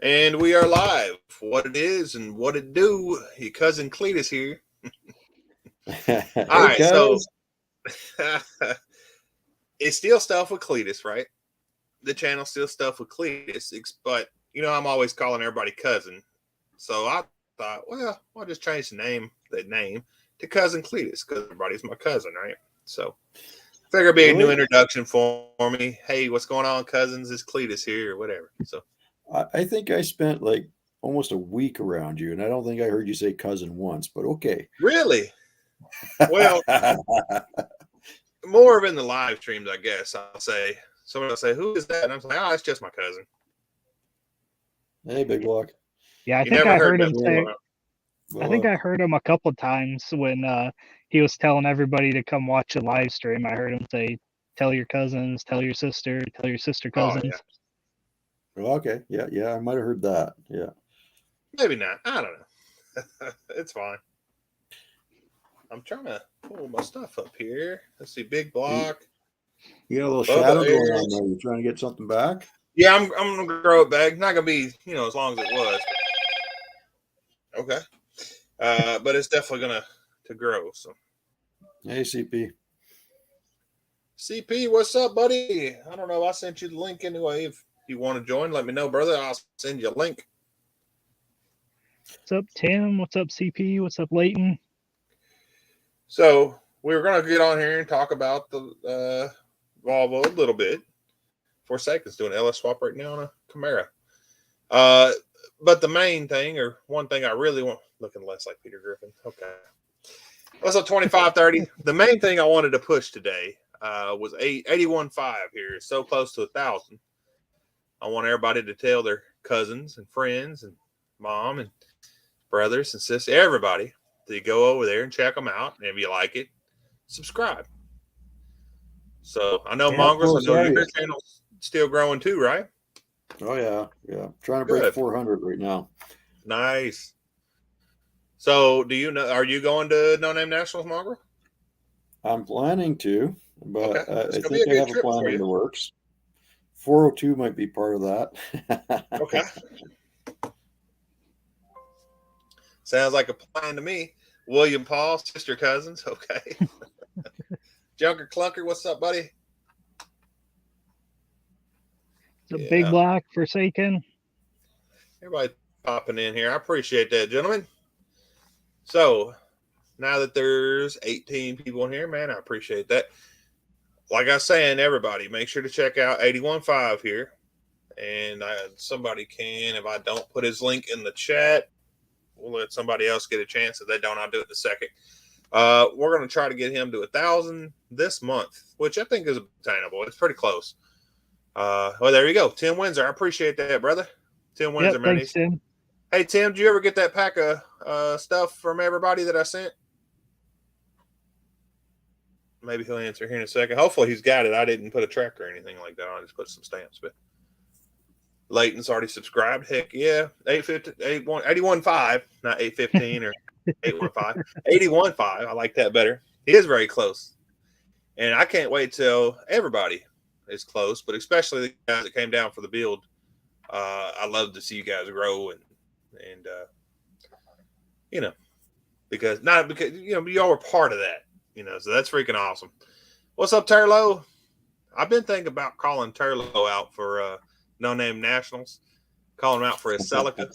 And we are live. What it is and what it do. Your cousin Cletus here. Hey, All right, so cuz. it's still stuff with Cletus, right? The channel's still stuff with Cletus, but I'm always calling everybody cousin. So I thought, well, I'll just change the name to Cousin Cletus because everybody's my cousin, right? So figure it'd be a new introduction for me. Hey, what's going on, cousins? It's Cletus here, or whatever. So I think I spent like almost a week around you, and I don't think I heard you say cousin once, but okay. really, well, more of in the live streams, I guess. I'll say someone will say, "Who is that?" And I'm like, "Oh, it's just my cousin." Hey, Big Block. Yeah, I You think never I heard heard him that say. before. I think I heard him a couple times when he was telling everybody to come watch a live stream. I heard him say, "Tell your cousins, tell your sister cousins." Oh, yeah. Well, okay. Yeah, I might have heard that. Yeah. Maybe not. I don't know. It's fine. I'm trying to pull my stuff up here. Let's see, Big Block. You got a little shadow going on there. You trying to get something back? Yeah, I'm gonna grow it back. Not gonna be, as long as it was. But, okay. But it's definitely gonna to grow. So Hey, CP. CP, what's up, buddy? I don't know. I sent you the link anyway. If you want to join, let me know, brother. I'll send you a link. What's up, Tim? What's up, CP? What's up, Leighton? So we were gonna get on here and talk about the Volvo a little bit. For a second, it's doing LS swap right now on a Camaro. But the main thing, or one thing I really want, looking less like Peter Griffin. Okay. What's up, 2530? The main thing I wanted to push today was 81.5 here. It's so close to 1,000. I want everybody to tell their cousins and friends and mom and brothers and sisters, everybody, to go over there and check them out. And if you like it, subscribe. So I know Mongrels, I know your channel's still growing too, right? Oh, yeah. Trying to break 400 right now. Nice. So are you going to No Name Nationals, Mongrel? I'm planning to, but okay. I think I have a plan in the works. 402 might be part of that. Okay. Sounds like a plan to me. William Paul, sister cousins. Okay. Junker Clunker, what's up, buddy? The Big Black Forsaken. Everybody popping in here. I appreciate that, gentlemen. So now that there's 18 people in here, man, I appreciate that. Like I was saying, everybody, make sure to check out 81.5 here. And somebody can, if I don't put his link in the chat, we'll let somebody else get a chance. If they don't, I'll do it in a second. We're going to try to get him to 1,000 this month, which I think is attainable. It's pretty close. Well, there you go. Tim Windsor. I appreciate that, brother. Tim Windsor, man. Thanks, Tim. Hey, Tim, did you ever get that pack of stuff from everybody that I sent? Maybe he'll answer here in a second. Hopefully he's got it. I didn't put a tracker or anything like that. I just put some stamps. But Leighton's already subscribed. Heck yeah. 81.5, not 815 or 815. 81.5. I like that better. He is very close. And I can't wait till everybody is close, but especially the guys that came down for the build. I love to see you guys grow and because y'all were part of that, so that's freaking awesome. What's up, Turlo? I've been thinking about calling Turlo out for No Name Nationals, calling him out for his Celica,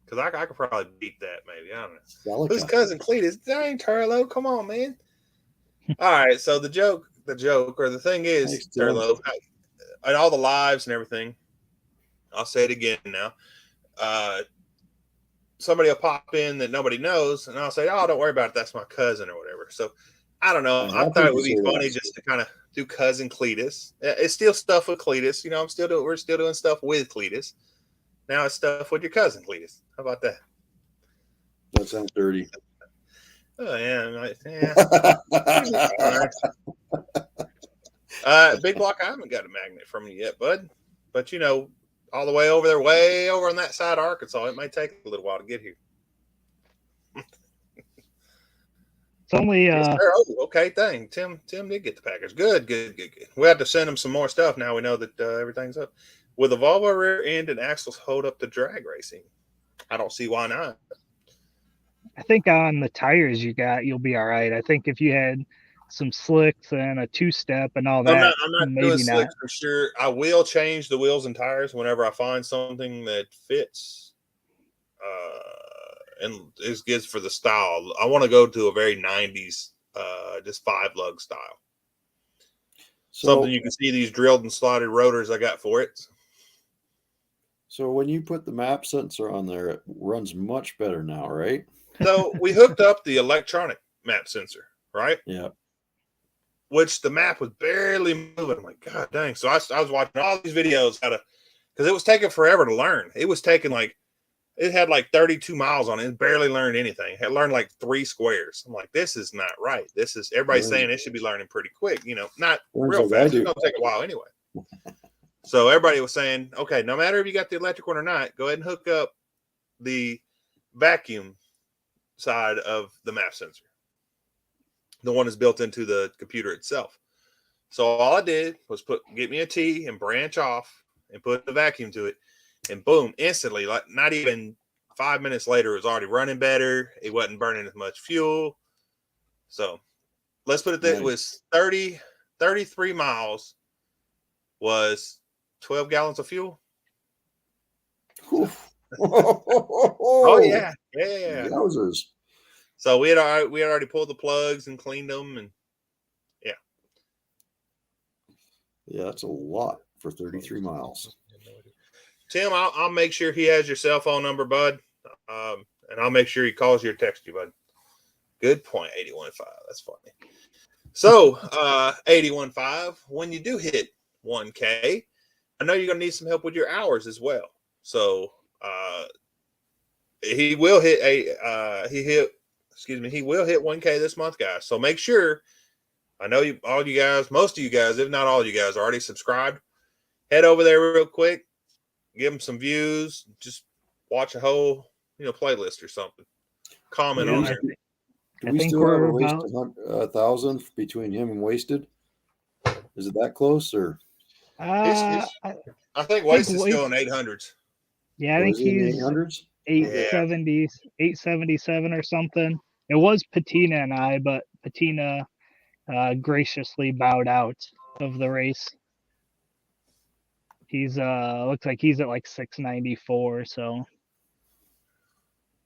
because I could probably beat that, maybe. I don't know. Who's cousin Cletus? Dang, Turlo, come on, man. All right, so the joke, or the thing is, Turlo, and all the lives and everything, I'll say it again now. Somebody will pop in that nobody knows, and I'll say, "Oh, don't worry about it. That's my cousin or whatever." So I don't know. I thought it would be funny just to kind of do cousin Cletus. It's still stuff with Cletus. We're still doing stuff with Cletus. Now it's stuff with your cousin Cletus. How about that? That sounds dirty. Oh yeah. Big Block, I haven't got a magnet from you yet, bud. But all the way over there, way over on that side of Arkansas, it may take a little while to get here. It's only okay, thing. Tim did get the package. Good. We have to send him some more stuff now we know that everything's up. With a Volvo rear end and axles hold up to drag racing? I don't see why not. I think on the tires you'll be all right. I think if you had some slicks and a two-step and all that, I'm not maybe doing not. slicks for sure. I will change the wheels and tires whenever I find something that fits and is good for the style. I want to go to a very 90s, just 5-lug style. So, Something you can see these drilled and slotted rotors I got for it. So when you put the map sensor on there, it runs much better now, right? So we hooked up the electronic map sensor, right? Yeah. Which the map was barely moving. I'm like, God dang. So I was watching all these videos because it was taking forever to learn. It was taking it had 32 miles on it. It barely learned anything. It had learned 3 squares. I'm like, this is not right. Everybody's saying it should be learning pretty quick, not real fast. It's going to take a while anyway. So everybody was saying, okay, no matter if you got the electric one or not, go ahead and hook up the vacuum side of the map sensor. The one is built into the computer itself. So all I did was get me a T and branch off and put the vacuum to it. And boom, instantly, not even 5 minutes later, it was already running better. It wasn't burning as much fuel. So let's put it that it was 33 miles was 12 gallons of fuel. Oh yeah. Yowzers. So we had already pulled the plugs and cleaned them, and yeah, that's a lot for 33 miles. Tim, I'll make sure he has your cell phone number, bud, and I'll make sure he calls you or texts you, bud. Good point, 81.5. That's funny. So 81.5. When you do hit 1K, I know you're gonna need some help with your hours as well. So he will hit he will hit 1K this month, guys. So make sure. I know most of you guys, if not all you guys, are already subscribed. Head over there real quick, give them some views, just watch a whole playlist or something. Comment on there. Do we still have a race to 1,000 between him and Wasted? Is it that close or? I think Wasted is still in 800s. Yeah, I think he's 800s. 870, 877 or something. It was Patina and I, but Patina graciously bowed out of the race. He's looks like he's at 694. So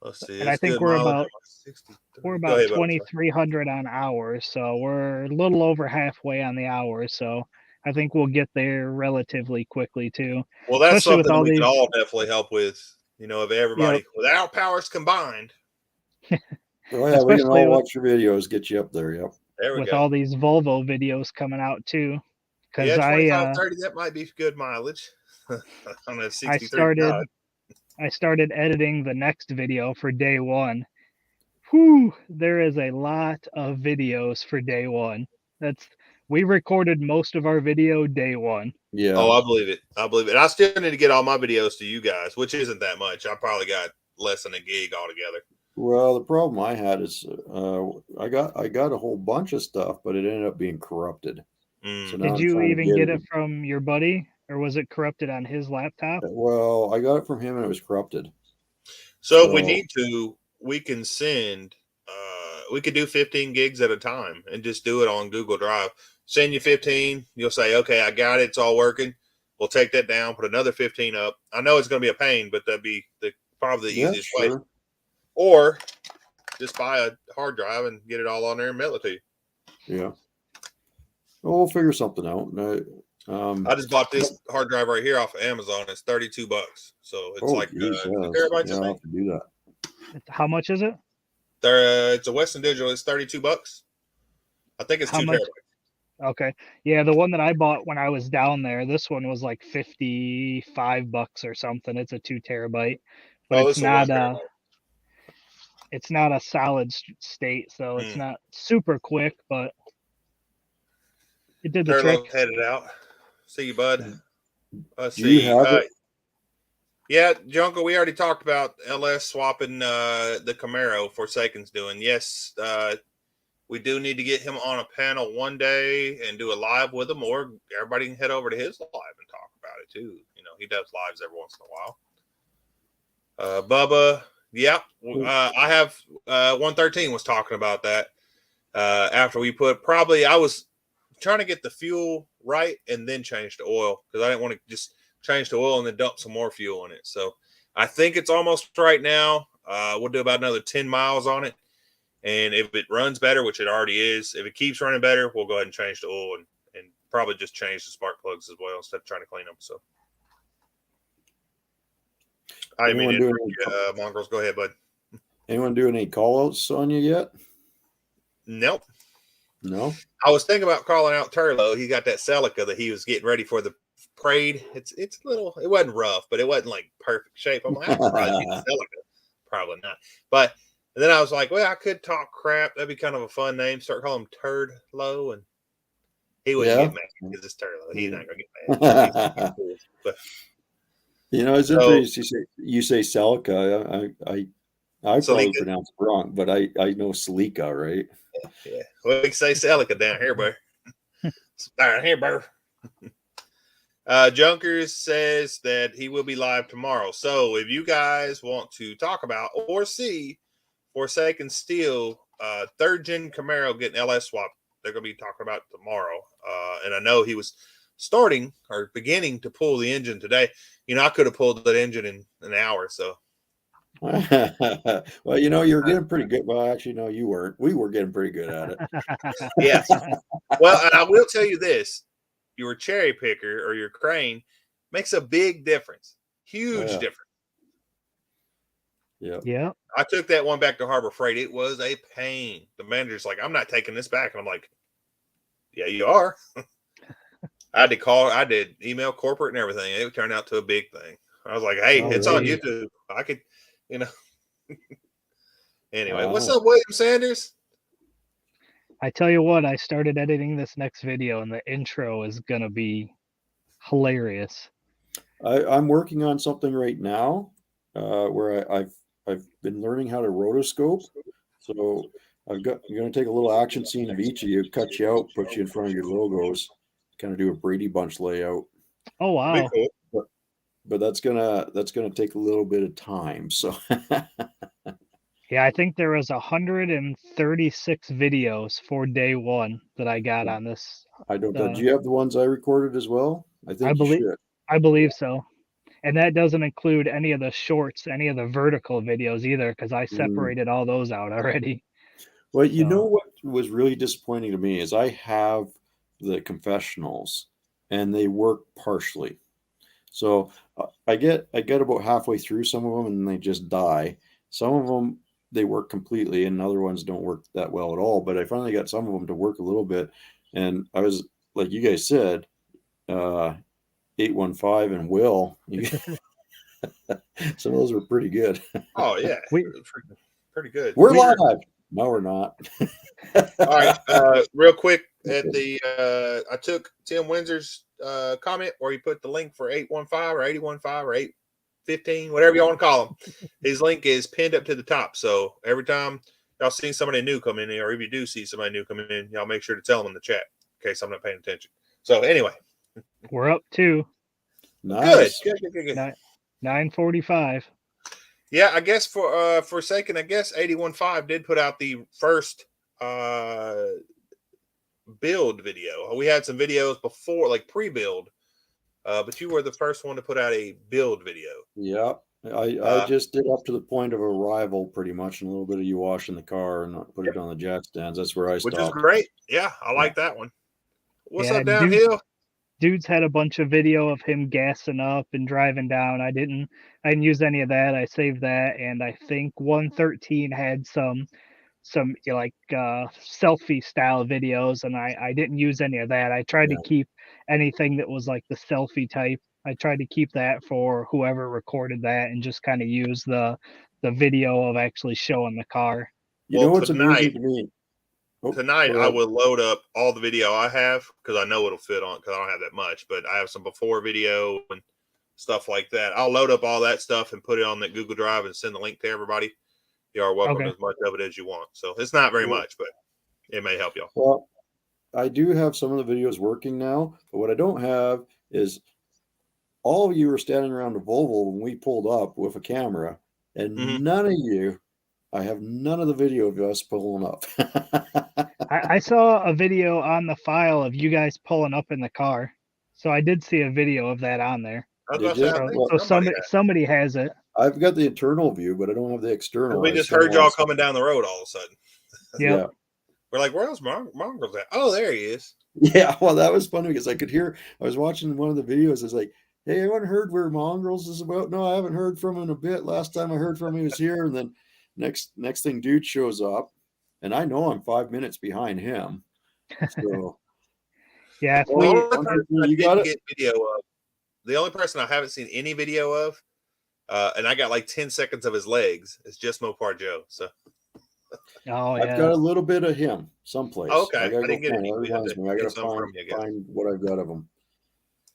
let's see. And I think we're about 2,300 on hours. So we're a little over halfway on the hours. So I think we'll get there relatively quickly too. Well, that's something we can all definitely help with. If everybody with our powers combined. Oh yeah, we can all watch your videos, get you up there. Yep. There we with go. all these Volvo videos coming out too. Yeah, 25, 30, that might be good mileage. On a 63. I started editing the next video for day one. Whew, there is a lot of videos for day one. We recorded most of our video day one. Yeah. Oh, I believe it. I still need to get all my videos to you guys, which isn't that much. I probably got less than a gig altogether. Well, the problem I had is I got a whole bunch of stuff, but it ended up being corrupted. So did you even get it from your buddy, or was it corrupted on his laptop? Well, I got it from him and it was corrupted. So if we need to, we can send. We could do 15 gigs at a time and just do it on Google Drive. Send you 15. You'll say, okay, I got it. It's all working. We'll take that down, put another 15 up. I know it's going to be a pain, but that'd be probably the easiest way. Or just buy a hard drive and get it all on there and mail it to you. Yeah. Well, we'll figure something out. I just bought this hard drive right here off of Amazon. It's $32. So it's 2 terabytes. Yeah, I'll have to do that. How much is it? It's a Western Digital. It's $32. I think it's 2 terabytes. Okay. Yeah, the one that I bought when I was down there, this one was like $55 or something. It's a 2 terabyte. But it's not a solid state, so it's not super quick, but it did the trick. Headed out. See you, bud. Let's see. Do you have it? Yeah, Jungle, we already talked about LS swapping the Camaro Forsaken's doing. Yes, we do need to get him on a panel one day and do a live with him, or everybody can head over to his live and talk about it too. You know, he does lives every once in a while. Bubba, yeah, I have 113 was talking about that after we put I was trying to get the fuel right and then change the oil because I didn't want to just change the oil and then dump some more fuel in it. So I think it's almost right now. We'll do about another 10 miles on it. And if it runs better, which it already is, if it keeps running better, we'll go ahead and change the oil and probably just change the spark plugs as well instead of trying to clean them. So, Mongrels, go ahead, bud. Anyone doing any call outs on you yet? Nope. No. I was thinking about calling out Turlo. He got that Celica that he was getting ready for the parade. It's a little, it wasn't rough, but it wasn't like perfect shape. I'm like, I could probably get the Celica. Probably not. But and then I was like, well, I could talk crap. That'd be kind of a fun name. Start calling him Turd Low, and he wouldn't get mad because it's Turd Low. He's not going to get mad. But, you know, it's interesting you say Celica. I probably pronounce it wrong, but I know Celica, right? Yeah. Well, we can say Celica down here, bro. Down here, bro. Junkers says that he will be live tomorrow. So if you guys want to talk about or see Forsaken Steel, third gen Camaro getting LS swap, they're going to be talking about tomorrow. And I know he was beginning to pull the engine today. You know, I could have pulled that engine in an hour. So, well, you know, you're getting pretty good. Well, actually, no, you weren't. We were getting pretty good at it. Yes. Well, and I will tell you this: your cherry picker or your crane makes a big difference, huge difference. Yeah. I took that one back to Harbor Freight. It was a pain. The manager's like, I'm not taking this back. And I'm like, yeah, you are. I did email corporate and everything. It turned out to a big thing. I was like, hey, it's on YouTube. I could, you know. Anyway, what's up, William Sanders? I tell you what, I started editing this next video and the intro is going to be hilarious. I'm working on something right now where I've been learning how to rotoscope. So I'm going to take a little action scene of each of you, cut you out, put you in front of your logos, kind of do a Brady Bunch layout. Oh wow! Cool. But that's gonna take a little bit of time. So yeah, I think there was 136 videos for day one that I got on this. I don't. Do you have the ones I recorded as well? I believe so. And that doesn't include any of the shorts, any of the vertical videos either, because I separated all those out already. Well, you know what was really disappointing to me is I have the confessionals and they work partially. So I get about halfway through some of them and they just die. Some of them, they work completely and other ones don't work that well at all. But I finally got some of them to work a little bit. And I was, like you guys said, 815 and Will. Some of those were pretty good. Oh yeah, pretty good. We're live. No, we're not. All right, real quick at the I took Tim Windsor's comment where he put the link for 815 or 815 or 815, whatever you want to call him. His link is pinned up to the top. So every time y'all see somebody new come in, or if you do see somebody new come in, y'all make sure to tell them in the chat in case I'm not paying attention. So anyway, we're up to nice. Good. 9:45. Yeah, I guess for Forsaken, I guess 815 did put out the first build video. We had some videos before, like pre-build, but you were the first one to put out a build video. Yeah, I just did up to the point of arrival pretty much, and a little bit of you washing the car and put it on the jack stands. That's where I stopped. Which is great. Yeah, I like that one. What's up downhill? Dude's had a bunch of video of him gassing up and driving down. I didn't use any of that. I saved that, and I think 113 had some selfie style videos, and I didn't use any of that. I tried to keep anything that was like the selfie type. I tried to keep that for whoever recorded that, and just kind of use the video of actually showing the car. You know what's amazing to me? Tonight I will load up all the video I have because I know it'll fit on because I don't have that much, but I have some before video and stuff like that. I'll load up all that stuff and put it on that Google Drive and send the link to everybody. You are welcome to as much of it as you want. So it's not very much, but It may help y'all. Well, I do have some of the videos working now, but what I don't have is all of you were standing around the Volvo when we pulled up with a camera, and none of you, I have none of the video of us pulling up. I saw a video on the file of you guys pulling up in the car. So I did see a video of that on there. Did you? So somebody has it. I've got the internal view, but I don't have the external. We just heard y'all coming down the road all of a sudden. Yeah. We're like, where's Mongrels at? Oh, there he is. Yeah, well, that was funny because I could hear, I was watching one of the videos. It's like, hey, anyone heard where Mongrels is about? No, I haven't heard from him in a bit. Last time I heard from him, he was here. And then next thing, dude shows up. And I know I'm 5 minutes behind him. So, yeah, you got it. Video of, the only person I haven't seen any video of, and I got like 10 seconds of his legs, is just Mopar Joe. So, I've got a little bit of him someplace. Okay, I gotta didn't get any. I gotta find what I've got of him.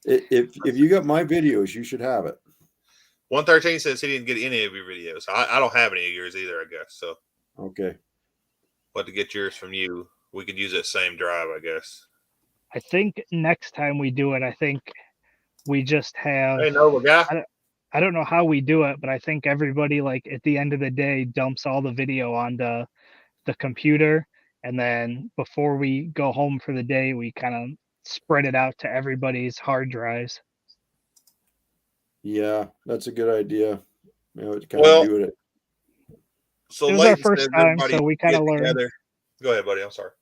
If you got my videos, you should have it. 113 says he didn't get any of your videos. I don't have any of yours either, I guess. So okay, but to get yours from you, we could use that same drive, I guess. I think next time we do it, I think we just have. Hey, Nova guy. I don't know how we do it, but I think everybody, like, at the end of the day, dumps all the video onto the computer, and then before we go home for the day, we kind of spread it out to everybody's hard drives. Yeah, that's a good idea. Do it. So it was our first time, so we kind of learned. Go ahead, buddy. I'm sorry.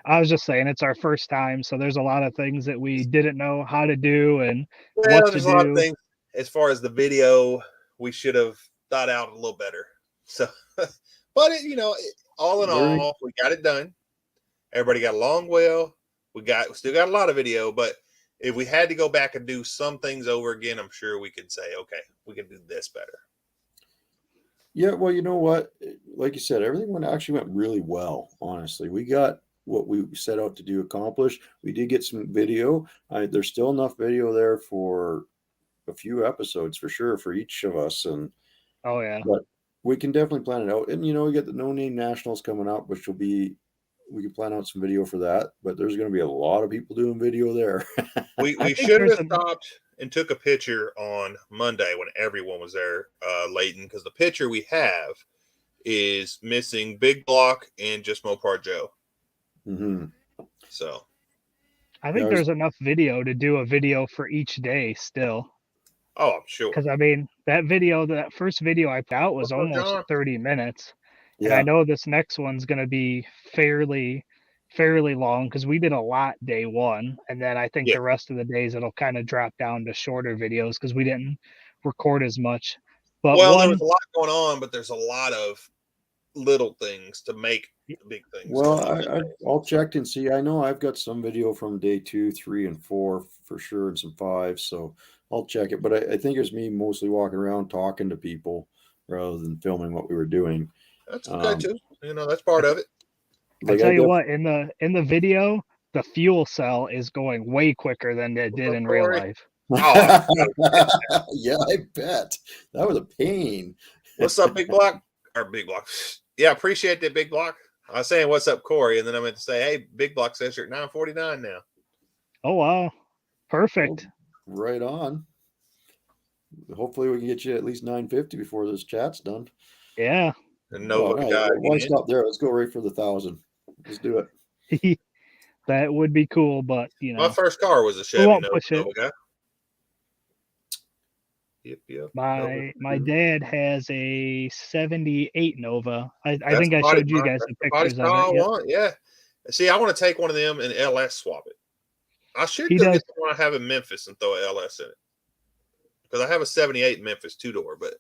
I was just saying it's our first time, so there's a lot of things that we didn't know how to do and what to do. A lot of things as far as the video we should have thought out a little better. So, but all in all, we got it done. Everybody got along well. We still got a lot of video, but if we had to go back and do some things over again, I'm sure we could say, okay, we can do this better. Yeah, well, you know what? Like you said, everything went really well. Honestly, we got what we set out to do accomplished. We did get some video. There's still enough video there for a few episodes for sure for each of us. And but we can definitely plan it out. And we get the No Name Nationals coming up, which will be, we can plan out some video for that. But there's going to be a lot of people doing video there. we should have stopped and took a picture on Monday when everyone was there, Leighton, because the picture we have is missing Big Block and just Mopar Joe. So I think there's enough video to do a video for each day still. Oh, I'm sure. Because that first video I put out was almost 30 minutes. Yeah. And I know this next one's going to be fairly long because we did a lot day one. And then I think the rest of the days it'll kind of drop down to shorter videos because we didn't record as much. But there was a lot going on, but there's a lot of little things to make big things. Well, I'll check and see. I know I've got some video from day 2, 3, and 4 for sure, and some 5. So I'll check it. But I think it was me mostly walking around talking to people rather than filming what we were doing. That's okay too. That's part of it. I tell you what, in the video, the fuel cell is going way quicker than it did in real life. Oh, yeah, I bet. That was a pain. What's up, Big Block? Or Big Block. Yeah, appreciate that, Big Block. I was saying, what's up, Corey? And then I meant to say, hey, Big Block says you're at 949 now. Oh, wow. Perfect. Right on. Hopefully we can get you at least 950 before this chat's done. Yeah. And why stop there? Let's go right for the 1,000. Let's do it. That would be cool, but my first car was a Chevy. We won't push it. Yep. My dad has a 78 Nova. I think I showed you guys the pictures of it. Yeah. See, I want to take one of them and LS swap it. I should get the one I have in Memphis and throw an LS in it. Because I have a 78 in Memphis 2-door, but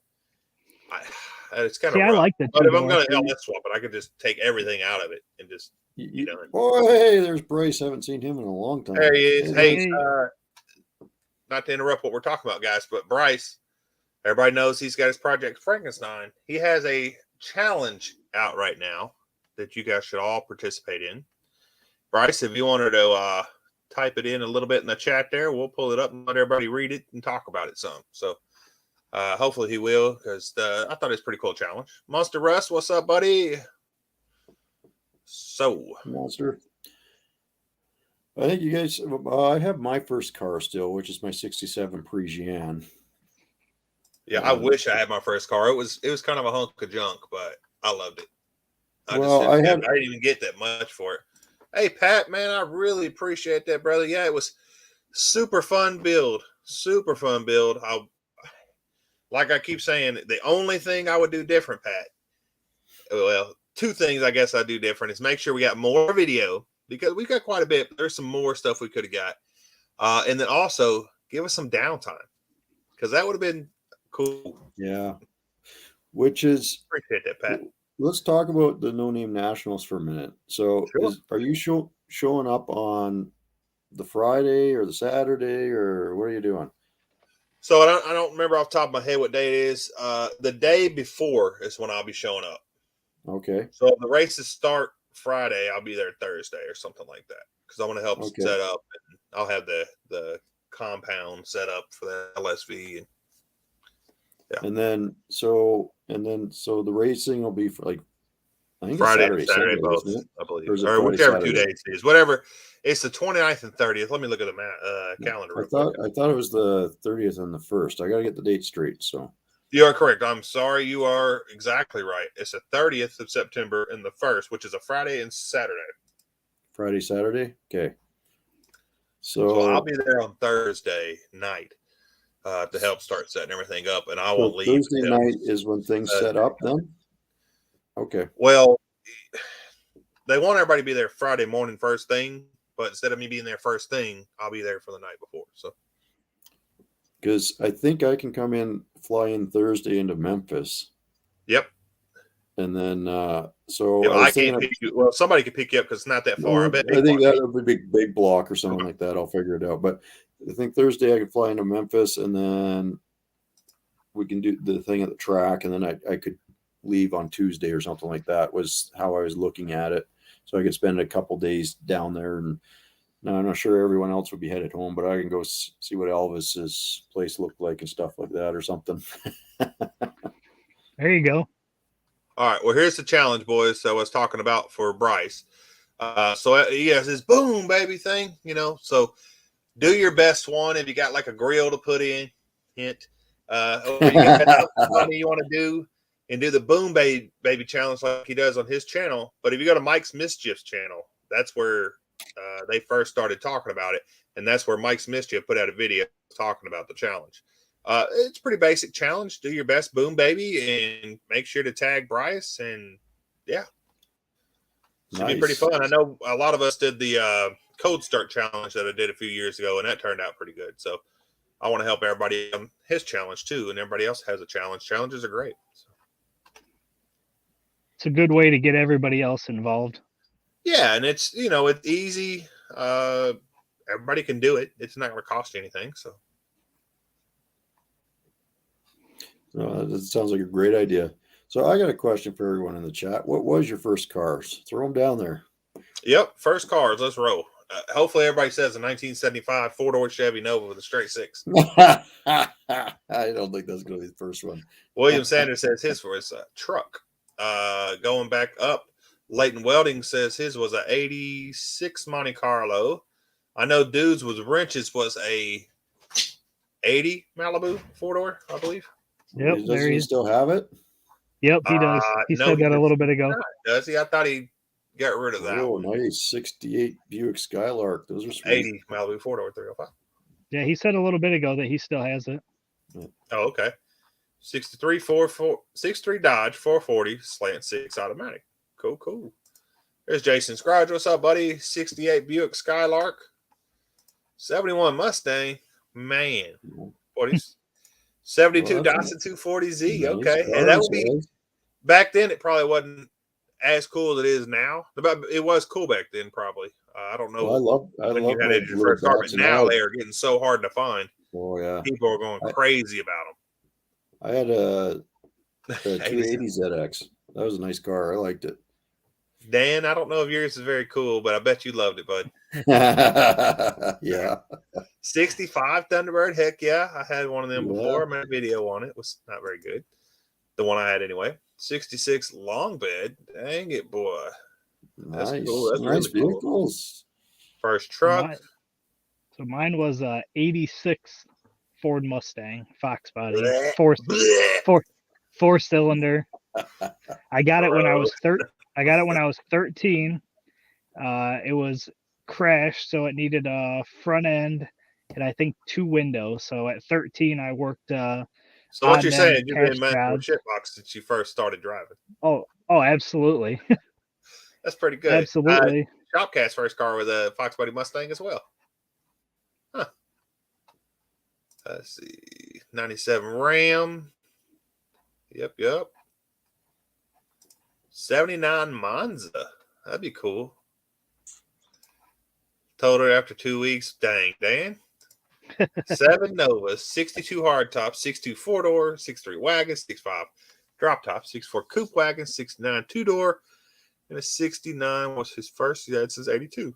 it's kind of rough. I like the 2-door. But if I'm going to LS swap it, I could just take everything out of it and just Oh, hey, there's Bryce. Haven't seen him in a long time. There he is. Hey, not to interrupt what we're talking about, guys, but Bryce, everybody knows he's got his Project Frankenstein. He has a challenge out right now that you guys should all participate in. Bryce, if you wanted to type it in a little bit in the chat there, we'll pull it up and let everybody read it and talk about it some. So hopefully he will, because I thought it was a pretty cool challenge. Monster Russ, what's up, buddy? So, Monster. I think you guys. I have my first car still, which is my '67 Parisienne. yeah, I wish I had my first car. It was kind of a hunk of junk, but I loved it. I didn't even get that much for it. Hey, Pat, man, I really appreciate that, brother. Yeah, it was super fun build. Super fun build. Like I keep saying, the only thing I would do different, Pat, well, two things I guess I do different is make sure we got more video because we got quite a bit. But there's some more stuff we could have got. And then also give us some downtime because that would have been cool. Yeah. Which is, appreciate that, Pat. Let's talk about the No Name Nationals for a minute. So Sure. are you showing up on the Friday or the Saturday, or what are you doing? So I don't remember off the top of my head what day it is. The day before is when I'll be showing up. Okay. So if the races start Friday, I'll be there Thursday or something like that because I want to help set up, and I'll have the compound set up for the LSV. And, yeah. And then so the racing will be for like I think Friday it's and Saturday Sunday, both, isn't it? I believe, or whichever Saturday? 2 days it is, whatever. It's the 29th and 30th. Let me look at the calendar. I thought it was the 30th and the 1st. I got to get the date straight. So you are correct. I'm sorry. You are exactly right. It's the 30th of September and the 1st, which is a Friday and Saturday. Friday, Saturday. Okay. So I'll be there on Thursday night to help start setting everything up, and I won't leave. Thursday night is when things set up then? Okay. Well, they want everybody to be there Friday morning first thing, but instead of me being there first thing, I'll be there for the night before. So, because I think I can fly in Thursday into Memphis. Yep. And then I can't pick you. Well, somebody could pick you up because it's not that far. I think that would be big block or something like that. I'll figure it out. But I think Thursday I can fly into Memphis, and then we can do the thing at the track, and then I could leave on Tuesday or something like that. Was how I was looking at it. So I could spend a couple days down there, and now I'm not sure everyone else would be headed home, but I can go see what Elvis's place looked like and stuff like that or something. There you go. All right. Well, here's the challenge, boys. So I was talking about for Bryce. So he has his boom baby thing, so do your best one. If you got like a grill to put in, hint, or you got something you want to do, and do the boom baby challenge like he does on his channel. But if you go to Mike's Mischief's channel, that's where they first started talking about it. And that's where Mike's Mischief put out a video talking about the challenge. It's a pretty basic challenge. Do your best boom baby and make sure to tag Bryce. And yeah, should be pretty fun. I know a lot of us did the code start challenge that I did a few years ago, and that turned out pretty good. So I want to help everybody on his challenge too. And everybody else has a challenge. Challenges are great. So. It's a good way to get everybody else involved. Yeah, and it's it's easy. Everybody can do it. It's not going to cost you anything. So that sounds like a great idea. So I got a question for everyone in the chat. What was your first cars? Throw them down there. Yep, first cars. Let's roll. Hopefully everybody says a 1975 four-door Chevy Nova with a straight six. I don't think that's going to be the first one. William Sanders says his was a truck. Going back up, Leighton Welding says his was a 86 Monte Carlo. I know Dudes with Wrenches was a 80 Malibu four-door, I believe. Yep, does he still have it? Yep, he does. He said that a little bit ago. Does he? I thought he got rid of that. Oh, nice. 68 Buick Skylark. Those are sweet. 80 Malibu four-door 305. Yeah, he said a little bit ago that he still has it. Oh, okay. 63 Dodge 440 slant 6 automatic. Cool. There's Jason's Garage. What's up, buddy? 68 Buick Skylark. 71 Mustang. Man. 72 Datsun 240Z. Okay. And that would be back then. It probably wasn't as cool as it is now. It was cool back then, probably. I don't know. Well, I love you had your first car, but now they are getting so hard to find. Oh yeah. People are going crazy about them. I had a 280 ZX. That was a nice car. I liked it. Dan, I don't know if yours is very cool, but I bet you loved it, bud. Yeah. 65 Thunderbird. Heck yeah. I had one of them before. I made a video on it. It was not very good. The one I had anyway. 66 Long Bed. Dang it, boy. That's Nice. cool. That's Nice really cool. vehicles. First truck. So mine was a 86 Ford Mustang, Fox body, Blech. four cylinder. I got it when I was 13. It was crashed, so it needed a front end and I think 2 windows. So at 13, I worked. So what you're saying, you've been meant for a jobs. shitbox since you first started driving. Oh, absolutely. That's pretty good. Absolutely. Shopcat's first car was a Fox Body Mustang as well. Huh. Let's see. 97 Ram. Yep. 79 Monza. That'd be cool. Total after 2 weeks. Dang, Dan. 7 Novas, 62 hardtop, 62 4-door, 63 wagon, 65 drop top, 64 coupe wagon, 69 2-door, and a 69 was his first. He had since 82.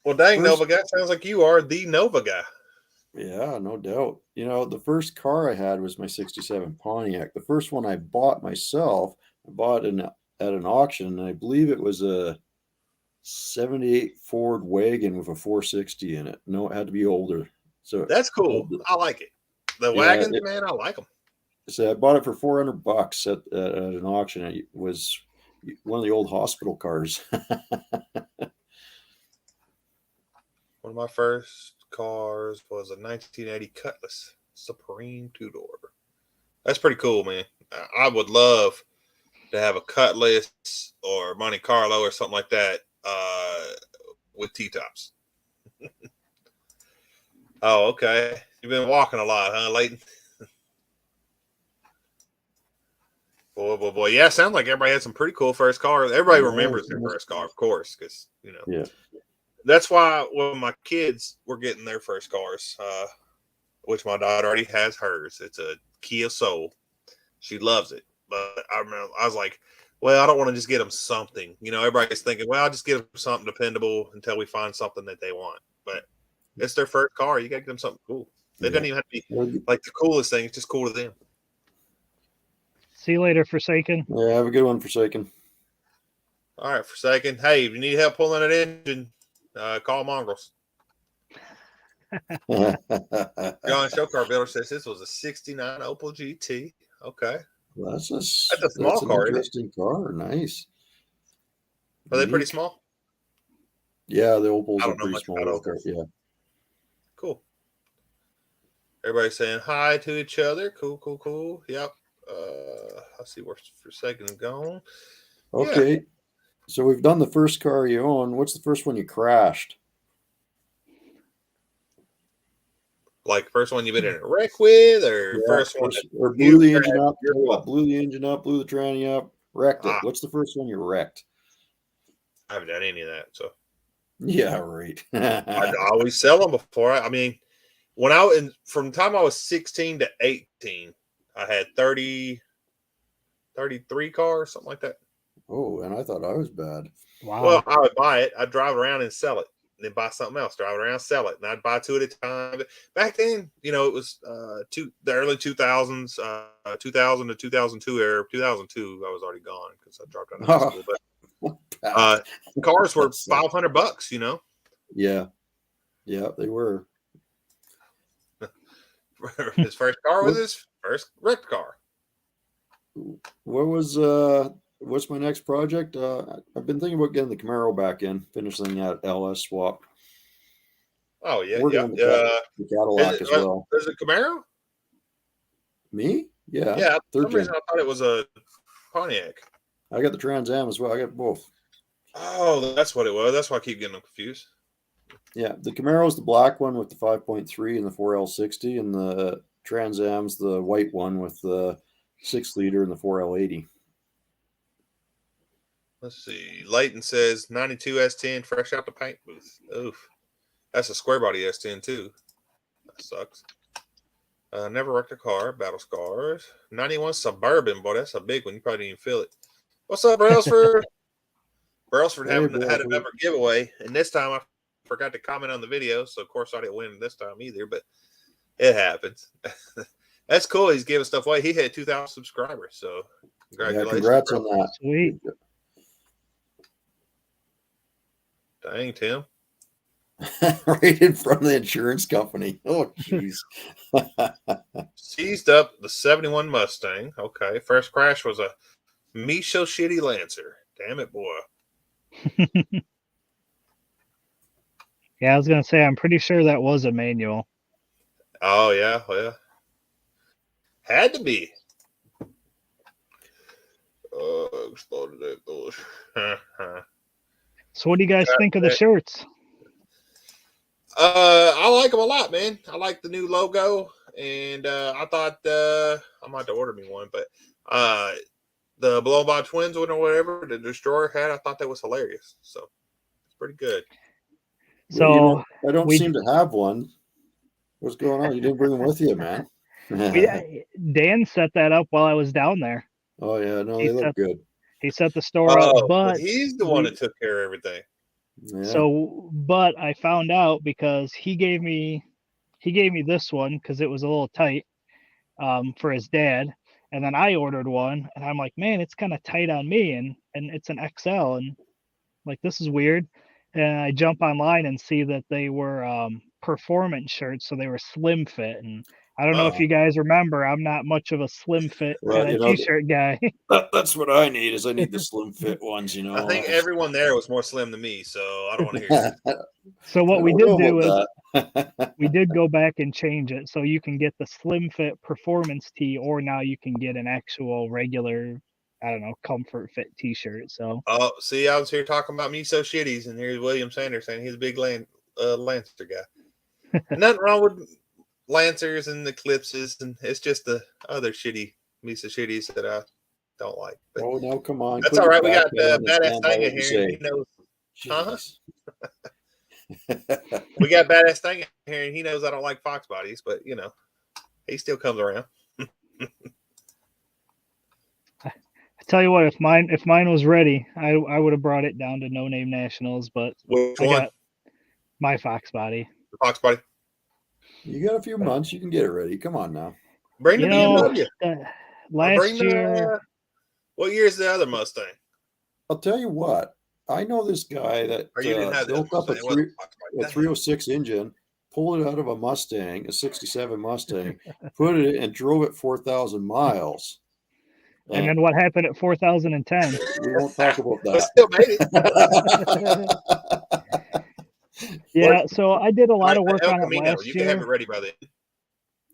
Well, dang, Nova guy. Sounds like you are the Nova guy. Yeah, no doubt. You know, the first car I had was my 67 Pontiac. The first one I bought myself, I bought at an auction, and I believe it was a 78 Ford wagon with a 460 in it. No, it had to be older. So that's cool. I like it. The wagons, man, I like them. So I bought it for $400 at an auction. It was one of the old hospital cars. One of my first cars was a 1980 Cutlass Supreme 2-door. That's pretty cool, man. I would love to have a Cutlass or Monte Carlo or something like that with T-tops. Oh, okay. You've been walking a lot, huh, Leighton? Boy. Yeah, sounds like everybody had some pretty cool first cars. Everybody remembers their first car, of course, because, you know. Yeah. That's why when my kids were getting their first cars, which my daughter already has hers. It's a Kia Soul. She loves it. But I remember I was like, well, I don't want to just get them something. You know, everybody's thinking, well, I'll just get them something dependable until we find something that they want. But it's their first car. You got to get them something cool. It doesn't even have to be like the coolest thing. It's just cool to them. See you later, Forsaken. Yeah, have a good one, Forsaken. All right, Forsaken. Hey, if you need help pulling that engine, call Mongrels. John Showcar Builder says this was a 69 Opel GT. Okay. Well, that's a small car. Interesting car. Nice. Are they pretty small? Yeah, the Opels are pretty small. Yeah. Cool. Everybody's saying hi to each other. Cool. Yep. I'll see where Forsaken's gone. Okay. Yeah. So we've done the first car you own. What's the first one you crashed? Like first one you've been in a wreck with, or first one or blew the engine up, blew the engine up, blew the tranny up, wrecked it. What's the first one you wrecked? I haven't done any of that, so yeah, right. I always sell them before. I mean, from the time I was 16 to 18, I had 33 cars, something like that. Oh, and I thought I was bad. Wow. Well, I would buy it. I'd drive around and sell it. Then buy something else, drive around, sell it, and I'd buy 2 at a time. Back then, you know, it was the early 2000s, 2000 to 2002 era. 2002, I was already gone because I dropped out of high school. But cars were $500, you know. Yeah, they were. His first car was his first wrecked car. What's my next project? I've been thinking about getting the Camaro back in, finishing that LS swap. Oh yeah, the Cadillac as well. Is it Camaro? Me? Yeah. Yeah. For some reason I thought it was a Pontiac. I got the Trans Am as well. I got both. Oh, that's what it was. That's why I keep getting them confused. Yeah, the Camaro is the black one with the 5.3 and the 4L60, and the Trans Am's the white one with the 6-liter and the 4L80. Let's see. Leighton says 92 S10 fresh out the paint booth. Oof. That's a square body S10 too. That sucks. Never wrecked a car. Battle scars. 91 Suburban. Boy, that's a big one. You probably didn't even feel it. What's up, Brailsford? Brailsford had another giveaway, and this time I forgot to comment on the video, so of course I didn't win this time either, but it happens. That's cool. He's giving stuff away. He had 2,000 subscribers, so congratulations. Yeah, congrats on that. Sweet. Dang, Tim. Right in front of the insurance company. Oh, jeez. Seized up the 71 Mustang. Okay. First crash was a me so shitty Lancer. Damn it, boy. Yeah, I was gonna say I'm pretty sure that was a manual. Oh, yeah. Well, had to be. Exploded that bullshit. So what do you guys think of the shirts? I like them a lot, man. I like the new logo, and I thought I might have to order me one, but the Blow by Twins one or whatever the Destroyer had, I thought that was hilarious. So it's pretty good. So I don't seem to have one. What's going on? You didn't bring them with you, man. Dan set that up while I was down there. Oh yeah, no, they look good. He set the store up, but he's the one that took care of everything. Yeah. So, but I found out because he gave me this one because it was a little tight for his dad, and then I ordered one, and I'm like, man, it's kind of tight on me, and it's an XL, and like this is weird, and I jump online and see that they were performance shirts, so they were slim fit, and I don't know if you guys remember, I'm not much of a slim fit kind of t-shirt guy. That's what I need. I need the slim fit ones. I think everyone there was more slim than me, so I don't want to hear it. So what we did do is we did go back and change it, so you can get the slim fit performance tee, or now you can get an actual regular, I don't know, comfort fit t-shirt. So see, I was here talking about me so shitties, and here's William Sanders saying he's a big Lancer guy. Nothing wrong with Lancers and Eclipses, and it's just the other shitty Misa shitties that I don't like. But oh no, come on! That's all right. We got Badass Thing in here. He knows. We got Badass Thing in here, and he knows I don't like Fox bodies, but you know, he still comes around. I tell you what, if mine was ready, I would have brought it down to No Name Nationals, but which one? Got my Fox body. The Fox body. You got a few months. You can get it ready. Come on now. Bring the BMW. Last year. What year is the other Mustang? I'll tell you what. I know this guy that built up a 306 engine, pulled it out of a Mustang, a 67 Mustang, put it and drove it 4,000 miles. And then what happened at 4,010? We won't talk about that. Still made it. Yeah, so I did a lot of work on it last year. You can have it ready by then.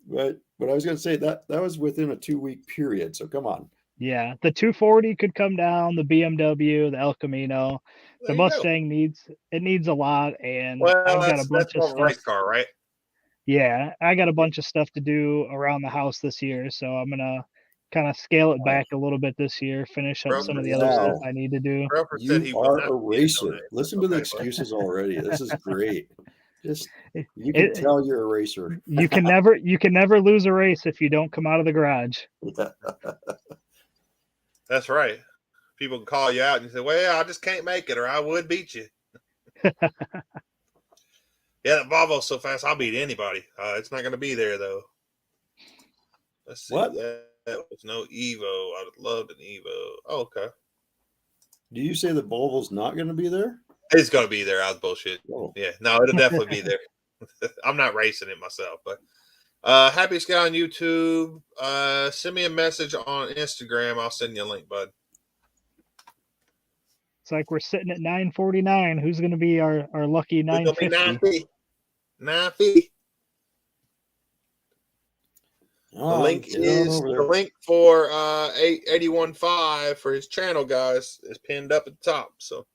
But I was going to say that was within a 2-week period. So come on. Yeah, the 240 could come down. The BMW, the El Camino, the Mustang needs a lot, and I've got a bunch of stuff. Race car, right? Yeah, I got a bunch of stuff to do around the house this year, so I'm gonna kind of scale it back a little bit this year, finish up some of the other stuff I need to do. You are a racer. Listen to the excuses already. This is great. Just you can tell you're a racer. You can never lose a race if you don't come out of the garage. That's right. People can call you out and say, "Well, I just can't make it, or I would beat you." Yeah, that Volvo's so fast, I'll beat anybody. It's not going to be there though. Let's see. What? That was no Evo. I'd love an Evo. Oh, okay. Do you say the Volvo's not going to be there? It's going to be there. I was bullshit. Oh. Yeah, no, it'll definitely be there. I'm not racing it myself, but Happy Sky on YouTube. Send me a message on Instagram. I'll send you a link, bud. It's like we're sitting at 949. Who's going to be our lucky 950? 950. The link for 881.5 for his channel, guys, is pinned up at the top. So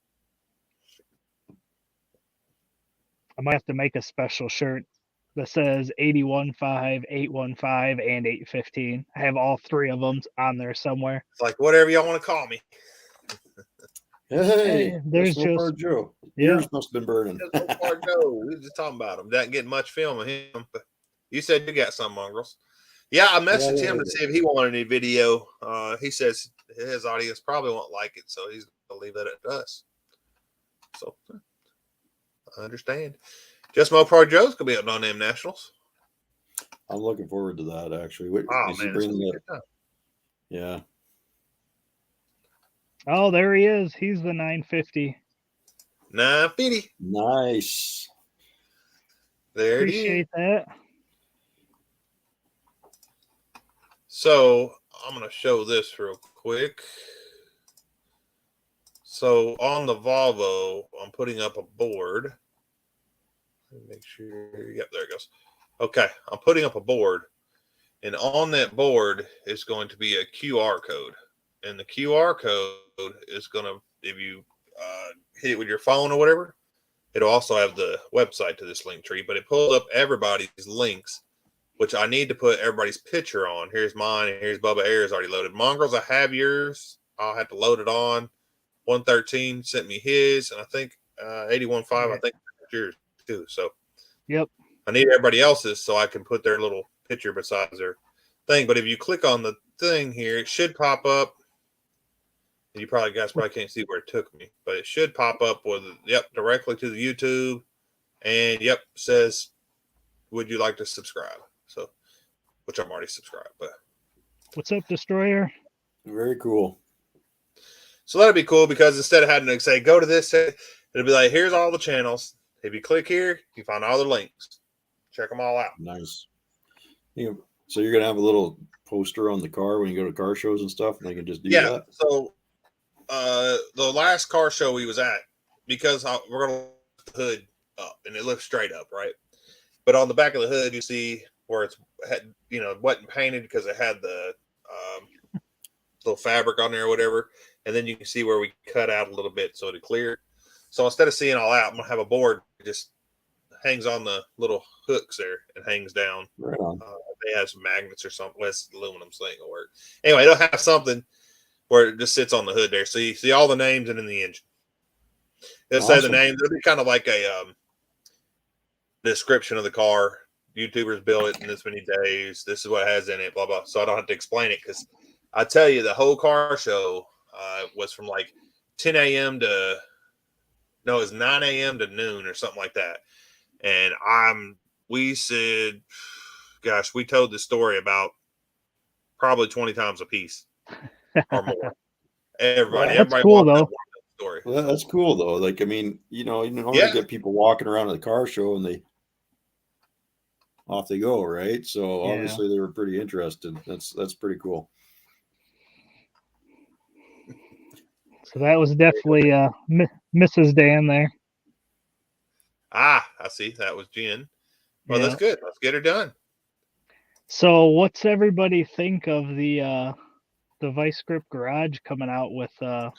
I might have to make a special shirt that says 815, 815, and 815. I have all three of them on there somewhere. It's like whatever y'all want to call me. Hey, there's just Joe. Yeah. Yours must have been burning. Joe. We were just talking about him. Didn't get much film of him, but you said you got some mongrels. Yeah, I messaged him to see if he wanted any video. He says his audience probably won't like it, so he's going to leave that at us. So I understand. Just Mopar Joe's going to be at No Name Nationals. I'm looking forward to that, actually. Wait, yeah. Oh, there he is. He's the 950. $9.50. Nice. There it is. Appreciate that. So I'm going to show this real quick. So on the Volvo, I'm putting up a board. Make sure. Yep, there it goes. Okay, I'm putting up a board. And on that board is going to be a QR code. And the QR code is going to, if you hit it with your phone or whatever, it'll also have the website to this link tree. But it pulls up everybody's links, which I need to put everybody's picture on. Here's mine, and here's Bubba Ayers already loaded. Mongrels, I have yours. I'll have to load it on. 113 sent me his, and I think 81.5, I think yours too. So Yep. I need everybody else's so I can put their little picture besides their thing. But if you click on the thing here, it should pop up. And you guys probably can't see where it took me, but it should pop up with, directly to the YouTube. And says, would you like to subscribe? So, which I'm already subscribed, but What's up, Destroyer? Very cool. so that'd be cool because instead of having to say, go to this, it'll be like, here's all the channels. If you click here, you find all the links. Check them all out. Nice. So you're going to have a little poster on the car when you go to car shows and stuff, and they can just do that? So the last car show we was at, because we're going to lift the hood up, and it lifts straight up, right? But on the back of the hood, you see where it's wasn't painted because it had the little fabric on there or whatever. And then you can see where we cut out a little bit so it cleared. So instead of seeing all out, I'm gonna have a board that just hangs on the little hooks there and hangs down. Right on. They have some magnets or something. Less aluminum thing will work. Anyway, it'll have something where it just sits on the hood there. So you see all the names and in the engine. It'll say the names. It'll be kind of like a description of the car. YouTubers built it in this many days. This is what it has in it, blah, blah. So I don't have to explain it because I tell you, the whole car show was from like 10 a.m. to, no, it was 9 a.m. to noon or something like that. And we said, gosh, we told the story about probably 20 times a piece or more. Everybody cool, though. Story. Well, that's cool, though. Like, I mean, you normally get people walking around at the car show and off they go, right? So obviously they were pretty interested. That's pretty cool. So that was definitely Mrs. Dan there. I see. That was Jen. Well, that's good. Let's get her done. So what's everybody think of the Vice Grip Garage coming out with I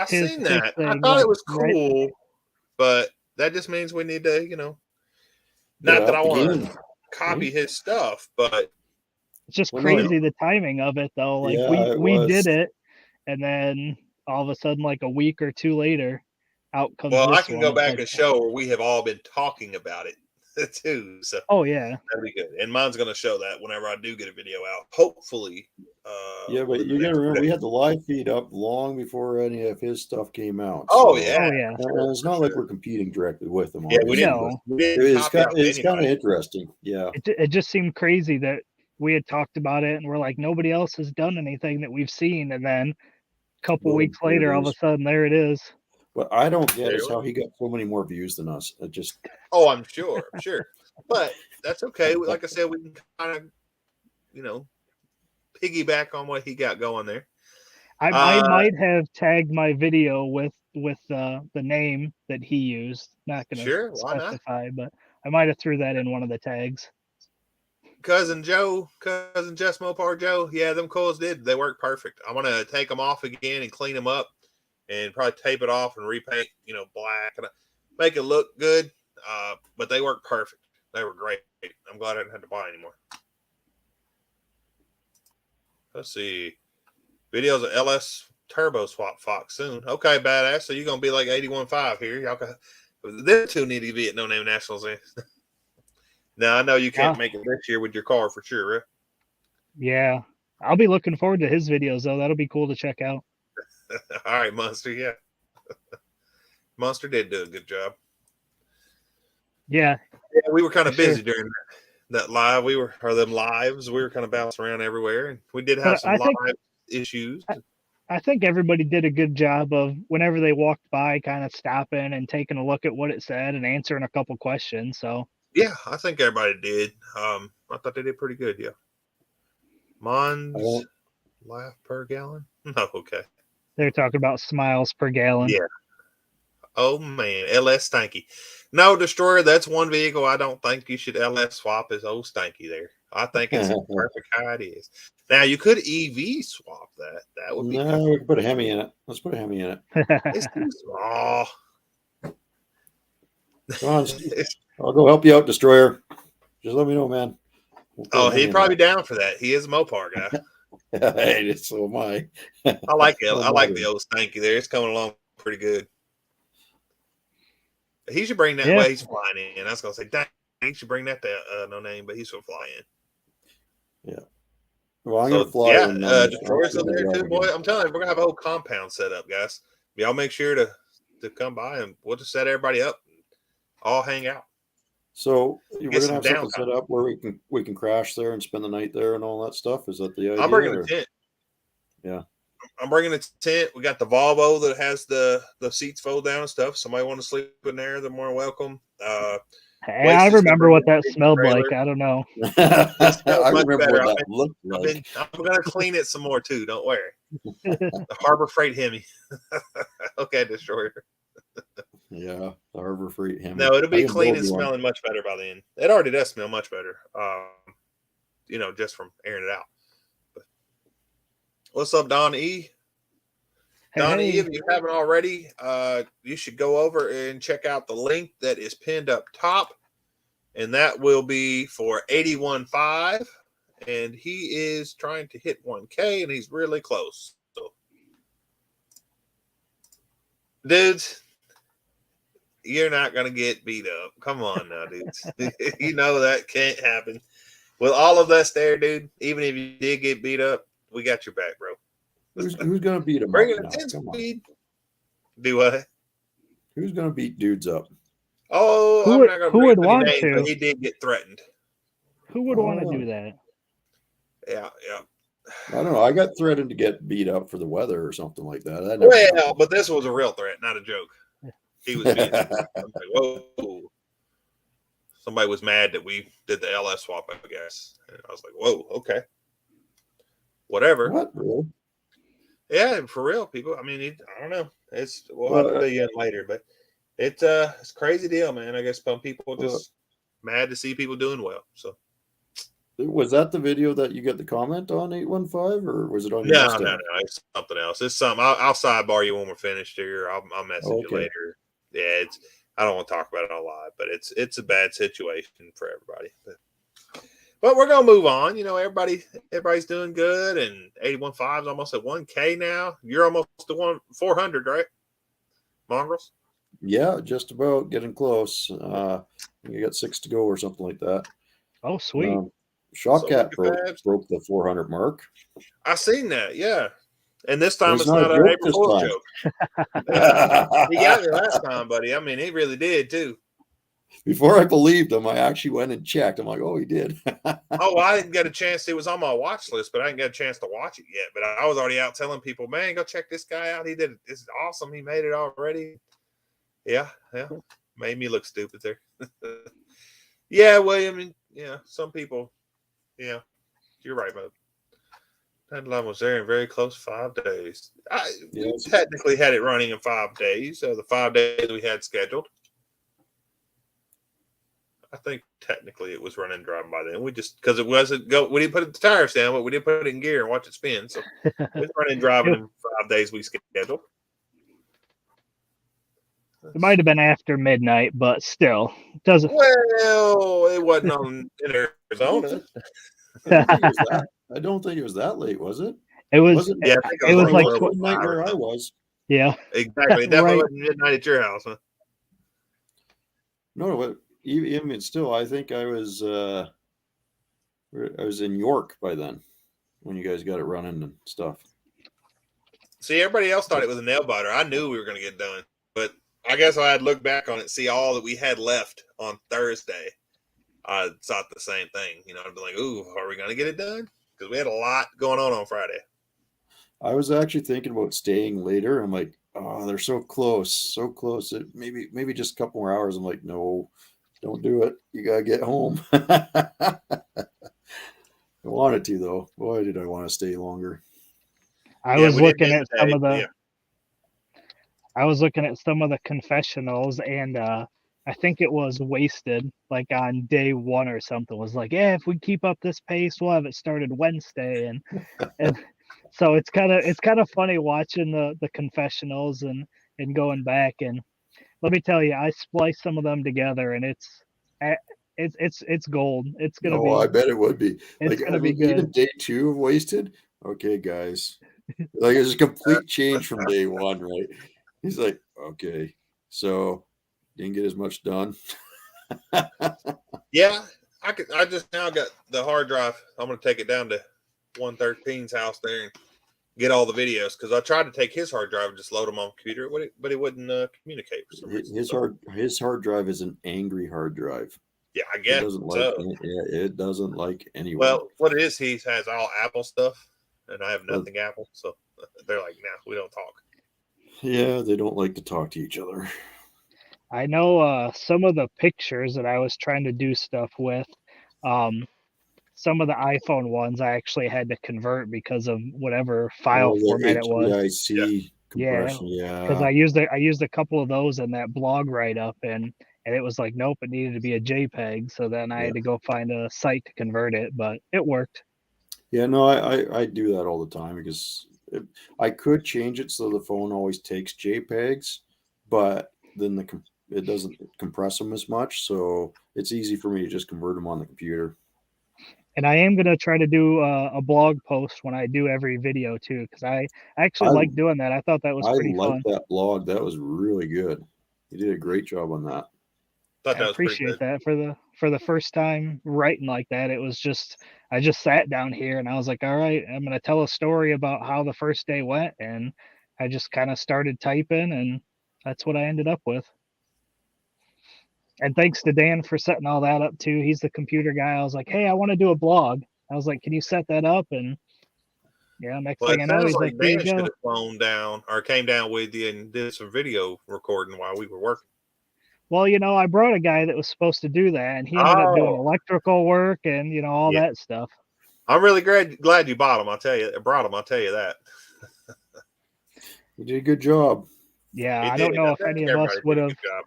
seen that. I thought it was cool, but that just means we need to, not that I want to copy his stuff, but it's just crazy the timing of it, though. Like we did it, and then all of a sudden, like a week or two later, out comes. Well, this I can go back and show where we have all been talking about it too. So yeah, that'd be good. And mine's going to show that whenever I do get a video out, hopefully. But you got to remember, we had the live feed up long before any of his stuff came out. So, yeah. And it's not like we're competing directly with him. Yeah, we didn't. It's kind of interesting. Yeah. It just seemed crazy that we had talked about it and we're like, nobody else has done anything that we've seen. And then a couple weeks later, all of a sudden, there it is. What I don't get is how he got so many more views than us. It just. Oh, I'm sure. But that's okay. Like I said, we can kind of, piggyback on what he got going there. I might have tagged my video with the name that he used. Not going to specify, but I might have threw that in one of the tags. Cousin Jess Mopar Joe, them coils they work perfect. I'm gonna take them off again and clean them up, and probably tape it off and repaint, black and make it look good. But they work perfect. They were great. I'm glad I didn't have to buy anymore. Let's see. Videos of LS Turbo Swap Fox soon. Okay, badass. So you're going to be like 81.5 here. Y'all can, them two need to be at No Name Nationals. Now, I know you can't make it this year with your car for sure, right? Yeah. I'll be looking forward to his videos, though. That'll be cool to check out. All right, Monster. Yeah. Monster did do a good job. Yeah. We were kind of busy during that live. We were kind of bouncing around everywhere, and we did have some live issues. I think everybody did a good job of whenever they walked by, kind of stopping and taking a look at what it said and answering a couple questions. So Yeah, I think everybody did. I thought they did pretty good. Yeah. Mons laugh per gallon. No, okay. they're talking about smiles per gallon. Yeah. Oh man, LS Stanky. No, Destroyer, that's one vehicle I don't think you should LS swap as old Stanky there. I think it's perfect how it is. Now you could EV swap that. That would be no, cool. we can put a Hemi in it. Let's put a Hemi in it. It's too small. Come on, I'll go help you out, Destroyer. Just let me know, man. Oh, he'd probably be down for that. He is a Mopar guy. Hey, so am I. I like it. I like the old Stanky there. It's coming along pretty good. He should bring that way he's flying in. I was gonna say, dang, he should bring that to no name, but he's gonna fly in. Yeah. Well, I'm gonna fly in. Destroyer's in there too, boy. I'm telling you, we're gonna have a whole compound set up, guys. Y'all make sure to come by and we'll just set everybody up and all hang out. So we're gonna have something set up where we can crash there and spend the night there and all that stuff. Is that the idea? I'm bringing a tent. Yeah. I'm bringing a tent. We got the Volvo that has the seats fold down and stuff. Somebody want to sleep in there, they're more than welcome. Hey, I remember what that smelled like. I don't know. I remember what that looked like. I'm going to clean it some more too. Don't worry. The Harbor Freight Hemi. Okay, Destroyer. Yeah, the Harbor Freight Hemi. No, it'll be clean and smelling much better by then. It already does smell much better. Just from airing it out. But what's up, Don E? Don E, if you haven't already, you should go over and check out the link that is pinned up top. And that will be for 81.5. And he is trying to hit 1K, and he's really close. So, dudes, you're not going to get beat up. Come on now, dudes. You know that can't happen. With all of us there, dude, even if you did get beat up, we got your back, bro. Who's going to beat him Bring up? it 10 speed. Do what? Who's going to beat dudes up? Oh, who would want to? But he did get threatened. Who would want to do that? Yeah. I don't know. I got threatened to get beat up for the weather or something like that. Well, but this was a real threat, not a joke. He was being like, whoa. Somebody was mad that we did the LS swap, I guess. And I was like, whoa, okay. Whatever. What, really? Yeah, for real, people. I mean, I don't know. We'll have to fill you in later, but it's a crazy deal, man. I guess some people just mad to see people doing well. So was that the video that you got the comment on 815, or was it on? No. It's something else. It's something. I'll sidebar you when we're finished here. I'll message you later. Yeah, I don't want to talk about it on live, but it's a bad situation for everybody. But we're gonna move on. You know, everybody's doing good, and 81.5 is almost at 1K now. You're almost to 400, right? Mongrels? Yeah, just about getting close. You got 6 to go or something like that. Oh, sweet. Shopcat broke the 400 mark. I seen that, yeah. And this time it's not an April Fool's joke. He got me last time, buddy. I mean, he really did too. Before I believed him, I actually went and checked. I'm like, oh, he did. I didn't get a chance. It was on my watch list, but I didn't get a chance to watch it yet. But I was already out telling people, man, go check this guy out. He did it. This is awesome. He made it already. Yeah. Made me look stupid there. Yeah, William. Yeah, some people. Yeah, you're right, bud. That line was there in very close 5 days. We technically had it running in 5 days. The 5 days we had scheduled. I think technically it was running dry by then. We just because it wasn't we didn't put the tires down, but we did put it in gear and watch it spin. So it was running driving in 5 days we scheduled. It might have been after midnight, but still doesn't. Well, it wasn't in Arizona. I don't think it was that late, was it? It was. Yeah, it was like midnight where I was. Yeah, exactly. It definitely wasn't midnight at your house, huh? No, but even still, I think I was in York by then when you guys got it running and stuff. See, everybody else thought it was a nail biter. I knew we were going to get done, but I guess I had looked back on it, see all that we had left on Thursday. I thought the same thing. You know, I'd be like, "Ooh, are we going to get it done?" Because we had a lot going on Friday. I was actually thinking about staying later. I'm like, oh, they're so close, so close. Maybe just a couple more hours. I'm like, no, don't do it. You gotta get home. I wanted to though. Boy, did I want to stay longer. I Yeah, was we didn't looking do at the some day. of the Yeah. I was looking at some of the confessionals, and I think it was Wasted, like on day one or something, was like, yeah, if we keep up this pace, we'll have it started Wednesday, and so it's kind of funny watching the confessionals and going back, and let me tell you, I spliced some of them together, and it's gold. No, I bet it would be. It's Like, I gonna be mean, good. even day 2 of Wasted. Okay, guys. Like, it's a complete change from day 1, right? He's like, okay, so didn't get as much done. Yeah, I just now got the hard drive. I'm going to take it down to 113's house there and get all the videos because I tried to take his hard drive and just load them on the computer, but it wouldn't communicate for some reason. His hard drive is an angry hard drive. Yeah, I It guess doesn't like so. it doesn't like anyone. Well, what it is, he has all Apple stuff, and I have But, nothing Apple, so they're like, nah, we don't talk. yeah, they don't like to talk to each other. I know some of the pictures that I was trying to do stuff with, some of the iPhone ones I actually had to convert because of whatever file format it was. HEIC compression, Because yeah. I used a couple of those in that blog write up, and it was like, nope, it needed to be a JPEG. So then I had to go find a site to convert it, but it worked. Yeah, no, I do that all the time because I could change it so the phone always takes JPEGs, but then it doesn't compress them as much, so it's easy for me to just convert them on the computer. And I am gonna try to do a blog post when I do every video too, because I actually I like doing that. I thought that was pretty like fun. that blog. That was really good. You did a great job on that. Thought I that was pretty appreciate good. that for the first time writing like that. It was just I just sat down here and I was like, all right, I'm gonna tell a story about how the first day went, and I just kind of started typing, and that's what I ended up with. And thanks to Dan for setting all that up too. He's the computer guy. I was like, hey, I want to do a blog. I was like, can you set that up? And yeah, next Well, thing it I know, sounds he's like like, here you Dan should go. have flown down or came down with you and did some video recording while we were working. Well, I brought a guy that was supposed to do that, and he ended up doing Oh, electrical work and all yeah. that stuff. I'm really glad you brought him. I'll tell you that. You did a good job. Yeah, He I did. don't know I if think any of us everybody would did a have. good job.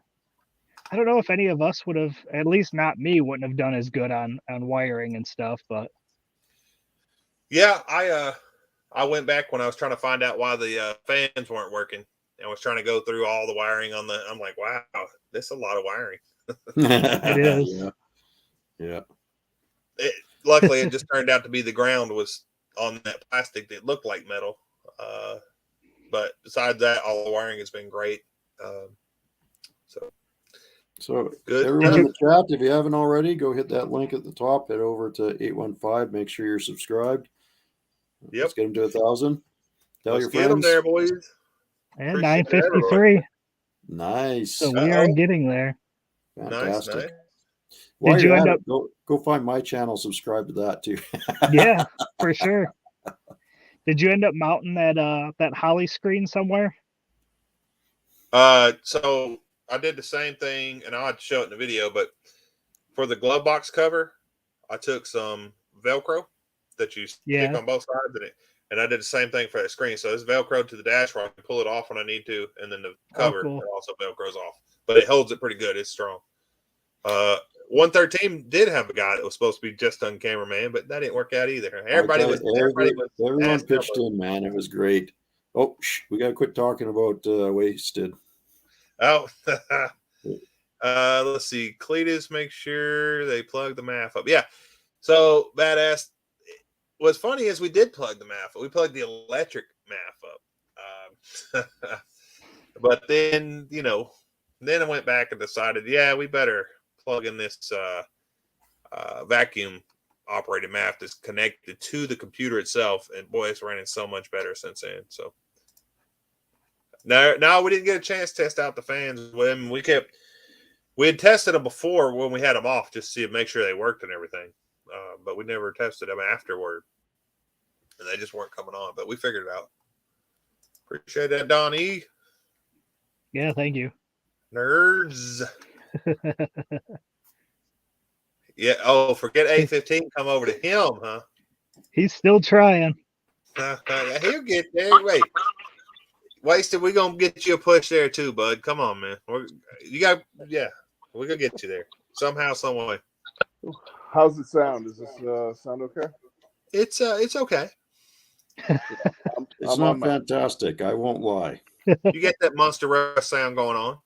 I don't know if any of us would have, at least not me, wouldn't have done as good on wiring and stuff. But Yeah, I went back when I was trying to find out why the fans weren't working and was trying to go through all the wiring on the. I'm like, wow, this is a lot of wiring. it is. Yeah. Luckily, it just turned out to be the ground was on that plastic that looked like metal. But besides that, all the wiring has been great. So Good. everyone in the chat, if you haven't already, go hit that link at the top. Head over to 815. Make sure you're subscribed. Yep. Let's get them to 1,000. Tell Let's your get them friends. there, boys. And Appreciate it, 953. Nice. So we are getting there. Fantastic. Nice. While Did you you're end at up? it, go find my channel. Subscribe to that too. Yeah, for sure. Did you end up mounting that Holly screen somewhere? So I did the same thing, and I'll show it in the video. But for the glove box cover, I took some Velcro that you stick on both sides, and I did the same thing for that screen. So it's Velcro to the dash where I can pull it off when I need to, and then the cover cool. it also Velcros off. But it holds it pretty good. It's strong. 113 did have a guy that was supposed to be just on cameraman, but that didn't work out either. Everyone pitched in, man. It was great. Oh, we got to quit talking about wasted. Oh, let's see. Cleatus, make sure they plug the math up. Yeah. So badass. What's funny is we did plug the math up. We plugged the electric math up. But then, then I went back and decided, yeah, we better plug in this vacuum operated math that's connected to the computer itself. And boy, it's running so much better since then. So now we didn't get a chance to test out the fans with them. We had tested them before when we had them off just to make sure they worked and everything. But we never tested them afterward. And they just weren't coming on, but we figured it out. Appreciate that, Don E. Yeah, thank you. Nerds. Yeah. Oh, forget 815. Come over to him, huh? He's still trying. He'll get there. Wait. Wasted, we're going to get you a push there too, bud. Come on, man. We're going to get you there. Somehow, some way. How's it sound? Does this sound okay? It's okay. It's not fantastic. I won't lie. You get that Monster Rush sound going on.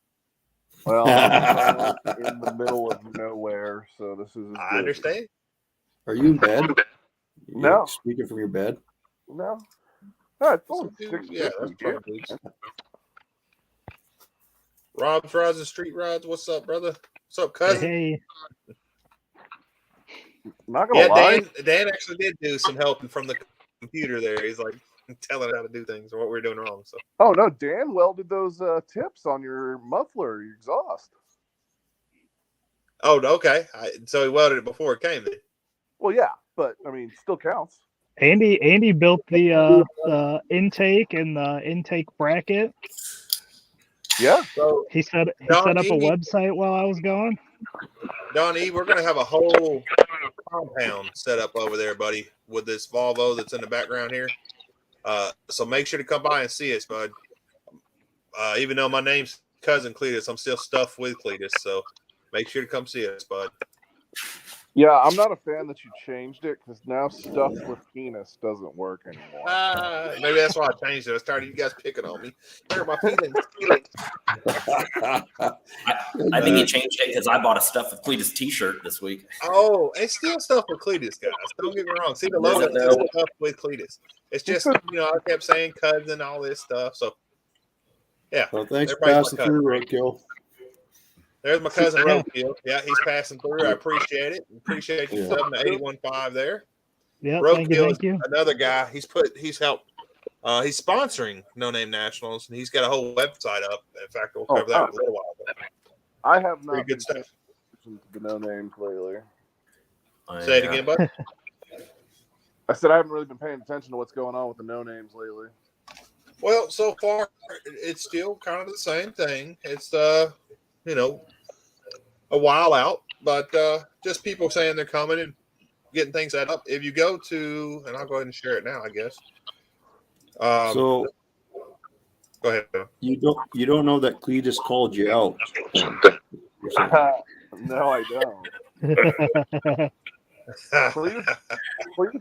Well, I'm in the middle of nowhere, so this is. I understand. Are you in bed? No. You're speaking from your bed? No. No, it's only Yeah, 6:50. that's probably good. Rob's Rides and Street Rides. What's up, brother? What's up, cousin? Hey, I'm not gonna lie. Dan actually did do some helping from the computer there. He's like telling how to do things or what we're doing wrong. So. Oh no, Dan welded those tips on your muffler, your exhaust. Oh, okay. So he welded it before it came then. Well, yeah, but I mean, still counts. Andy built the intake and the intake bracket. Yeah. So He set up a Don E. website while I was gone. Don E, we're gonna have a whole compound set up over there, buddy, with this Volvo that's in the background here. So make sure to come by and see us, bud. Even though my name's Cousin Cletus, I'm still stuffed with Cletus. So make sure to come see us, bud. Yeah, I'm not a fan that you changed it because now Stuffwithcleatus doesn't work anymore. Maybe that's why I changed it. I started you guys picking on me. Hurt my feelings. I think he changed it because I bought a Stuffwithcleatus t-shirt this week. Oh, it's still Stuff with Cletus, guys. Don't get me wrong. See the logo is Stuff with Cletus. It's just, I kept saying cousin, all this stuff. So, yeah. Well, thanks for passing through, Roadkill. There's my cousin Roadkill. Yeah, he's passing through. I appreciate it. Appreciate you subbing to 815 there. Yeah, Roadkill thank you. is another guy. He's helped. He's sponsoring No Name Nationals, and he's got a whole website up. In fact, we'll cover that in a little while. I have not Pretty good stuff. The no names lately. Say it again, bud. I said I haven't really been paying attention to what's going on with the no names lately. Well, so far it's still kind of the same thing. It's a while out, but just people saying they're coming and getting things set up. If you go to, and I'll go ahead and share it now, I guess. So go ahead. you don't know that Cletus called you out. No, I don't. Please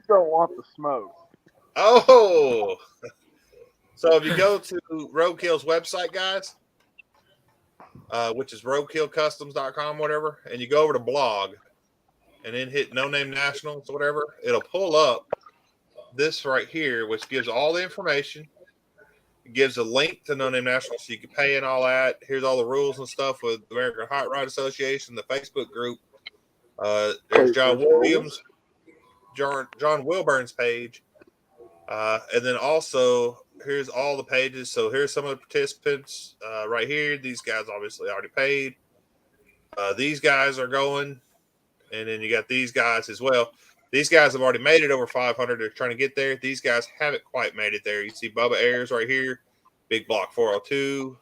don't want the smoke. Oh, so if you go to Roadkill's website, guys, which is roadkillcustoms.com, whatever, and you go over to blog and then hit No Name Nationals, whatever, it'll pull up this right here, which gives all the information. It gives a link to No Name Nationals so you can pay and all that. Here's all the rules and stuff with the American Hot Rod Association, the Facebook group. There's John Williams, John Wilburn's page. And then also here's all the pages. So here's some of the participants right here. These guys obviously already paid. These guys are going. And then you got these guys as well. These guys have already made it over 500. They're trying to get there. These guys haven't quite made it there. You see Bubba Ayers right here. Big Block 402.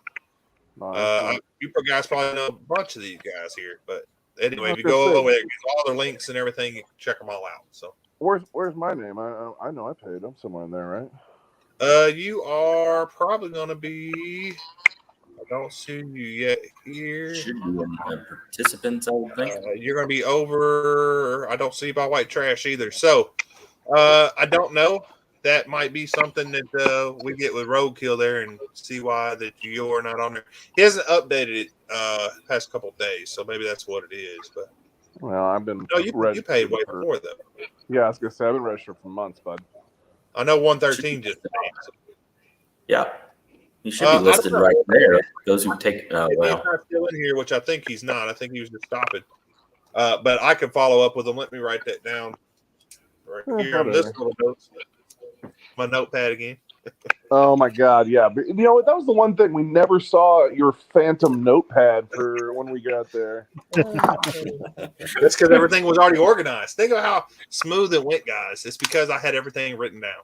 You guys probably know a bunch of these guys here. But anyway, if you go over there, get all their links and everything, you can check them all out. So where's my name? I know I paid. I'm somewhere in there, right? You are probably going to be. I don't see you yet here. Should be in participants, I would think. You're going to be over. I don't see you by White Trash either. So I don't know. That might be something that we get with Roadkill there and see why that you're not on there. He hasn't updated it past couple of days, so maybe that's what it is. But well, I've been. No, you paid way before though. Yeah, I was gonna say I've been registered for months, bud. I know 113 just paid. So. Yeah, he should be listed right there. Those who take He's not still in here, which I think he's not. I think he was just stopping. But I can follow up with him. Let me write that down right here on this little note. My notepad again. Oh my God, yeah. But you know what? That was the one thing we never saw your phantom notepad for when we got there. That's because everything was already organized. Think of how smooth it went, guys. It's because I had everything written down.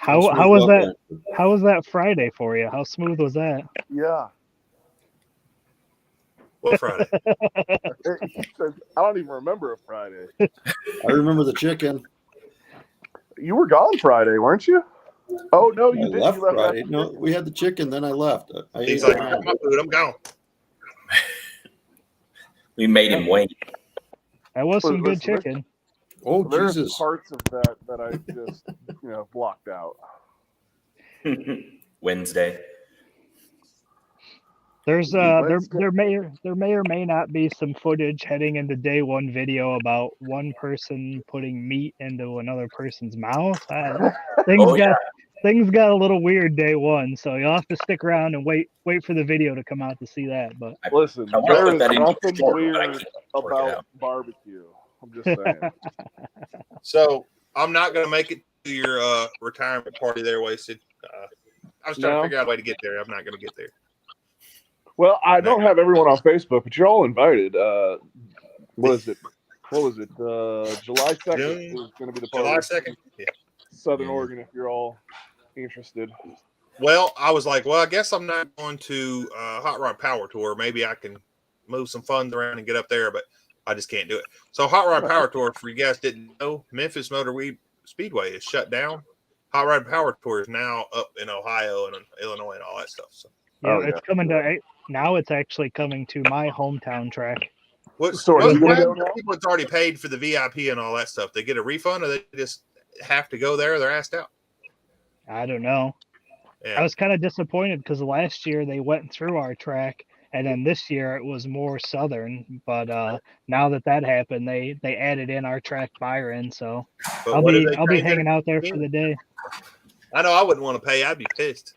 How smooth was out that? then. How was that Friday for you? How smooth was that? Yeah. What Friday? He says, I don't even remember a Friday. I remember the chicken. You were gone Friday, weren't you? Oh no, I you didn't. left You left Friday. after No, we had the chicken, then I left. I He's ate like, mine. my food, I'm gone. We made him wait. That was some good Listen, chicken. Oh, there's Jesus. parts of that I just blocked out. Wednesday. There's there Wednesday. may or may not be some footage heading into day one video about one person putting meat into another person's mouth. Things got a little weird day one, so you'll have to stick around and wait for the video to come out to see that. But Listen, I wanna there put is that into nothing short, but I weird can't work it about out. barbecue. I'm just saying. So I'm not going to make it to your retirement party there, Wasted. I was trying to figure out a way to get there. I'm not going to get there. Well, I don't have everyone on Facebook, but you're all invited. What was it? July 2nd June, is going to be the July party. 2nd? Yeah. Southern Yeah. Oregon, if you're all interested. Well, I was like, well, I guess I'm not going to Hot Rod Power Tour. Maybe I can move some funds around and get up there, but I just can't do it. So Hot Rod Power Tour, for you guys didn't know, Memphis Motor Speedway is shut down. Hot Rod Power Tour is now up in Ohio and Illinois and all that stuff. So it's coming to now. It's actually coming to my hometown track. what you gonna happens go to now? people that's already paid for the VIP and all that stuff? They get a refund, or they just have to go there? They're asked out. I don't know. Yeah. I was kind of disappointed because last year they went through our track, and then this year it was more southern. But now that happened, they added in our track Byron, so But I'll what did be they I'll be change hanging their out there for team? the day. I know I wouldn't want to pay. I'd be pissed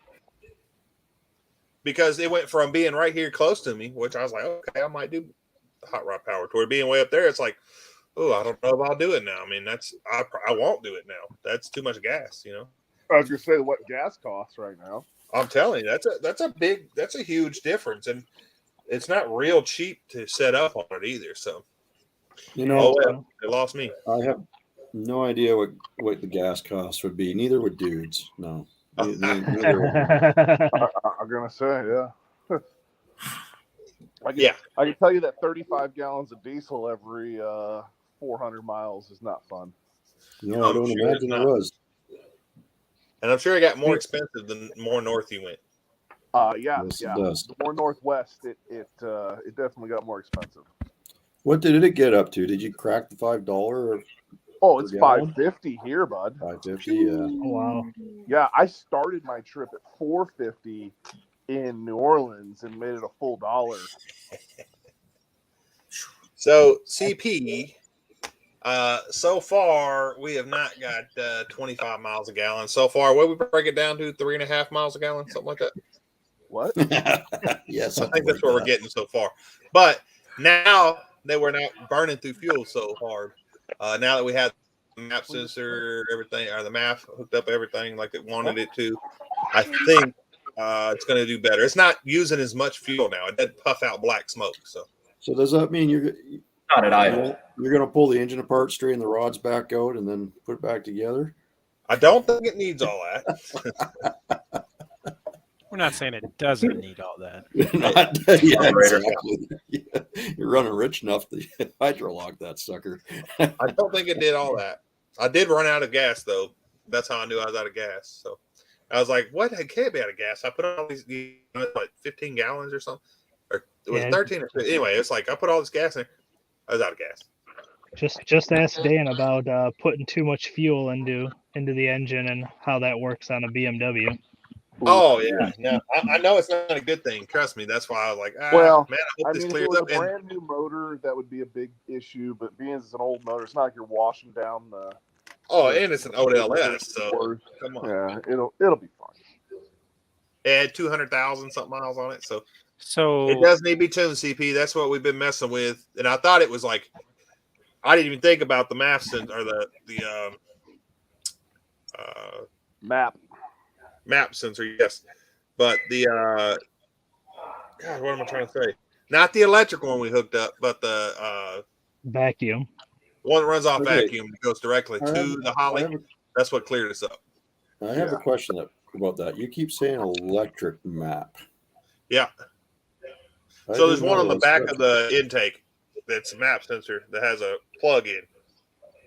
because it went from being right here close to me, which I was like, okay, I might do the Hot Rod Power Tour. Being way up there, it's like, oh, I don't know if I'll do it now. I mean, I won't do it now. That's too much gas, I was going to say what gas costs right now. I'm telling you, that's a huge difference, and it's not real cheap to set up on it either. So, they lost me. I have no idea what the gas costs would be. Neither would dudes. No. Neither would. I'm going to say, yeah. I can tell you that 35 gallons of diesel every 400 miles is not fun. No, I don't imagine it was. And I'm sure it got more expensive the more north you went. Yes, it does. The more northwest, it definitely got more expensive. What did it get up to? Did you crack the $5? Or oh, it's $5.50 here, bud. $5.50, yeah. Wow. Yeah, I started my trip at $4.50 in New Orleans and made it a full $1. So CP, so far we have not got 25 miles a gallon. So far, what we break it down to 3.5 miles a gallon, something like that. What? Yes, I think that's what we're getting so far. But now that we're not burning through fuel so hard, now that we have the map sensor, everything, or the map hooked up, everything like it wanted it to, I think it's going to do better. It's not using as much fuel now. It doesn't puff out black smoke. So does that mean you're Not at idle. you're going to pull the engine apart, straighten the rods back out, and then put it back together? I don't think it needs all that. We're not saying it doesn't need all that. Exactly. Yeah. You're running rich enough to hydrolock that sucker. I don't think it did all that. I did run out of gas, though. That's how I knew I was out of gas. So I was like, what? I can't be out of gas. I put all these, like 15 gallons or something. Or it was 13 or 15. Anyway, it's like I put all this gas in. I was out of gas. Just ask Dan about putting too much fuel into the engine and how that works on a BMW. Oh yeah, no, I know it's not a good thing. Trust me. That's why I was like, man, I hope this if clears it was up. a brand new motor, that would be a big issue. But being as it's an old motor, it's not like you're washing down the. Oh, and it's an old LS, so come on. Yeah, it'll be fine. It had 200,000 something miles on it, so So it does need to be tuned. CP. That's what we've been messing with, and I thought it was like I didn't even think about the maps or the map sensor, yes. But the God, what am I trying to say? Not the electric one we hooked up, but the Vacuum. one that runs off Okay. vacuum and goes directly to the Holly. That's what cleared us up. I have a question about that. You keep saying electric map. Yeah. So there's one on the back of the intake that's a map sensor that has a plug-in.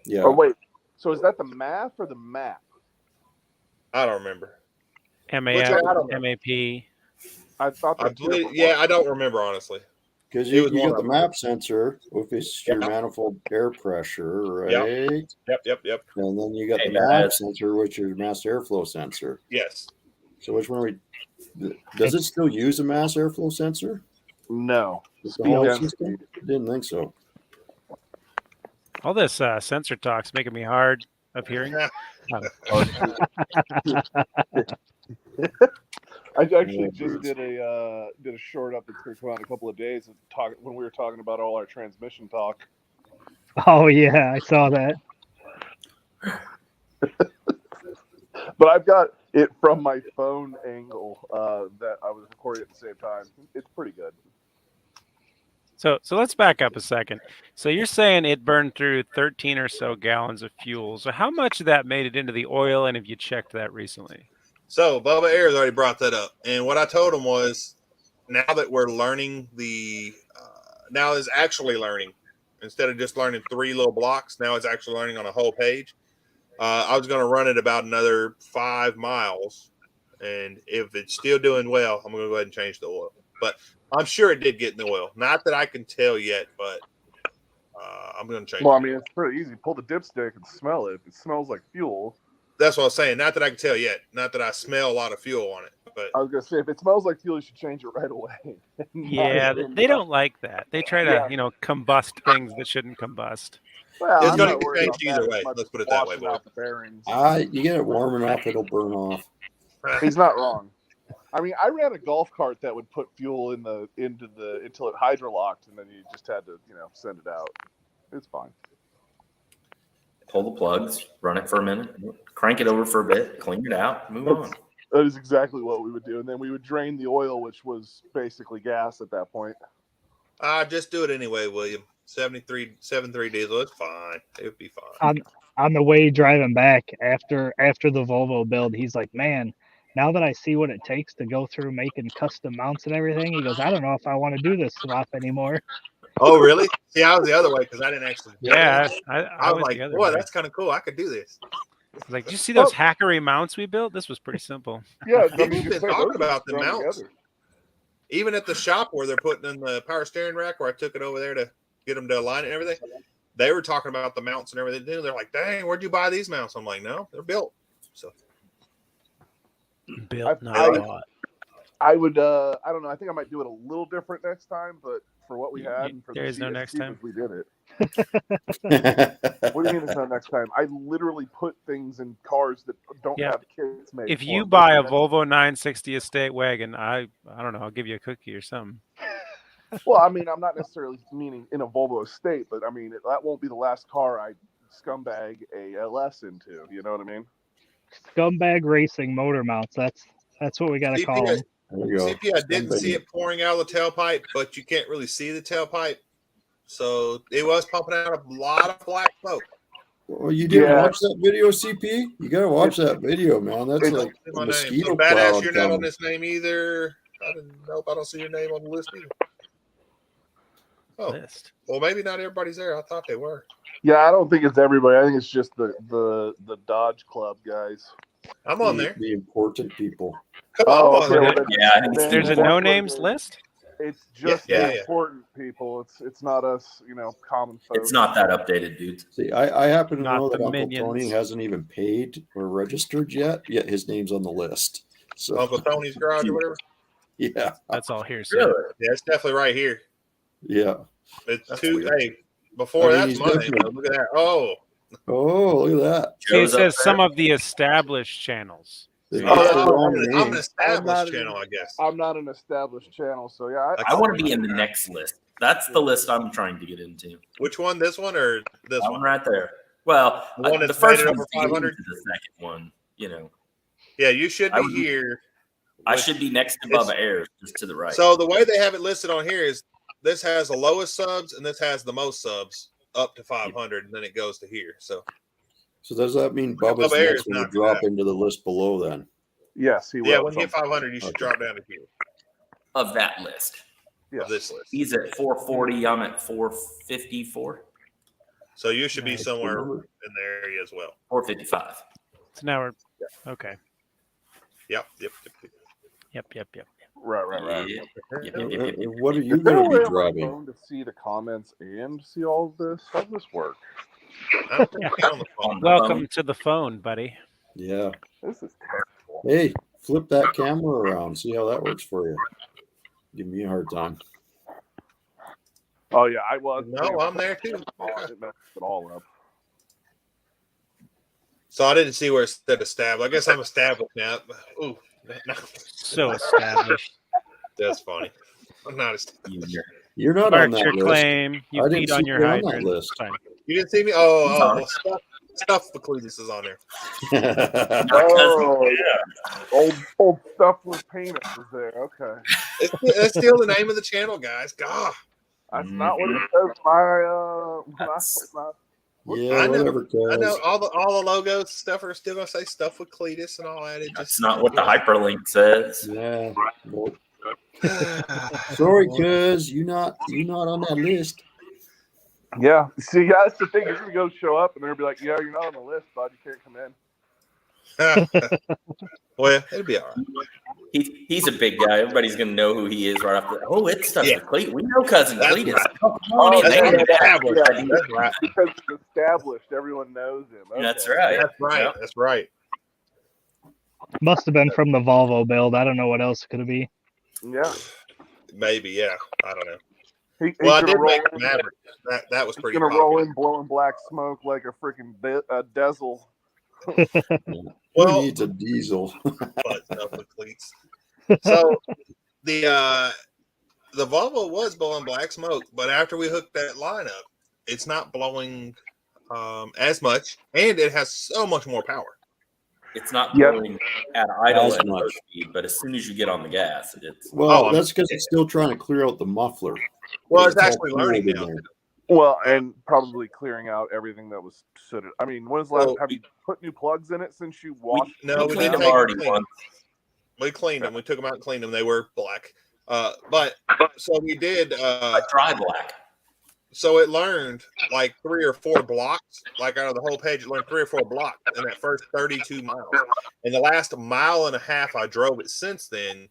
Yeah. Oh wait, so is that the MAF or the map? I don't remember. MAF, I don't know. MAP. I thought I believe, I don't remember honestly. Because It you was one got of the them. map sensor, which is your manifold air pressure, right? Yep. And then you got Hey, the map guys. sensor, which is mass airflow sensor. Yes. So which one are we? Does it still use a mass airflow sensor? No. With the whole Speed system? Didn't think so. All this sensor talk's making me hard of hearing. I actually just did a short up that's going to come out in a couple of days when we were talking about all our transmission talk. Oh yeah, I saw that. But I've got it from my phone angle that I was recording at the same time. It's pretty good. So let's back up a second. So you're saying it burned through 13 or so gallons of fuel. So how much of that made it into the oil, and have you checked that recently? So Bubba Ayers already brought that up, and what I told him was, now that we're learning now is actually learning instead of just learning 3 little blocks. Now it's actually learning on a whole page. I was going to run it about another 5 miles, and if it's still doing well, I'm going to go ahead and change the oil. But I'm sure it did get in the oil. Not that I can tell yet, but I'm going to change. Well, I mean, it's pretty easy. Pull the dipstick and smell it. If it smells like fuel. That's what I was saying. Not that I can tell yet. Not that I smell a lot of fuel on it. But I was going to say, if it smells like fuel, you should change it right away. Yeah, they don't like that. They try to, combust things that shouldn't combust. Well, it's I'm going not to worried get about changed either that way. as much Let's put as it that way, washing boy. out the bearings. You get it warm enough, it'll burn off. He's not wrong. I mean, I ran a golf cart that would put fuel until it hydrolocked, and then you just had to, send it out. It's fine. Pull the plugs, run it for a minute, crank it over for a bit, clean it out, move on. That is exactly what we would do, and then we would drain the oil, which was basically gas at that point. Just do it anyway, William. 73 diesel. It's fine. It would be fine. On the way driving back after the Volvo build, he's like, man, now that I see what it takes to go through making custom mounts and everything, he goes, I don't know if I want to do this swap anymore. Oh, really? See, I was the other way because I didn't actually. Yeah, I was like, boy, that's kind of cool. I could do this. Like, did you see those hackery mounts we built? This was pretty simple. Yeah, people have been talking about the mounts. Together. Even at the shop where they're putting in the power steering rack, where I took it over there to get them to align it and everything, they were talking about the mounts and everything too. They're like, dang, where'd you buy these mounts? I'm like, no, they're built. So built, not bought. I would, I don't know. I think I might do it a little different next time, but for what we had, and for there is no next time. We did it. What do you mean there's no next time? I literally put things in cars that don't have kits made. If you buy a Volvo 960 Estate wagon, I don't know, I'll give you a cookie or something. Well, I mean, I'm not necessarily meaning in a Volvo Estate, but I mean, that won't be the last car I scumbag a LS into. You know what I mean? Scumbag racing motor mounts. That's what we got to call them. CP, I didn't see it pouring out of the tailpipe, but you can't really see the tailpipe. So it was pumping out a lot of black smoke. Well, you didn't watch that video, CP? You got to watch that video, man. That's like a mosquito so cloud. Badass, you're not on this name either. I don't see your name on the list either. Oh, well, maybe not everybody's there. I thought they were. Yeah, I don't think it's everybody. I think it's just the Dodge Club guys. I'm on there. The important people. There's a no names list. It's just the important people. It's not us, common folks. It's not that updated, dude. See, I happen to Not know that the Uncle minions. Tony hasn't even paid or registered yet his name's on the list. So Uncle Tony's garage or whatever. Yeah, that's all hearsay. Really? Yeah, it's definitely right here. Yeah, it's before that's my name. Look at that. Oh, look at that. It says some of the established channels. I'm an established channel, I guess. I'm not an established channel, so yeah. I want to be in the next list. That's the list I'm trying to get into. Which one? This one or this one? Right there. Well, the first one over 500. The second one, Yeah, you should be here. I should be next to Bubba Ayers, just to the right. So the way they have it listed on here is this has the lowest subs and this has the most subs up to 500, and then it goes to here. So So does that mean Bubba's Bubba Air next is one to not drop that. into the list below then? Yes, he will. Yeah, when you hit 500, you should Okay. drop down to here Of that list. Yes. of this list. He's at 440. I'm at 454. So you should be Nice. somewhere Good number. in the area as well. 455. So now we're okay. Yep. Yep. Right. Yeah. What are you Is there a going way to be on my driving? phone to see the comments and see all of this? How does this work? I don't think you're on the phone. Welcome to the phone, buddy. Yeah. This is terrible. Hey, flip that camera around. See how that works for you. Give me a hard time. Oh yeah, I was. No, I'm there too. It messed it all up. So I didn't see where it said established. I guess I'm established now. Ooh, no, So established. that's funny. I'm not established. You're not Parked on that your list. claim. You I didn't beat on see your you on that hydrant. list. Fine. You didn't see me? Well, Stuffwithcleatus is on there. Oh, old stuff with penis is there. Okay, That's still the name of the channel, guys. God, that's not what it says. My Yeah, I know- whatever, I know cuz. all the logos and stuff are still gonna say Stuffwithcleatus and all that. It That's just not what the hyperlink says. Yeah. Well, sorry, cuz you're not on that list. Yeah. See, yeah, that's the thing. You're gonna go show up, and they're gonna be like, "Yeah, you're not on the list, bud. You can't come in." Well, it'll be all right. He's a big guy. Everybody's gonna know who he is right off the. Oh, it's Stuff Yeah. with Cletus. We know cousin That's Cletus. right. Oh, come on in, That's man. right. Established. Yeah, That's right. because it's established, everyone knows him. Okay. That's right. That's right. Yep. That's right. Must have been from the Volvo build. I don't know what else it could be. Yeah. Maybe, yeah. I don't know. He's Well, I gonna did roll make in- Maverick. That was He's pretty gonna roll popular. in blowing black smoke like a freaking diesel. Who Well, needs a diesel? but stuff with cleats. So the Volvo was blowing black smoke, but after we hooked that line up, it's not blowing as much, and it has so much more power. It's not Yep. going at idle As at much. low speed, but as soon as you get on the gas, it's Well, Oh, that's because it's still trying to clear out the muffler. Well, it's all actually learning cooled in now. there. Well, and probably clearing out everything that was sooted. I mean, when's the last? Well, Have you put new plugs in it since you washed? No, we we cleaned didn't them take already them clean. once. We cleaned them. We took them out and cleaned them. They were black. But so we did. Like dry black. So it learned like 3 or 4 blocks, like out of the whole page, it learned 3 or 4 blocks in that first 32 miles. In the last mile and a half I drove it since then,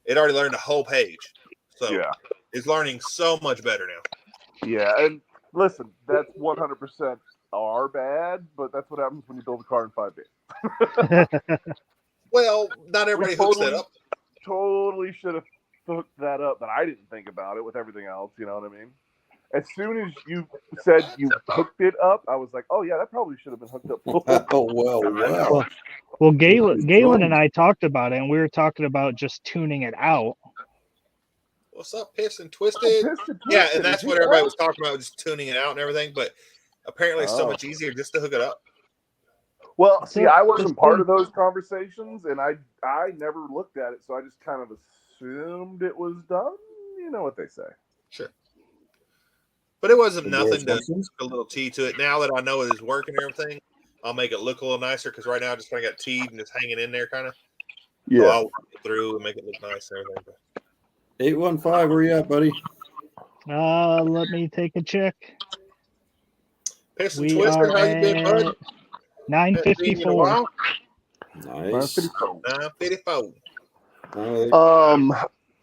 it already learned a whole page. So Yeah, it's learning so much better now. yeah. And listen, that's 100% our bad, but that's what happens when you build a car in 5 days. Well, not everybody hooks that up. Totally should have hooked that up, but I didn't think about it with everything else. You know what I mean? As soon as you said you hooked it up, I was like, "Oh yeah, that probably should have been hooked up." Oh, well. Well, Galen and I talked about it, and we were talking about just tuning it out. What's up, Piss and Twisted? Yeah, and that's what everybody was talking about, just tuning it out and everything. But apparently it's so Oh. much easier just to hook it up. Well, see, So, I wasn't just part think- of those conversations, and I never looked at it, so I just kind of assumed it was done. You know what they say. Sure. But it wasn't The nothing to assumptions? put a little tea to it. Now that I know it is working and everything, I'll make it look a little nicer because right now I just kind of got teed and it's hanging in there kind of. So I'll work it through and make it look nice and everything. 815, where you at, buddy? Let me take a check. Piss and We Twister, are how you been, bud? at 954. while? Nice. 954.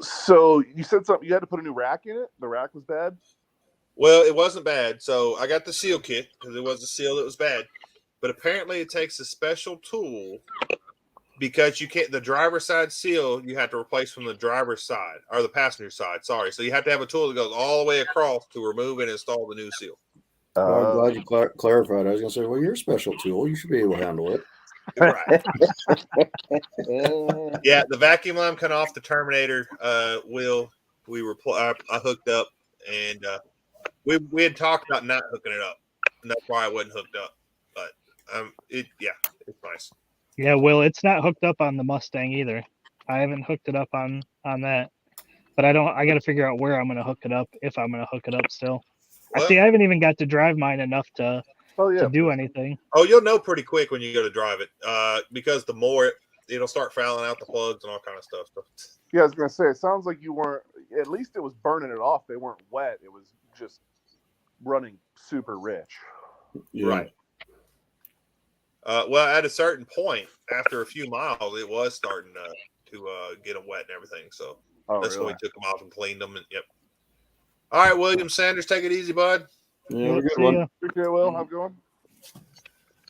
So you said something. You had to put a new rack in it. The rack was bad. Well, it wasn't bad. So I got the seal kit because it was a seal that was bad. But apparently it takes a special tool because you can't, the driver's side seal, you have to replace from the driver's side or the passenger side. Sorry. So you have to have a tool that goes all the way across to remove and install the new seal. Well, I'm glad you clarified. I was going to say, well, you're a special tool. You should be able to handle it. Right. Yeah, the vacuum line cut off the Terminator wheel. We were I hooked up, and we had talked about not hooking it up, and that's why I wasn't hooked up. But it's nice. Yeah, Will, it's not hooked up on the Mustang either. I haven't hooked it up on that, but I got to figure out where I'm going to hook it up if I'm going to hook it up still. Well- See, I haven't even got to drive mine enough to Oh yeah. to do anything. Oh, you'll know pretty quick when you go to drive it, because the more it'll start fouling out the plugs and all kind of stuff. Yeah, I was gonna say. It sounds like you weren't. At least it was burning it off. They weren't wet. It was just running super rich. Yeah. Right. Well, at a certain point, after a few miles, it was starting to get them wet and everything. So that's when we took them off and cleaned them. And yep. All right, William Sanders, take it easy, bud. Yeah, we're good See one. ya. Okay, Will, how's it going?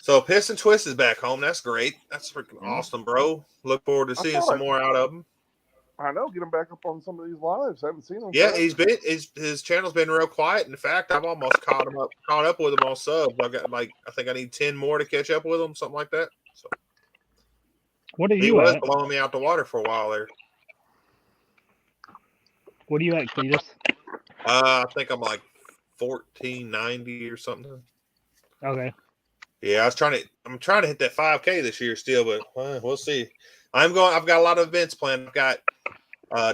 So Piss and Twist is back home. That's great. That's freaking awesome, bro. Look forward to seeing some more out of him. I know. Get him back up on some of these lives. I haven't seen him. Yeah, his channel's been real quiet. In fact, I've almost caught up with him on subs. I got I think I need 10 more to catch up with him, something like that. So What are he you was at? blowing me out the water for a while there. What are you at, Cletus? I think I'm like 1490 or something. Okay. Yeah, I'm trying to hit that 5K this year still, but we'll see. I've got a lot of events planned. I've got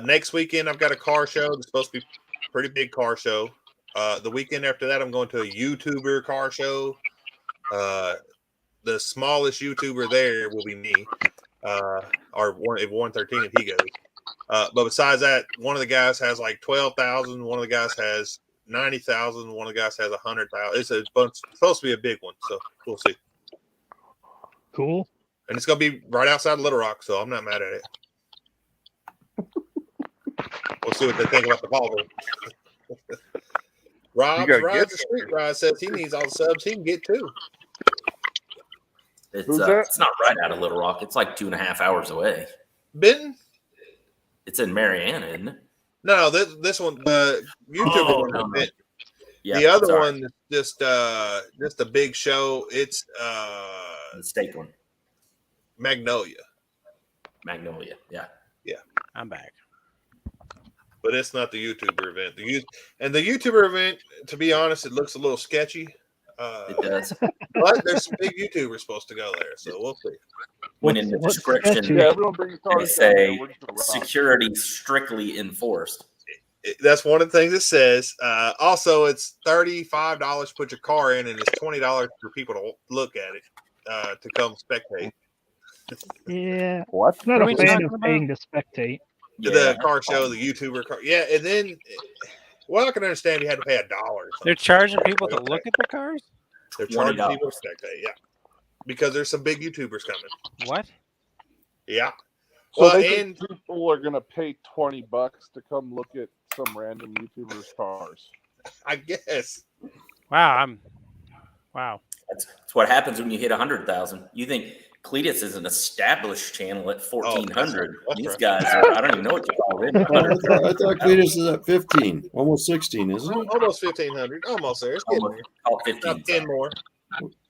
next weekend I've got a car show. It's supposed to be a pretty big car show. The weekend after that I'm going to a YouTuber car show. The smallest YouTuber there will be me. Or 113 if he goes. But besides that, one of the guys has like 12,000. One of the guys has 90,000. One of the guys has 100,000. It's supposed to be a big one, so we'll see. Cool. And it's gonna be right outside Little Rock, so I'm not mad at it. We'll see what they think about the Volvo. Rob's Rides the Street Ride says he needs all the subs he can get too. It's not right out of Little Rock. It's like 2.5 hours away. Benton? It's in Marianna, isn't it? No, this one, the YouTuber one. No. Yeah, the other one is just a big show. It's the steak one. Magnolia, yeah. I'm back. But it's not the YouTuber event. The YouTuber event, to be honest, it looks a little sketchy. It does. But there's some big YouTubers supposed to go there, so we'll see. When in the description, they say security strictly enforced. That's one of the things it says. Also, it's $35 to put your car in, and it's $20 for people to look at it to come spectate. Yeah. What? I'm not What are a we fan talking of about? paying to spectate. The car show, the YouTuber car. Yeah, and then, well, I can understand if you had to pay $1. They're charging people to look at the cars? They're charging $20. people to spectate, yeah. Because there's some big YouTubers coming. What? Yeah. So Well, they think and people are gonna pay $20 to come look at some random YouTuber's cars. I guess. Wow. That's what happens when you hit 100,000. You think Cletus is an established channel at 1,400. that's These right. guys are, I don't even know what you call it. I thought Cletus is at 15, almost 16, isn't it? Almost 1,500. Almost there. It's getting Almost, there. call it 15. About 10 more.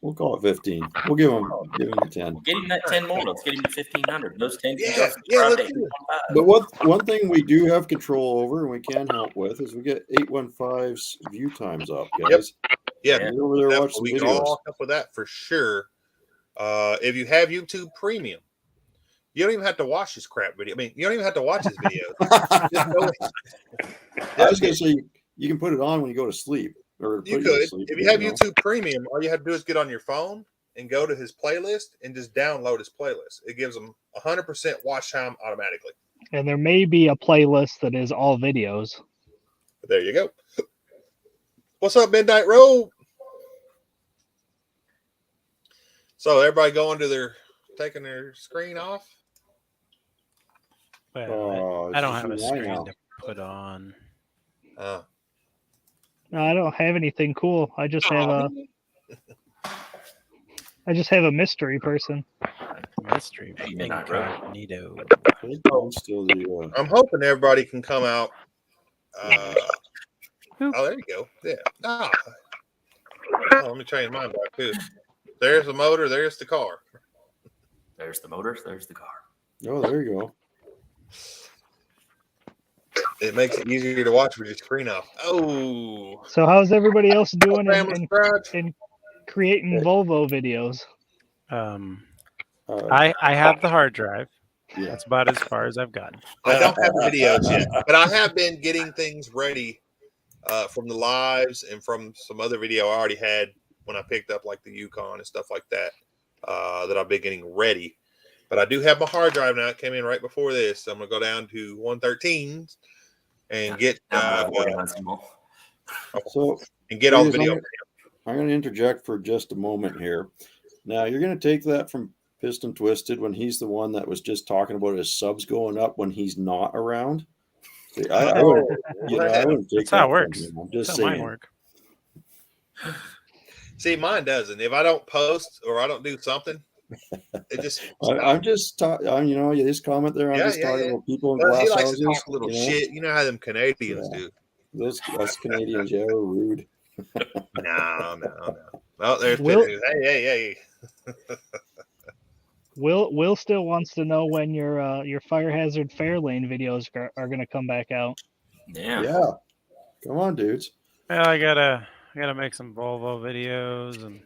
We'll call it 15. We'll give him the 10. Get him that 10 more. Let's get him to 1,500. Those 10 can Yeah, go yeah, subscribe let's to do it. 815. But one thing we do have control over and we can help with is we get 815's view times up, guys. Yeah, Yeah. You're over there watching we can videos. all help with that for sure. If you have YouTube Premium, you don't even have to watch his crap video. I mean, you don't even have to watch his videos. Just go- I was going to say, you can put it on when you go to sleep. Or You put it to could. sleep, If you have know. YouTube Premium, all you have to do is get on your phone and go to his playlist and just download his playlist. It gives him 100% watch time automatically. And there may be a playlist that is all videos. But there you go. What's up, Midnight Road? So everybody going to taking their screen off? Well, I don't have a it's screen now. to put on. Uh, No, I don't have anything cool. I just have a mystery person. Mystery. Hey, Midnight Road. Incognito. I think I'm still the, I'm hoping everybody can come out. Oh, there you go. Yeah. Oh, let me change mine back too. There's the motor. There's the car. There's the motor. There's the car. oh, there you go. It makes it easier to watch with your screen off. Oh, So how's everybody else doing family scratch. in creating Volvo videos? I have the hard drive. Yeah. That's about as far as I've gotten. I don't have the videos yet, but I have been getting things ready from the lives and from some other video I already had when I picked up like the Yukon and stuff like that, that I've been getting ready. But I do have my hard drive now. It came in right before this. So I'm going to go down to 113 and get get all the video. I'm going to interject for just a moment here. Now, you're going to take that from Piston Twisted when he's the one that was just talking about his subs going up when he's not around. See, I wouldn't take That's how it works. I'm just That's saying. how mine work. See, mine doesn't. If I don't post or I don't do something, it just. I'm just talking. His comment there. I'm just talking about people in glass he likes houses. to talk a little shit. You know how them Canadians do. Us Canadians, yeah, we're rude. No. Oh, there's hey. Will still wants to know when your Fire Hazard Fairlane videos are going to come back out. Yeah. Come on, dudes. Well, I gotta make some Volvo videos and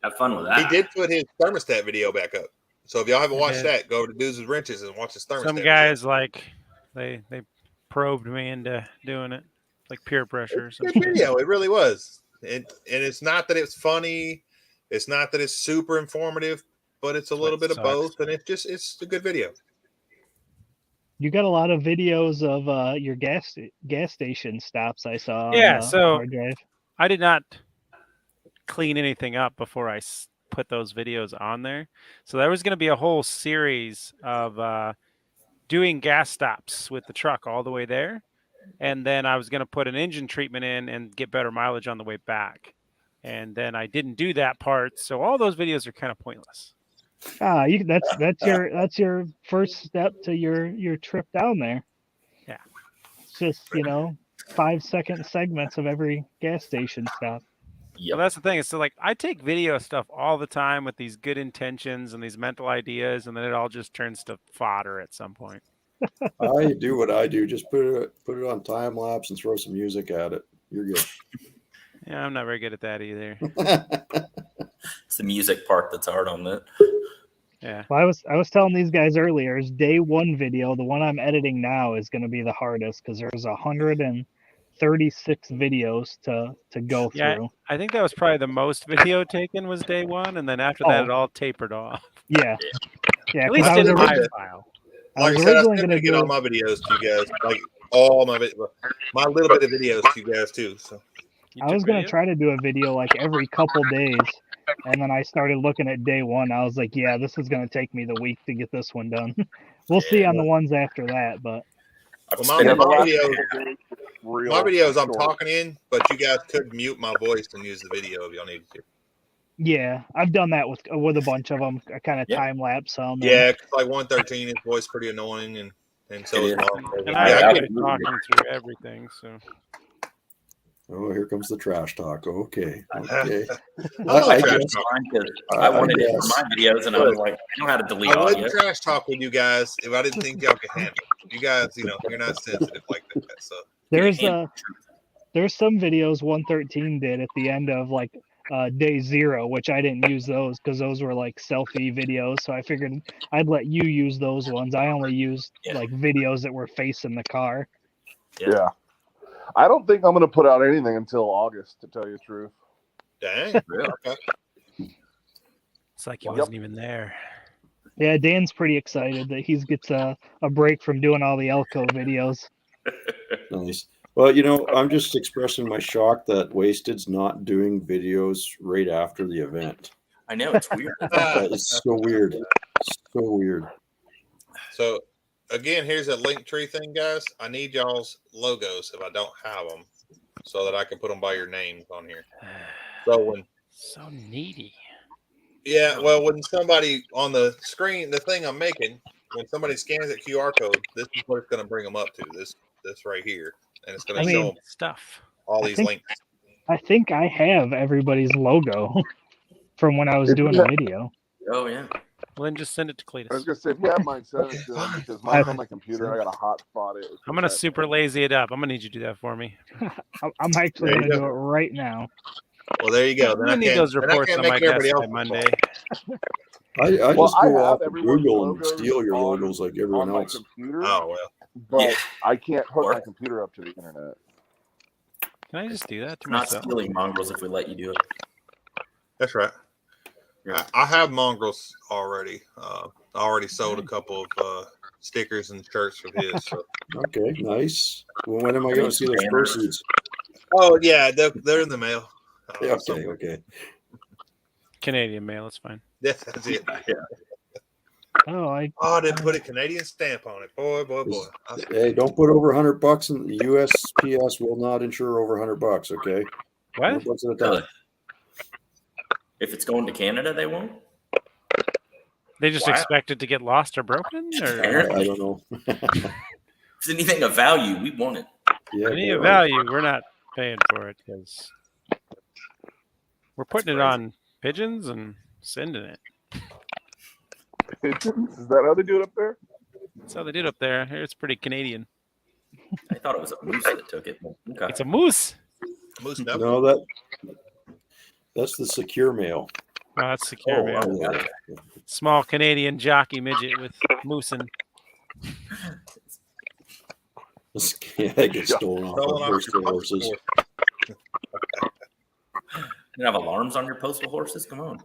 have fun with that. He did put his thermostat video back up. So if y'all haven't watched that, go over to Dudes with Wrenches and watch his thermostat. Some guys they probed me into doing it, like peer pressure or something. Good video, it really was. And it's not that it's funny, it's not that it's super informative, but it's a little bit of both, and it's a good video. You got a lot of videos of your gas station stops I saw. Yeah, on the so hard drive. I did not clean anything up before I put those videos on there. So there was going to be a whole series of doing gas stops with the truck all the way there. And then I was going to put an engine treatment in and get better mileage on the way back. And then I didn't do that part. So all those videos are kind of pointless. That's your first step to your trip down there. Yeah. It's just, 5-second segments of every gas station stop. Yeah, well, that's the thing. It's like I take video stuff all the time with these good intentions and these mental ideas, and then it all just turns to fodder at some point. I do what I do. Just put it on time lapse and throw some music at it. You're good. Yeah, I'm not very good at that either. It's the music part that's hard on that. Yeah. Well, I was telling these guys earlier, is day one video, the one I'm editing now, is going to be the hardest because there's 136 videos to go through. I think that was probably the most video taken was day one, and then after that it all tapered off. Yeah. Yeah. At least in my file. Like I said, I was going to get all my videos to you guys, like all my little bit of videos to you guys too. So I was going to try to do a video like every couple days, and then I started looking at day one. I was like, yeah, this is going to take me the week to get this one done. We'll see on the ones after that, but. Well, my videos I'm talking in, but you guys could mute my voice and use the video if y'all needed to. Yeah, I've done that with a bunch of them. I kind of time lapse on them. Yeah, like 113, his voice pretty annoying, and so is mine. And I get talking through everything. So. Oh, here comes the trash talk. Okay. I wanted it for my videos, and I was like, I know how to delete audio. I wouldn't trash talk with you guys if I didn't think y'all could handle it. You guys, you're not sensitive like that. So there's some videos 113 did at the end of like day 0, which I didn't use those because those were like selfie videos. So I figured I'd let you use those ones. I only used like videos that were facing the car. Yeah. I don't think I'm going to put out anything until August, to tell you the truth. Dang, really? Okay. It's like he wasn't even there. Yeah, Dan's pretty excited that he gets a break from doing all the Elko videos. Nice. Well, I'm just expressing my shock that Wasted's not doing videos right after the event. I know, it's weird. It's so weird. So weird. So, again, here's a link tree thing, guys. I need y'all's logos if I don't have them so that I can put them by your names on here. So needy. Yeah, well, when somebody on the screen, the thing I'm making, when somebody scans that QR code, this is what it's going to bring them up to. This right here, and it's going to show them stuff. All these links. I think I have everybody's logo from when I was doing the video. Oh yeah. Well, then just send it to Cletus. I was gonna say, if you have mine, send it to him because mine's on my computer. I got a hotspot it. I'm gonna super lazy it up. I'm gonna need you to do that for me. I'm actually gonna do it right now. Well, there you go. Then I need those reports on my desk by Monday. I just go off of Google and steal your logos like everyone else. Computer, oh well, but I can't hook my computer up to the internet. Can I just do that to Not myself? stealing mongrels if we let you do it. That's right. Yeah. I have mongrels already. I already sold a couple of stickers and shirts for his. So. Okay, nice. Well, when am I going to see those proceeds? Oh yeah, they're in the mail. Okay, somewhere. okay. Canadian mail, it's fine. That's it. Yeah. Oh, I didn't put a Canadian stamp on it. Boy. Hey, don't put over $100 in the USPS will not insure over $100. Okay. What? $100 at a time. If it's going to Canada, they won't. They just expect it to get lost or broken? Or I don't know. If it's anything of value, we want it. Yeah, any of value, we're not paying for it because we're putting it on pigeons and sending it. Pigeons? Is that how they do it up there? That's how they did up there. It's pretty Canadian. I thought it was a moose that took it. Okay. It's a moose. No, that's the secure mail. Oh, that's secure mail. Okay. Small Canadian jockey midget with moose and Yeah, it gets stolen off Stolen of off postal your horses. You have alarms on your postal horses? Come on.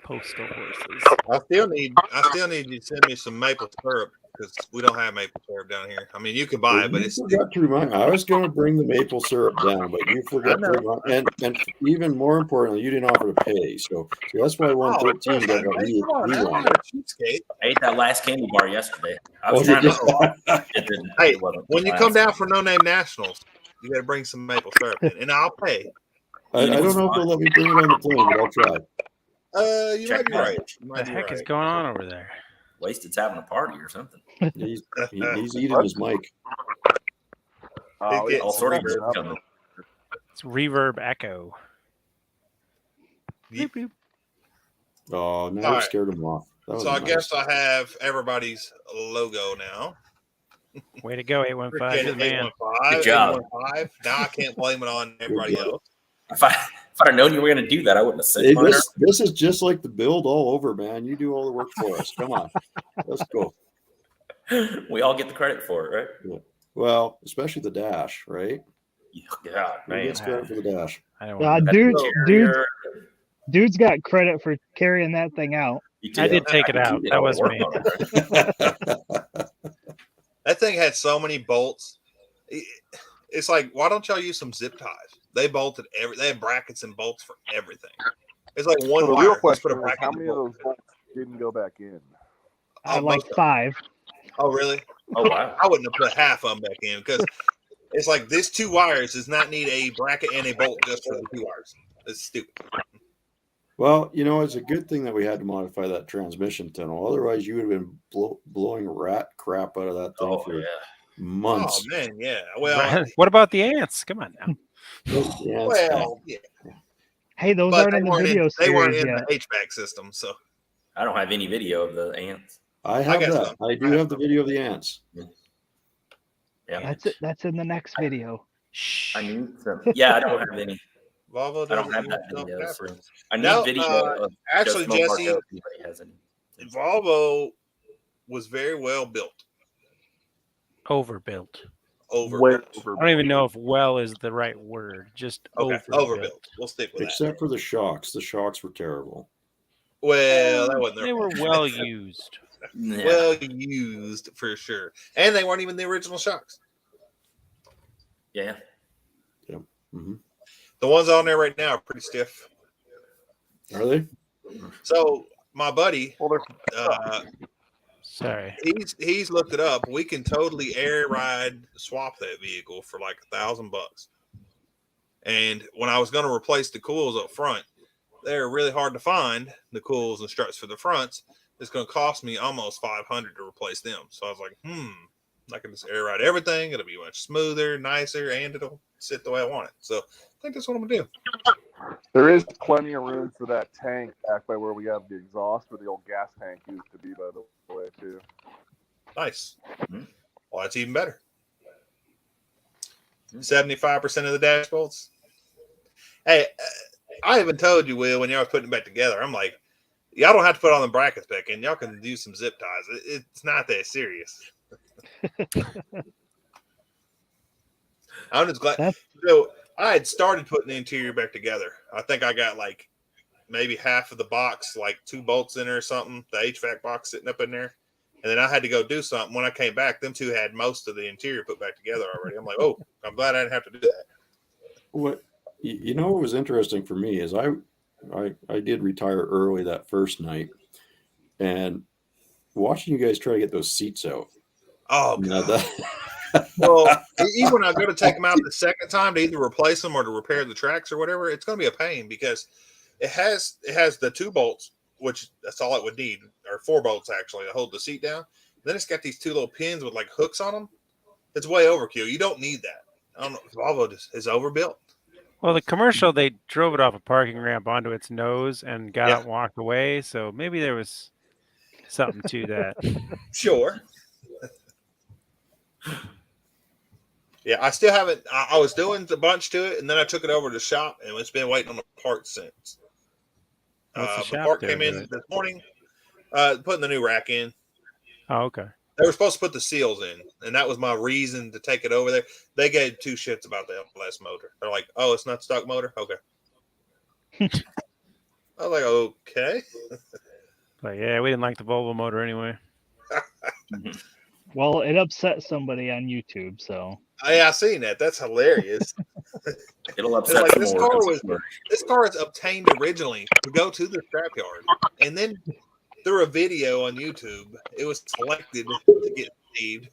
postal horses. I still need you to send me some maple syrup because we don't have maple syrup down here. I mean, you can buy it, but it's forgot to remind. I was going to bring the maple syrup down, but you forgot to remind. And even more importantly, you didn't offer to pay. So that's why 113 got what he wanted. I ate that last candy bar yesterday. I was trying to. Hey, when you come down for No Name Nationals, you got to bring some maple syrup in, and I'll pay. I don't know if they'll let me bring it on the plane, but I'll try. You might be right. What the heck is going on over there? Wasted's having a party or something. He's eating his mic. All sorts of stuff coming. It's reverb echo. Yep. Oh, now I scared him off. So I guess I have everybody's logo now. Way to go, 815. Good man. Good job. Now I can't blame it on everybody else. If I'd have known you were going to do that, I wouldn't have said it. This is just like the build all over, man. You do all the work for us. Come on. Let's go. We all get the credit for it, right? Yeah. Well, especially the dash, right? Yeah, man. Who gets credit for the dash? Dude's got credit for carrying that thing out. I did take it out. That was me. That thing had so many bolts. It's like, why don't y'all use some zip ties? They bolted they had brackets and bolts for everything. It's like one so the wire. real question Put a bracket is, how many of those bolts didn't go back in? Like 5. Oh, really? Oh, wow. I wouldn't have put half of them back in because it's like this 2 wires does not need a bracket and a bolt just for the 2 wires. It's stupid. Well, it's a good thing that we had to modify that transmission tunnel. Otherwise, you would have been blowing rat crap out of that thing for months. Oh, man, yeah. Well, what about the ants? Come on now. Well, yeah. Hey, those aren't in the video They weren't series in yet. the HVAC system, so. I don't have any video of the ants. I have that. I do have the video of the ants. Yeah, that's in the next video. I need some. Yeah, I don't have any. Volvo I don't have that video. So I need No, video. Of actually, just Jesse, has any. Volvo was very well built. Overbuilt. Overbuilt. I don't even know if well is the right word. Just overbuilt. We'll stick with Except for the shocks. The shocks were terrible. Well, that wasn't they were well used. Yeah. Well used for sure. And they weren't even the original shocks. Yeah. Yep. Mm-hmm. The ones on there right now are pretty stiff. Are they? So my buddy, sorry, he's looked it up. We can totally air ride swap that vehicle for like $1,000. And when I was going to replace the coils up front, they're really hard to find, the coils and struts for the fronts. It's going to cost me almost $500 to replace them. So I was like, I can just air ride everything. It'll be much smoother, nicer, and it'll sit the way I want it. So I think that's what I'm going to do. There is plenty of room for that tank back by where we have the exhaust where the old gas tank used to be, by the way, too. Nice. Well, that's even better. 75% of the dash bolts. Hey, I even told you, Will, when y'all was putting it back together, I'm like, y'all don't have to put all the brackets back in. Y'all can use some zip ties. It's not that serious. I'm just glad. So I had started putting the interior back together. I think I got like maybe half of the box, like 2 bolts in there or something, the HVAC box sitting up in there. And then I had to go do something. When I came back, them two had most of the interior put back together already. I'm like, oh, I'm glad I didn't have to do that. What what was interesting for me is I did retire early that first night, and watching you guys try to get those seats out. Oh, God. Well, even when I go to take them out the second time to either replace them or to repair the tracks or whatever, it's going to be a pain because it has the 2 bolts, which that's all it would need, or 4 bolts actually to hold the seat down. Then it's got these 2 little pins with like hooks on them. It's way overkill. You don't need that. I don't know. Volvo is overbuilt. Well, the commercial, they drove it off a parking ramp onto its nose and got out and walked away. So maybe there was something to that. Sure. Yeah, I still haven't. I was doing a bunch to it, and then I took it over to the shop, and it's been waiting on the parts since. The part came in this morning, putting the new rack in. Oh, okay. They were supposed to put the seals in, and that was my reason to take it over there. They gave 2 shits about the LS motor. They're like, "Oh, it's not stock motor? Okay." I was like, "Okay." But yeah, we didn't like the Volvo motor anyway. Well, it upset somebody on YouTube, so. I seen that. That's hilarious. It'll upset like, some more. this car is obtained originally to go to the scrapyard, and then through a video on YouTube, it was selected to get saved.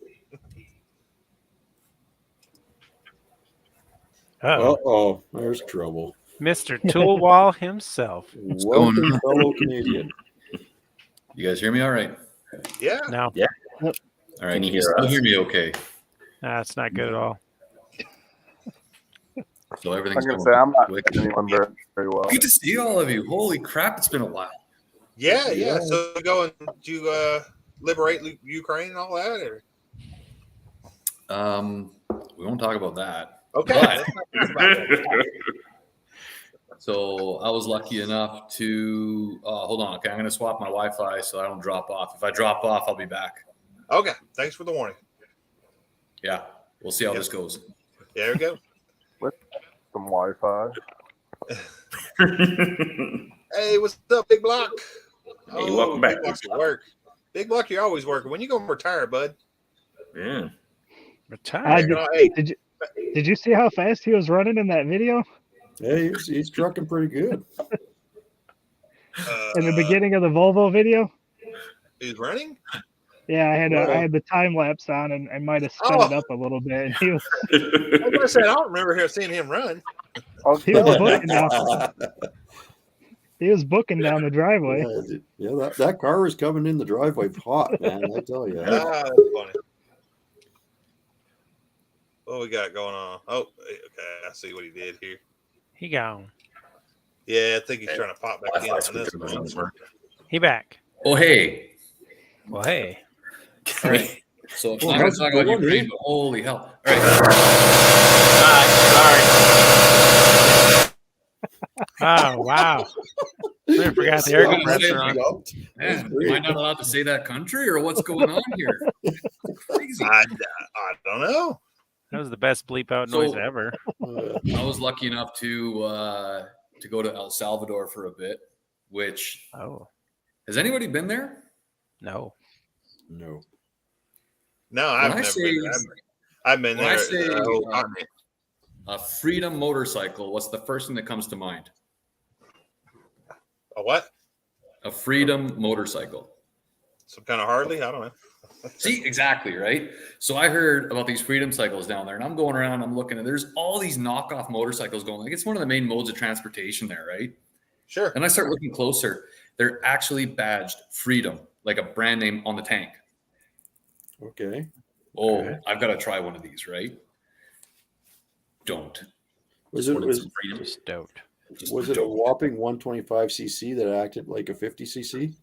Uh-oh, there's trouble. Mr. Toolwall himself. Welcome, fellow Canadian. You guys hear me all right? Yeah. No. Yeah. All right. Can you You hear still us? hear me okay? Nah, it's not good at all. So everything's I'm going to going say I'm not quick. hearing anyone very well. Good to see all of you. Holy crap, it's been a while. Yeah. So go and you liberate Ukraine and all that, or We won't talk about that. okay. But- Let's not talk about that. So I was lucky enough to hold on. Okay, I'm going to swap my Wi-Fi so I don't drop off. If I drop off, I'll be back. Okay. Thanks for the warning. Yeah, we'll see how this goes. There we go. Some Wi-Fi. Hey, what's up, Big Block? Hey, welcome back. Big Block's at work. Big Block, you're always working. When you gonna retire, bud? Yeah. Retired. Hey, Did you see how fast he was running in that video? Hey, he's trucking pretty good. In the beginning of the Volvo video? He's running? Yeah, I had the time lapse on and I might have sped it up a little bit. And he was I was gonna say, I don't remember seeing him run. he was booking down. He was booking down the driveway. Yeah, that car was coming in the driveway hot, man. I tell you. That's funny. What we got going on? Oh, okay. I see what he did here. He gone. Yeah, I think he's trying to pop back in on this Speaker one. doesn't work. He back. Oh, hey. Well, hey. All right. So Well, I'm going how's to talk it about going, Ukraine, man? but holy hell. All right. Oh, wow. I forgot the air compressor on. Man, am I not allowed to say that country or what's going on here? Crazy. I don't know. That was the best bleep out noise ever. I was lucky enough to go to El Salvador for a bit, which has anybody been there? No. No. No, I've never been there. I've been When there. I say Oh, a freedom motorcycle, what's the first thing that comes to mind? a what? A freedom motorcycle. Some kind of Harley? I don't know. See, exactly, right? So I heard about these freedom cycles down there, and I'm going around, I'm looking, and there's all these knockoff motorcycles going. Like, it's one of the main modes of transportation there, right? Sure. And I start looking closer. They're actually badged freedom, like a brand name on the tank. Okay. Oh, Okay. I've got to try one of these, right? Don't. Was it Just don't. was it a whopping 125cc that acted like a 50cc?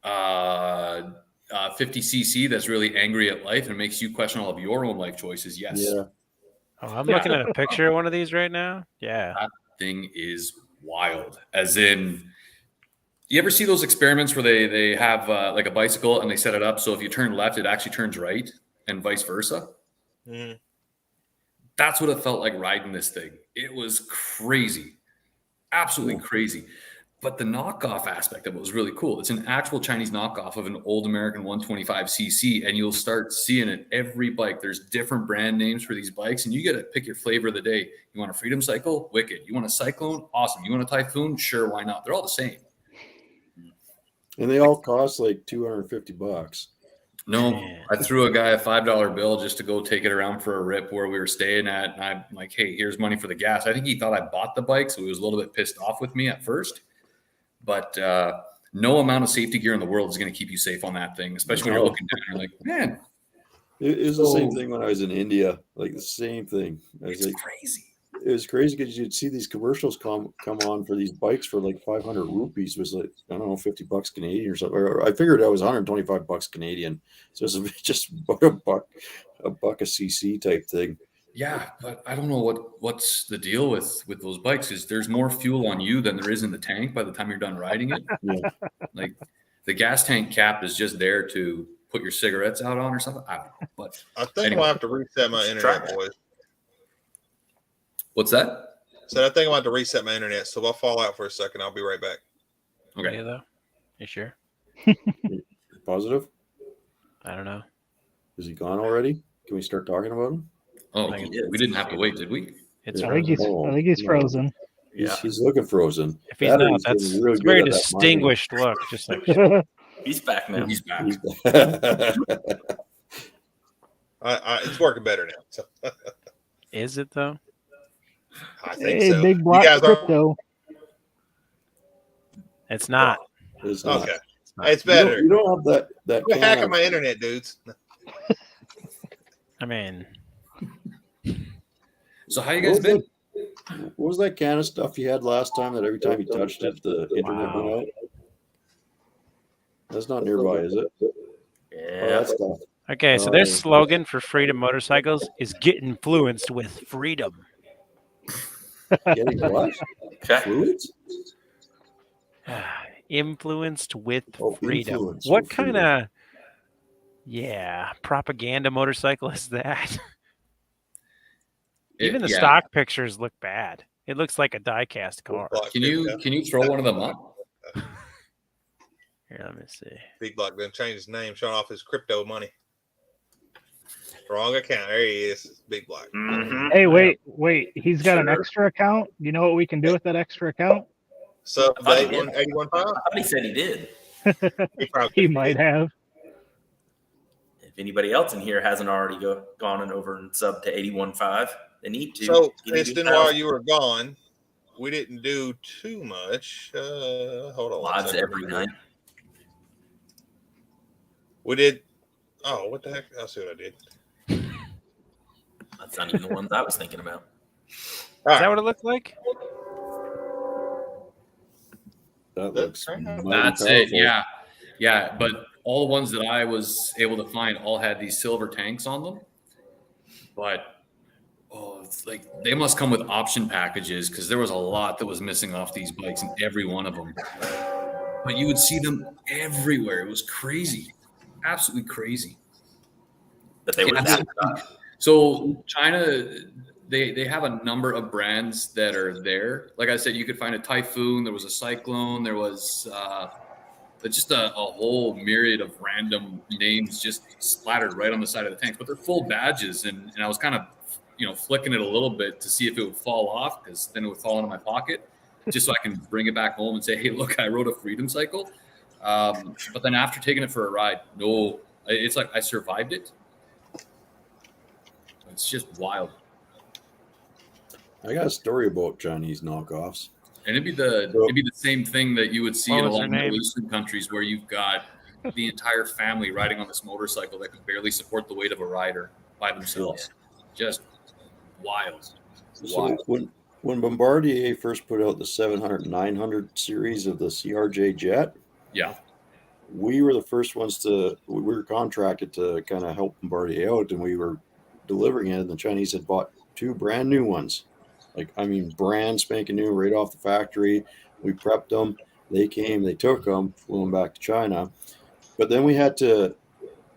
50cc that's really angry at life and makes you question all of your own life choices? Yes. Yeah. Oh, I'm looking at a picture of one of these right now. Yeah. That thing is wild. As in, you ever see those experiments where they have like a bicycle and they set it up so if you turn left, it actually turns right and vice versa? Mhm. That's what it felt like riding this thing. It was crazy, absolutely crazy. But the knockoff aspect of it was really cool. It's an actual Chinese knockoff of an old American 125cc, and you'll start seeing it every bike. There's different brand names for these bikes, and you got to pick your flavor of the day. You want a Freedom Cycle? Wicked. You want a Cyclone? Awesome. You want a Typhoon? Sure, why not? They're all the same. And they all cost like $250. No, Man. I threw a guy a $5 bill just to go take it around for a rip where we were staying at. And I'm like, hey, here's money for the gas. I think he thought I bought the bike, so he was a little bit pissed off with me at first. But no amount of safety gear in the world is going to keep you safe on that thing, especially when you're looking down. You're like, man. It was the same thing when I was in India, like the same thing. It's crazy. It was crazy because you'd see these commercials come on for these bikes for like 500 rupees, was like, I don't know, $50 Canadian or something. Or I figured that was $125 Canadian. So it's just about a buck a cc type thing. Yeah, but I don't know what's the deal with those bikes. Is there's more fuel on you than there is in the tank by the time you're done riding it. Yeah. Like the gas tank cap is just there to put your cigarettes out on or something. I don't know. But I think I'll have to reset my internet, boys. What's that? So I think I'm about to reset my internet. So if I fall out for a second, I'll be right back. Okay. Yeah, though. You sure? Positive? I don't know. Is he gone already? Can we start talking about him? Oh, we didn't have to wait, did we? It's I think he's frozen. He's looking frozen. If he's not, that's a very distinguished look. Just like He's back now. He's back. It's working better now. So. Is it though? I think Hey, so. big block crypto. It's not. It's not. Okay. It's better. You don't have that. Quit hacking my internet, dudes. I mean, So how you guys been? What was that can of stuff you had last time that every time you touched it, the internet went out? That's not nearby, is it? Oh, Yeah. that's stuff. okay. So their slogan for Freedom Motorcycles is "Get influenced with freedom." Getting what? Okay. Fluids? Influenced with Oh, freedom. influenced What with kind of propaganda motorcycle is that? Even the stock pictures look bad. It looks like a die-cast car. Can you throw one of them up? Here, let me see. Big Block then changed his name, showing off his crypto money. Wrong account. There he is. Big Block. Mm-hmm. Hey, wait. He's got an extra account. You know what we can do with that extra account? So I thought he did. 81.5. I thought he said he did. He might have. If anybody else in here hasn't already gone and over and subbed to 81.5, they need to. So, Give me Kristen, 2,000. while you were gone, we didn't do too much. Hold on. Lives every night. We did. Oh, what the heck? I'll see what I did. That's not even the ones I was thinking about. Is that what it looked like? That looks That's it. Yeah. But all the ones that I was able to find all had these silver tanks on them. But it's like they must come with option packages because there was a lot that was missing off these bikes and every one of them. But you would see them everywhere. It was crazy, absolutely crazy. That they were that stuck. So China, they have a number of brands that are there. Like I said, you could find a Typhoon. There was a Cyclone. There was just a whole myriad of random names just splattered right on the side of the tanks. But they're full badges, and I was kind of flicking it a little bit to see if it would fall off, because then it would fall into my pocket, just so I can bring it back home and say, hey, look, I rode a Freedom Cycle. But then after taking it for a ride, no, it's like I survived it. It's just wild. I got a story about Chinese knockoffs. And it'd be the same thing that you would see in a lot of Middle Eastern countries, where you've got the entire family riding on this motorcycle that could barely support the weight of a rider by themselves. Just wild. So when Bombardier first put out the 700 900 series of the CRJ jet, we were the first ones we were contracted to kind of help Bombardier out, and we were delivering it, and the Chinese had bought 2 brand new ones. Brand spanking new right off the factory. We prepped them. They came, they took them, flew them back to China. But then we had to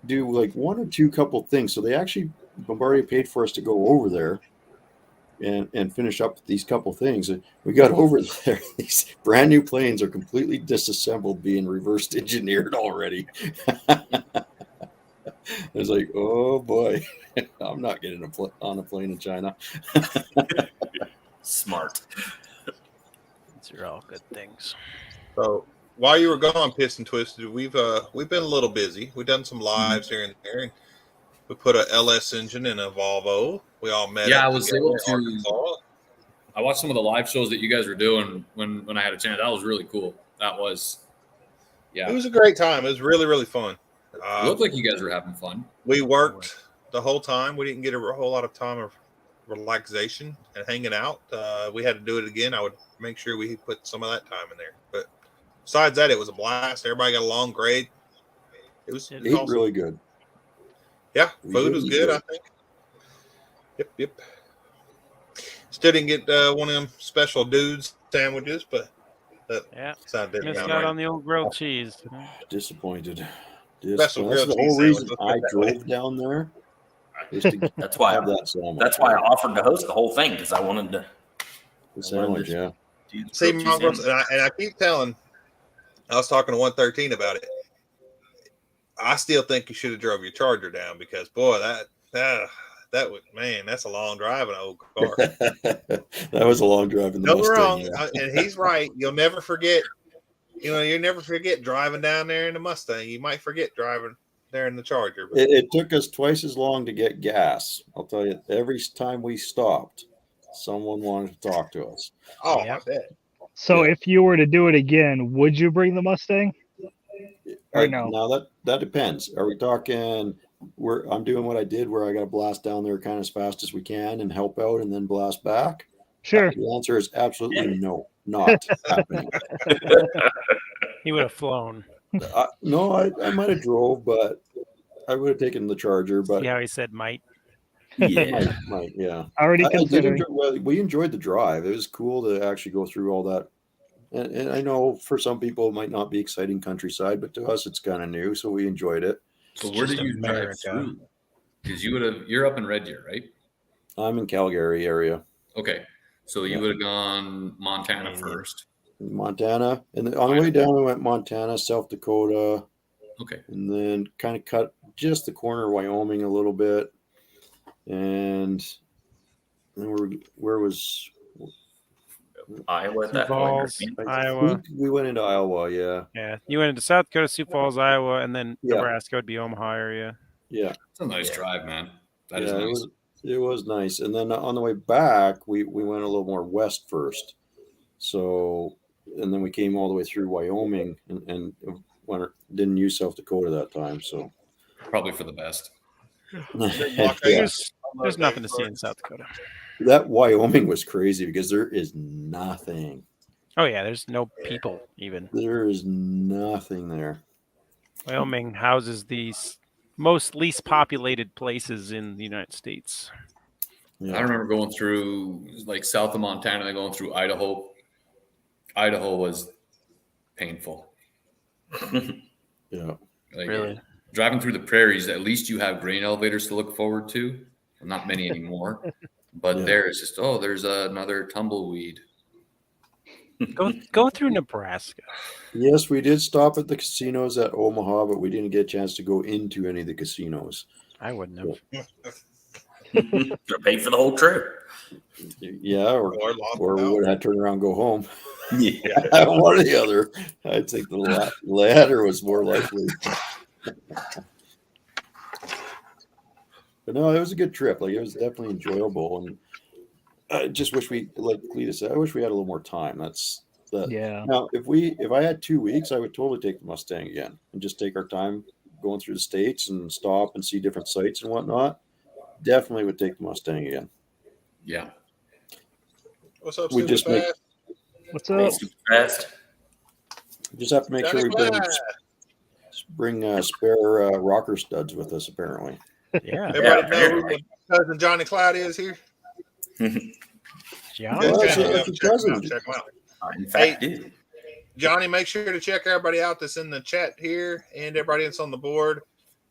do like 1 or 2 couple things. So they actually, Bombardier paid for us to go over there and finish up these couple things. And we got over there. These brand new planes are completely disassembled, being reverse engineered already. I was like, oh boy, I'm not getting on a plane in China. Smart. These are all good things. So while you were gone, Pissed and Twisted, we've been a little busy. We've done some lives here and there, and we put a LS engine in a Volvo. We all met. Yeah, up I was together able in to. Arkansas. I watched some of the live shows that you guys were doing when I had a chance. That was really cool. That was, yeah. It was a great time. It was really, really fun. It looked like you guys were having fun. We worked the whole time. We didn't get a whole lot of time of relaxation and hanging out. We had to do it again. I would make sure we put some of that time in there. But besides that, it was a blast. Everybody got along great. It was awesome. Really good. Yeah, food was good, I think. Yep. Still didn't get one of them special dudes sandwiches, but missed out on the old grilled cheese. Disappointed. Special That's grilled the cheese whole reason sandwich. I drove down there. That's why that's why I offered to host the whole thing, because I wanted to. The sandwich, yeah. See, Mongrels, and I keep telling. I was talking to 113 about it. I still think you should have drove your Charger down, because boy, that would, man, that's a long drive in an old car. That was a long drive in the Mustang. Wrong, yeah. And he's right. You'll never forget. You'll never forget driving down there in the Mustang. You might forget driving there in the Charger. But It took us twice as long to get gas. I'll tell you, every time we stopped, someone wanted to talk to us. Oh, I bet. So if you were to do it again, would you bring the Mustang? Or no? Now that depends. Are we talking I'm doing what I did where I got to blast down there kind of as fast as we can and help out and then blast back? Sure. The answer is absolutely no, not happening. He would have flown. No, I might have drove, but I would have taken the Charger. But See how he said might? Yeah. might, yeah. Already considering. We enjoyed the drive. It was cool to actually go through all that. And I know for some people it might not be exciting countryside, but to us it's kind of new, so we enjoyed it. So where did you drive through? Because you're up in Red Deer, right? I'm in Calgary area. Okay, so you would have gone Montana first. Montana, and on the way down we went Montana, South Dakota. Okay, and then kind of cut just the corner of Wyoming a little bit, and then where was Iowa at that Falls, point. Iowa. We went into Iowa, yeah. Yeah, you went into South Dakota, Sioux Falls, Iowa, and then Nebraska would be Omaha area. Yeah, it's a nice drive, man. That is nice. It was nice. And then on the way back, we went a little more west first. So, and then we came all the way through Wyoming and didn't use South Dakota that time. So probably for the best. There's nothing to see in South Dakota. That Wyoming was crazy because there is nothing. Oh yeah, there's no people even. There is nothing there. Wyoming houses the most least populated places in the United States. Yeah. I remember going through like south of Montana and going through Idaho. Idaho was painful. Yeah. Like, really? Driving through the prairies, at least you have grain elevators to look forward to. Not many anymore. But there's just, there's another tumbleweed. Go through Nebraska. Yes, we did stop at the casinos at Omaha, but we didn't get a chance to go into any of the casinos. I wouldn't have. Paid for the whole trip. Yeah, or we would have had to turn around and go home. Yeah. One or the other. I think the latter was more likely. But no, it was a good trip. Like, it was definitely enjoyable, and I just wish like Cletus said, I wish we had a little more time. That's that. Yeah. Now, if I had 2 weeks, I would totally take the Mustang again and just take our time going through the states and stop and see different sites and whatnot. Definitely would take the Mustang again. Yeah. What's up? We just make. What's up? Fast. Just have to make sure we bring spare rocker studs with us. Apparently. Yeah. Everybody know who cousin Johnny Cloud is here? Johnny. Check him out. In fact, dude. Johnny, make sure to check everybody out that's in the chat here and everybody that's on the board.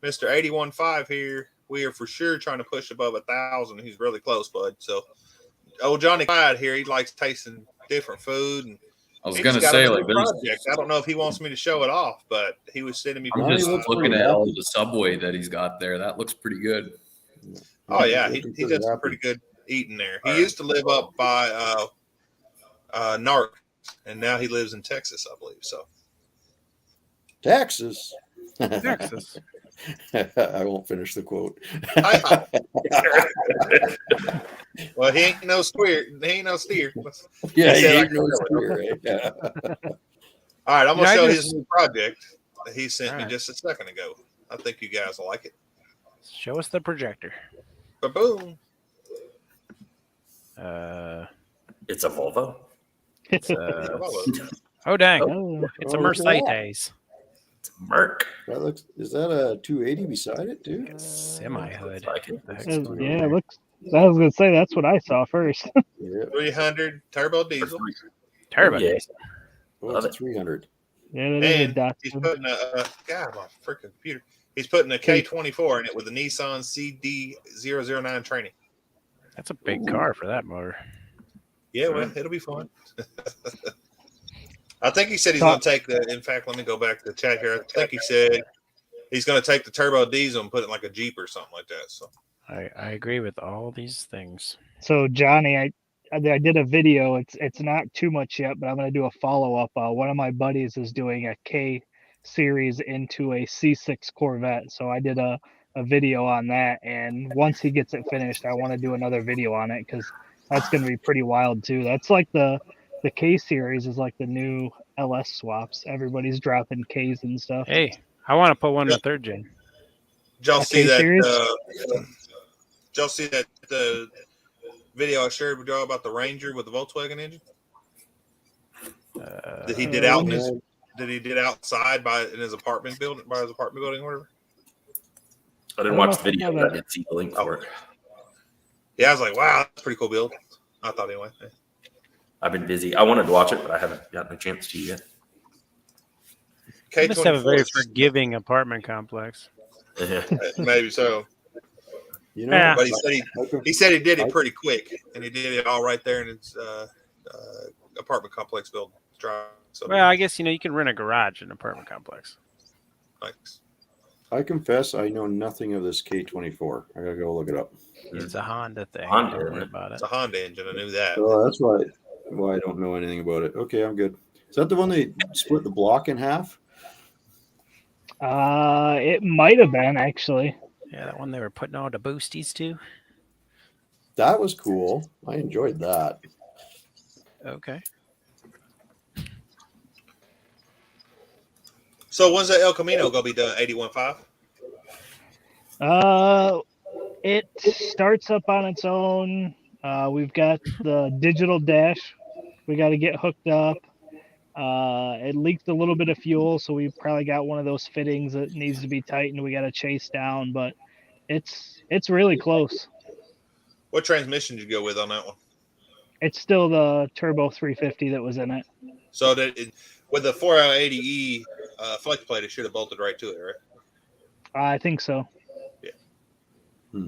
Mr. 815 here. We are for sure trying to push above 1,000. He's really close, bud. So old Johnny Clyde here, he likes tasting different food. And I was he's gonna got say, a like, new there's. project. I don't know if he wants me to show it off, but he was sending me. I'm Johnny just looks looking pretty at all happy. the Subway that he's got there. That looks pretty good. Oh yeah, Looking he pretty does some happy. pretty good eating there. He used to live up by Narc, and now he lives in Texas, I believe. So Texas. Texas. I won't finish the quote. well, he ain't no steer. He ain't no steer. Yeah, He he said I ain't can no do it. steer, right? Yeah. All right, I'm gonna Yeah, I show just- his new project that he sent me All right. just a second ago. I think you guys will like it. Show us the projector. Ba-boom. It's a Volvo. It's Volvo. oh dang! Oh, It's a Oh, look at that. Mercedes. It's a Merc. That looks. Is that a 280 beside it too? Semi hood. Like it. yeah, it looks. I was gonna say that's what I saw first. Yeah. 300 turbo diesel, Turbo. Yeah. diesel. Oh, it's a 300. Yeah, that is a and he's Datsun. putting a God, my freaking computer. He's putting a K24 in it with a Nissan CD009 training. That's a big car for that motor. Yeah, well, it'll be fun. I think he said he's going to take the. In fact, let me go back to the chat here. I think he said he's going to take the turbo diesel and put it in like a Jeep or something like that. So I agree with all these things. So Johnny, I did a video. It's not too much yet, but I'm gonna do a follow up. One of my buddies is doing a K series into a C6 Corvette, so I did a video on that. And once he gets it finished, I want to do another video on it because that's gonna be pretty wild too. That's like the K series is like the new LS swaps. Everybody's dropping Ks and stuff. Hey, I want to put one in the third gen. did y'all see that? K-series? Did y'all see that video I shared with y'all about the Ranger with the Volkswagen engine? That he did out in his, that he did outside in his apartment building, or whatever. I didn't watch the video, but I did see the link for it. Yeah, I was like, wow, that's a pretty cool build. I thought anyway. I've been busy. I wanted to watch it, but I haven't gotten a chance to yet. You must have a very K24, forgiving apartment complex. maybe so. You know, Yeah. But he said he did it pretty quick, and he did it all right there in his apartment complex building. So Well, I guess you can rent a garage in an apartment complex. thanks. I confess I know nothing of this K24. I gotta go look it up. It's a Honda thing. Honda, Don't worry isn't it? about it. It's a Honda engine. I knew that. Oh, that's why I don't know anything about it. Okay, I'm good. Is that the one they split the block in half? It might have been actually. Yeah, that one they were putting all the boosties to. That was cool. I enjoyed that. Okay. So when's that El Camino gonna be done? 81.5. It starts up on its own. We've got the digital dash. We got to get hooked up. It leaked a little bit of fuel, so we probably got one of those fittings that needs to be tightened. We got to chase down, but it's really close. What transmission did you go with on that one? It's still the turbo 350 that was in it. So that with the 4L80E flex plate, it should have bolted right to it, right? I think so. I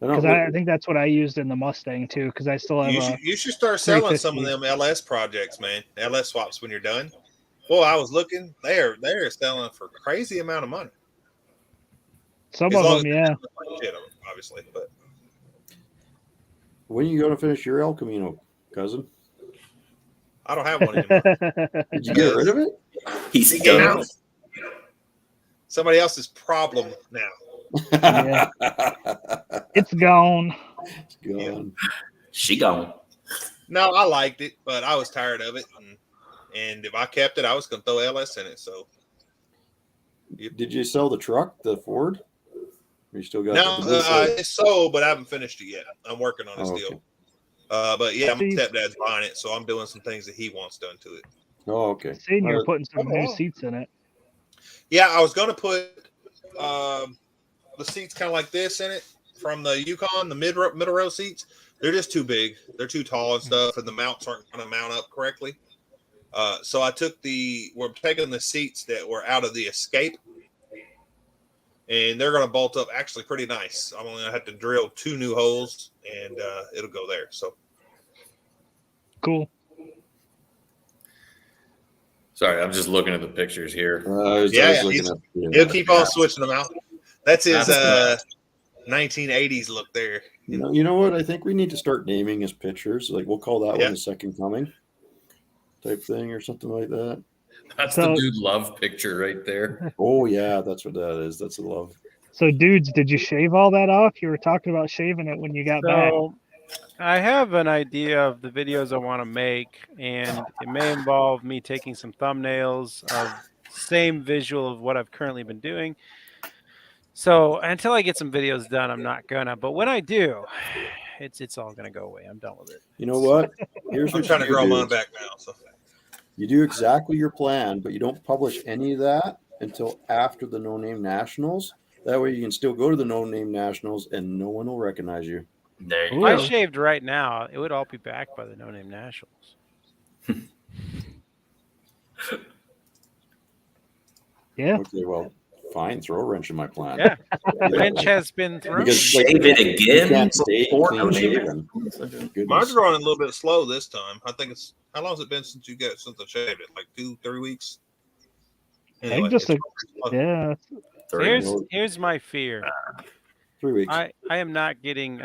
don't Because know. I think that's what I used in the Mustang too. Because I still have You should start selling some of 350. them LS projects, man. LS swaps when you're done. Boy, I was looking. They're selling for crazy amount of money. some As of long them, as yeah. shit, obviously. But When are you going to finish your El Camino, cousin? I don't have one anymore. Did you get rid of it? He's He came done. out. Somebody else's problem now. Yeah. It's gone. It's gone. She gone. No, I liked it, but I was tired of it, and if I kept it, I was going to throw LS in it. So Did you sell the truck, the Ford? Or you still got no, it's sold, but I haven't finished it yet. I'm working on this Oh, okay. deal. But yeah, my See- stepdad's buying it, so I'm doing some things that he wants done to it. Oh, okay. Seeing you're putting some new wow. seats in it. Yeah, I was going to put the seats kind of like this in it from the Yukon, the middle row seats. They're just too big. They're too tall and stuff, and the mounts aren't going to mount up correctly. So we're taking the seats that were out of the Escape, and they're going to bolt up actually pretty nice. I'm only going to have to drill 2 new holes, and it'll go there. So Cool. Sorry, I'm just looking at the pictures here. He'll keep on switching them out. That's his 1980s look there. You know what? I think we need to start naming his pictures. Like we'll call that one the Second Coming type thing or something like that. That's the dude love picture right there. Oh yeah, that's what that is. That's a love. So dudes, did you shave all that off? You were talking about shaving it when you got back. I have an idea of the videos I want to make, and it may involve me taking some thumbnails of same visual of what I've currently been doing. So until I get some videos done, I'm not gonna. But when I do, it's all gonna go away. I'm done with it. You know what? Here's I'm trying to grow mine back now. So you do exactly your plan, but you don't publish any of that until after the No Name Nationals. That way you can still go to the No Name Nationals and no one will recognize you. There you If go. I shaved right now, it would all be backed by the No Name Nationals. Yeah. Okay, well, fine. Throw a wrench in my plan. Yeah. The wrench has been thrown. Shave it again? You can't stay Before clean No Name shaven. mine's growing a little bit slow this time. I think it's how long has it been since I shaved it? Like 2-3 weeks. Anyway, Here's my fear. 3 weeks. I am not getting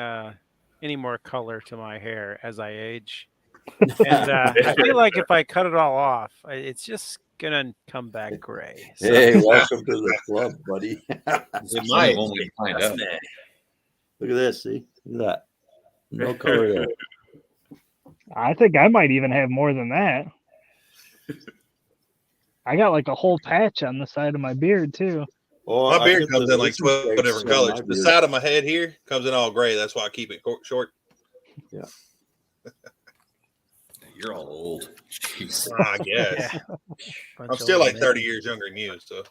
any more color to my hair as I age, and I feel like if I cut it all off, it's just gonna come back gray. So. Hey, welcome to the club, buddy. It might when we find out. Look at this. See, look at that. No color there. I think I might even have more than that. I got like a whole patch on the side of my beard too. Oh, my beard comes in like 12 different colors. The side of my head here comes in all gray. That's why I keep it short. Yeah. You're all old. Jeez. I guess. Yeah. I'm still like 30 years younger than you. So.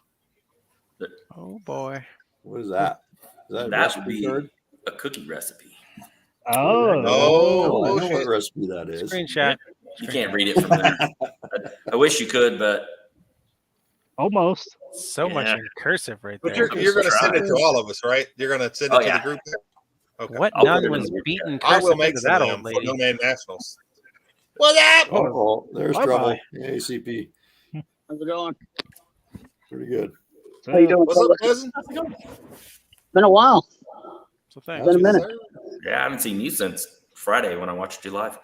Oh boy. What is that? That would be a cookie recipe. Oh. I know what recipe that is. Screenshot. You can't read it from there. I wish you could, but almost. So much in cursive right there. But you're going to send it to all of us, right? You're going to send it to the group. Okay. What nun was beaten cursive? I will make that old lady. For No Name Nationals. What's up? Oh, there's trouble. ACP. How's it going? Pretty good. How you doing? What's up, cousin? Been a while. So thanks. Been a minute. Yeah, I haven't seen you since Friday when I watched you live.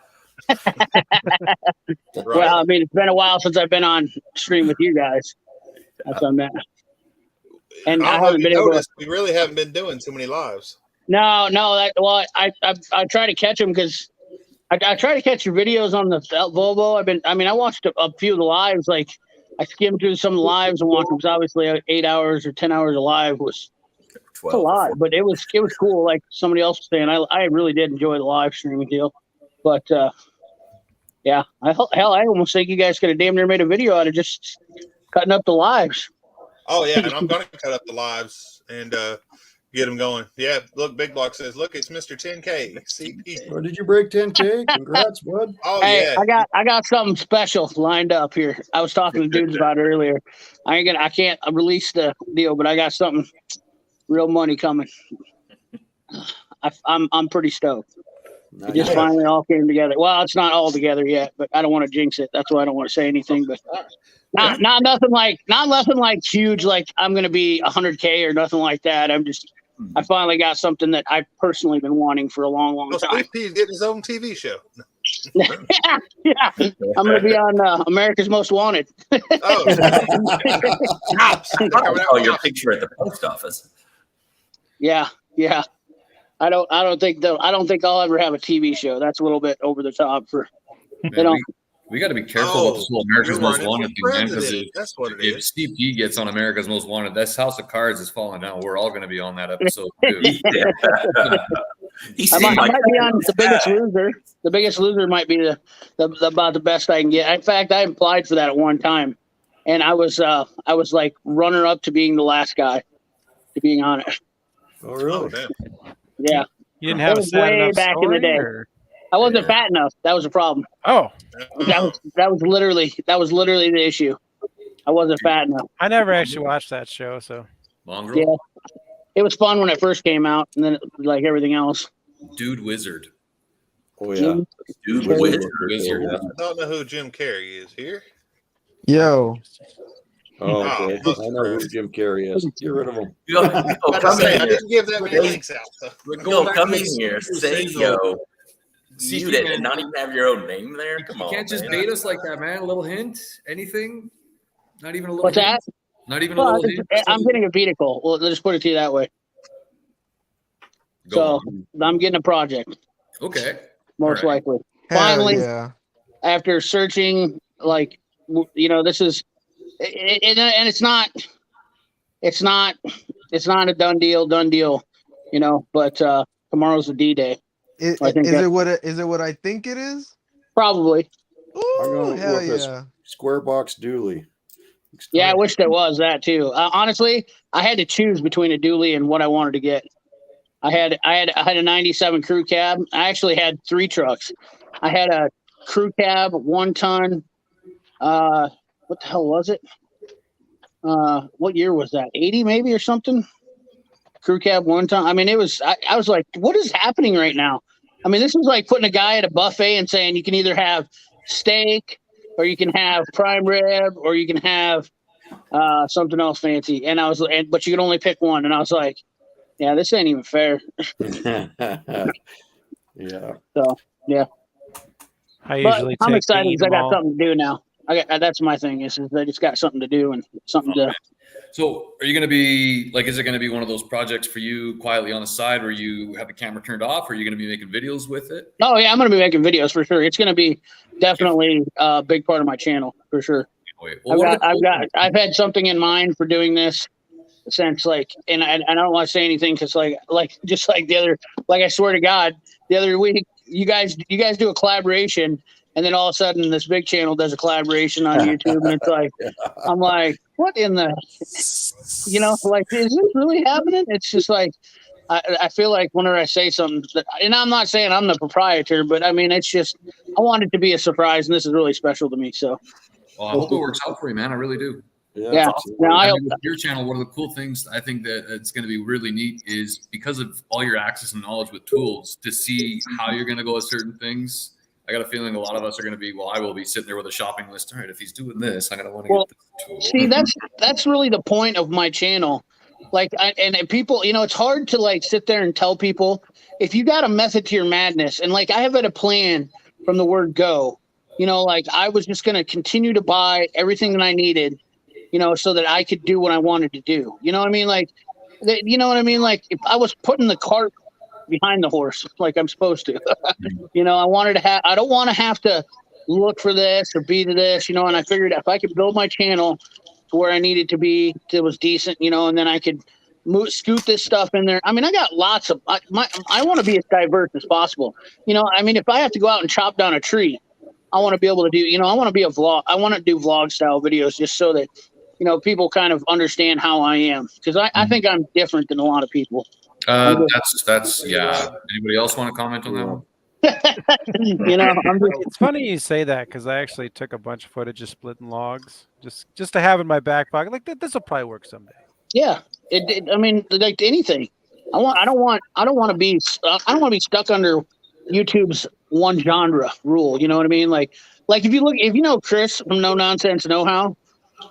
Well, I mean, it's been a while since I've been on stream with you guys. That's what I meant. And I haven't been able to. We really haven't been doing too many lives. No. I try to catch them because I try to catch your videos on the Volvo. I watched a few of the lives. Like I skimmed through some of the lives and watched them because obviously 8 hours or 10 hours of live was a lot, but it was cool. Like somebody else was saying, I really did enjoy the live streaming deal. But yeah, I almost think you guys could have damn near made a video out of just cutting up the lives. Oh yeah, and I'm gonna cut up the lives and get them going. Yeah, look, Big Block says, look, it's Mr. 10K. CP. Oh, did you break 10K? Congrats, bud. Oh hey, yeah. I got something special lined up here. I was talking to dudes about it earlier. I can't release the deal, but I got something real money coming. I'm pretty stoked. Nice. It just finally all came together. Well, it's not all together yet, but I don't want to jinx it. That's why I don't want to say anything. But not nothing like huge. Like I'm going to be 100K or nothing like that. I finally got something that I've personally been wanting for a long time. He's getting his own TV show. Yeah. I'm going to be on America's Most Wanted. Oh, your picture at the post office. Yeah. I don't think I'll ever have a TV show. That's a little bit over the top for. Man, we got to be careful with this whole America's Most Wanted thing, man. Because if CP gets on America's Most Wanted, this House of Cards is falling down. We're all going to be on that episode too. I might be on The Biggest Loser. The Biggest Loser might be about the best I can get. In fact, I applied for that at one time, and I was like runner up to being the last guy, to being on it. Oh really? Yeah. You didn't have a sad way enough back in the day. or? I wasn't fat enough. That was a problem. Oh. That was literally the issue. I wasn't fat enough. I never actually watched that show, so. Mongrel? Yeah. It was fun when it first came out, and then like everything else. Dude Wizard. Oh yeah. Dude, Carey. Wizard Yeah. is your I don't know who Jim Carrey is here. Yo, Oh, okay. Oh, I know who Jim Carrey is. Get rid of him. Yo, I come in I here. didn't give that many Yo, links out. So. Yo, come in here. Say yo. See, Mute it man, and not even have your own name there. You Come on, can't just man. bait us like that, man. A little hint? Anything? Not even a little What's hint? that? Not even a Well, little hint? I'm getting a vehicle. Well, let's put it to you that way. Go So on. I'm getting a project, Okay. most All right. likely. hell Finally, yeah. after searching, like, this is, and it's not a done deal, but tomorrow's the D-Day. I think Is it what I think it is? Probably. I'm Ooh, going hell with this yeah. square box dually. Yeah, I wish there was that too. Honestly, I had to choose between a dually and what I wanted to get. I had a 97 crew cab. I actually had 3 trucks. I had a crew cab, 1 ton. What the hell was it? What year was that? 80 maybe or something? Crew cab, 1 ton. I mean, it was, I was like, what is happening right now? I mean, this was like putting a guy at a buffet and saying you can either have steak or you can have prime rib or you can have something else fancy. And but you can only pick one. And I was like, yeah, this ain't even fair. Yeah. So, yeah. I But usually I'm take excited the because I got all. something to do now. That's my thing is I just got something to do and something to. So are you going to be like, is it going to be one of those projects for you quietly on the side where you have the camera turned off, or are you going to be making videos with it? Oh yeah, I'm going to be making videos for sure. It's going to be definitely a big part of my channel for sure. Well, I've had something in mind for doing this since and I don't want to say anything because I swear to God, the other week you guys do a collaboration. And then all of a sudden, this big channel does a collaboration on YouTube, and it's like, I'm like, what in the, is this really happening? It's just like, I feel like whenever I say something, and I'm not saying I'm the proprietor, but I mean, it's just, I want it to be a surprise, and this is really special to me. So, well, I hope it works out for you, man. I really do. Yeah. Now, I mean, with your channel, one of the cool things I think that it's going to be really neat is because of all your access and knowledge with tools to see how you're going to go with certain things. I got a feeling a lot of us are going to be, I will be sitting there with a shopping list. All right, if he's doing this, I'm going to want to get this tool. See, that's really the point of my channel. And people, it's hard to sit there and tell people if you got a method to your madness. And I have had a plan from the word go, I was just going to continue to buy everything that I needed, so that I could do what I wanted to do. You know what I mean? You know what I mean? If I was putting the cart behind the horse like I'm supposed to, I don't want to have to look for this or be to this, and I figured if I could build my channel to where I needed to be, it was decent, and then I could scoot this stuff in there. I mean, I got lots of, I want to be as diverse as possible. If I have to go out and chop down a tree, I want to be able to do, I want to be a vlog. I want to do vlog style videos just so that, people kind of understand how I am. Cause I think I'm different than a lot of people. That's yeah. Anybody else want to comment on that one? It's funny you say that because I actually took a bunch of footage of splitting logs just to have in my back pocket. Like this will probably work someday. Yeah, I mean, like anything. I don't want to be stuck under YouTube's one genre rule. You know what I mean? Like if you know Chris from No Nonsense Know How.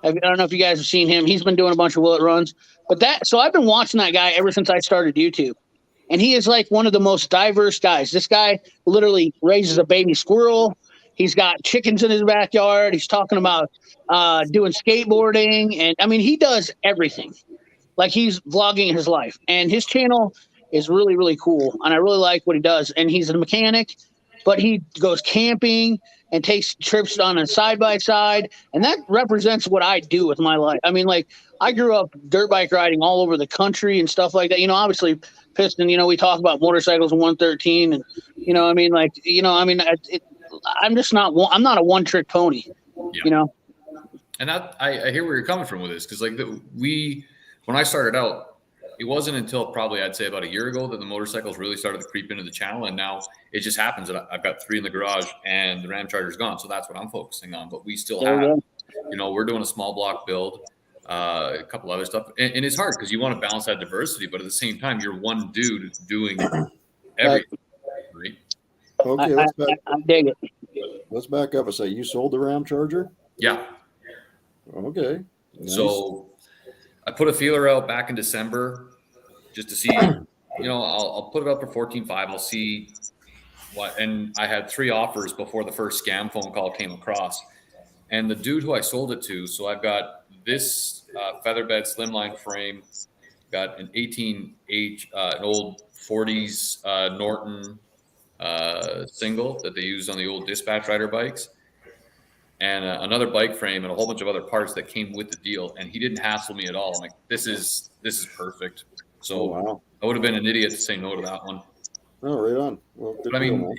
I don't know if you guys have seen him. He's been doing a bunch of Willet runs, so I've been watching that guy ever since I started YouTube. And he is one of the most diverse guys. This guy literally raises a baby squirrel. He's got chickens in his backyard. He's talking about doing skateboarding. And I mean, he does everything. He's vlogging his life. And his channel is really, really cool. And I really like what he does. And he's a mechanic, but he goes camping and takes trips on a side-by-side. And that represents what I do with my life. I mean, I grew up dirt bike riding all over the country and stuff like that. Obviously Piston, we talk about motorcycles and 113 and, I'm just not, I'm not a one-trick pony, And I hear where you're coming from with this. Cause when I started out, it wasn't until probably I'd say about a year ago that the motorcycles really started to creep into the channel. And now it just happens that I've got 3 in the garage and the Ram Charger's gone. So that's what I'm focusing on. But we still have, we're doing a small block build, a couple other stuff. And it's hard because you want to balance that diversity. But at the same time, you're one dude doing everything. Right? Okay, I dig it. let's back up a second. You sold the Ram Charger? Yeah. Okay. Nice. So I put a feeler out back in December just to see, I'll put it up for 14.5. I'll see what, and I had 3 offers before the first scam phone call came across. And the dude who I sold it to, so I've got this featherbed slimline frame, got an 18H, an old 40s Norton single that they used on the old dispatch rider bikes, and another bike frame and a whole bunch of other parts that came with the deal. And he didn't hassle me at all. I'm like, this is perfect. So wow. I would have been an idiot to say no to that one. Oh, right on. Well, but I mean,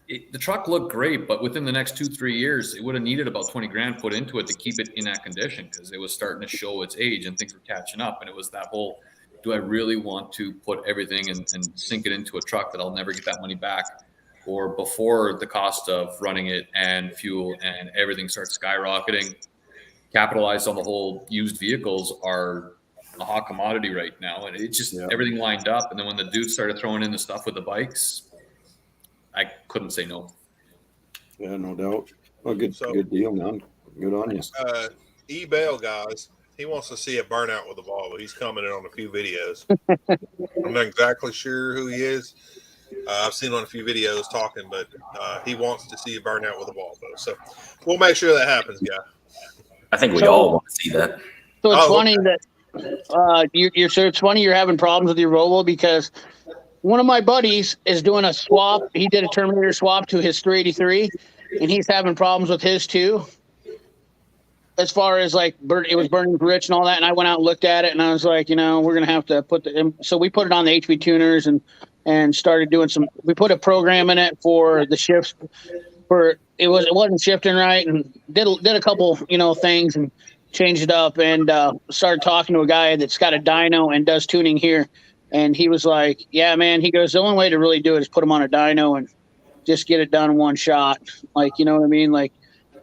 the truck looked great, but within the next 2-3 years, it would have needed about 20 grand put into it to keep it in that condition, because it was starting to show its age and things were catching up. And it was that whole, do I really want to put everything and sink it into a truck that I'll never get that money back? Or before the cost of running it and fuel and everything starts skyrocketing, capitalized on the whole used vehicles are a hot commodity right now. And it just, everything lined up. And then when the dude started throwing in the stuff with the bikes, I couldn't say no. Yeah, no doubt. Well, good deal, man. Good on you. eBay guys, he wants to see a burnout with a Volvo. He's commented on a few videos. I'm not exactly sure who he is. I've seen on a few videos talking, but he wants to see a burnout with a Volvo. So we'll make sure that happens, guy. I think we all want to see that. So it's funny that it's funny you're having problems with your Volvo, because one of my buddies is doing a swap. He did a Terminator swap to his 383, and he's having problems with his too. As far as like, it was burning rich and all that. And I went out and looked at it, and I was like, we're going to have to so we put it on the HV tuners and started doing we put a program in it for the shifts it wasn't shifting right, and did a couple, things and changed it up, and started talking to a guy that's got a dyno and does tuning here. And he was like, yeah, man, he goes, the only way to really do it is put them on a dyno and just get it done in one shot. Like, you know what I mean? Like,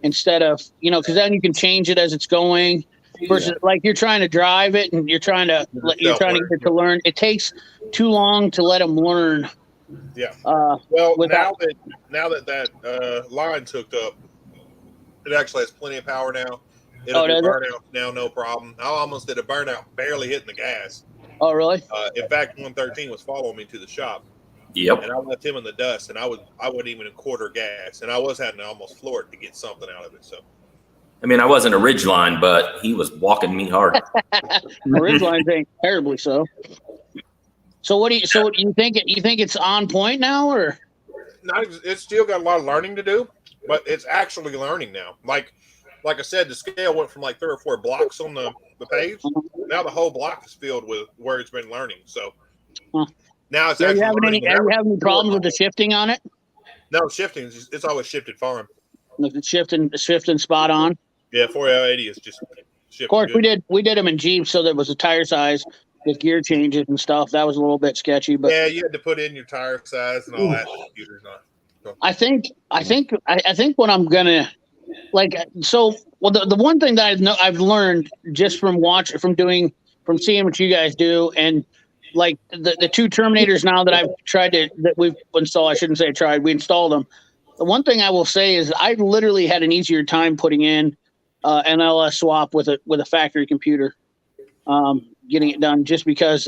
instead of, because then you can change it as it's going versus like you're trying to drive it and you're trying to get it to learn. It takes too long to let them learn. Yeah. Well, now that line's hooked up, it actually has plenty of power now. It'll do burnout now, no problem. I almost did a burnout barely hitting the gas. Oh, really? In fact, 113 was following me to the shop. Yep. And I left him in the dust, and I wasn't even a quarter gas, and I was having to almost floor it to get something out of it. So, I mean, I wasn't a Ridgeline, but he was walking me hard. Ridgelines ain't terribly so. So what do you think? You think it's on point now, or? No, it's still got a lot of learning to do, but it's actually learning now. Like I said, the scale went from like 3 or 4 blocks on the page. Now the whole block is filled with where it's been learning. So now it's actually learning. Are you having any problems with the shifting on it? No, shifting. It's always shifted fine. It's shifting spot on. Yeah, 4L80 is just shifting. Of course, good. we did them in Jeeps, so there was a tire size with gear changes and stuff. That was a little bit sketchy, but yeah, you had to put in your tire size and all that. Computer's not. So. I think what I'm gonna. The one thing that I've learned just from seeing what you guys do, and like the 2 Terminators now that we've installed, I shouldn't say tried, we installed them. The one thing I will say is I literally had an easier time putting in an LS swap with a factory computer, getting it done, just because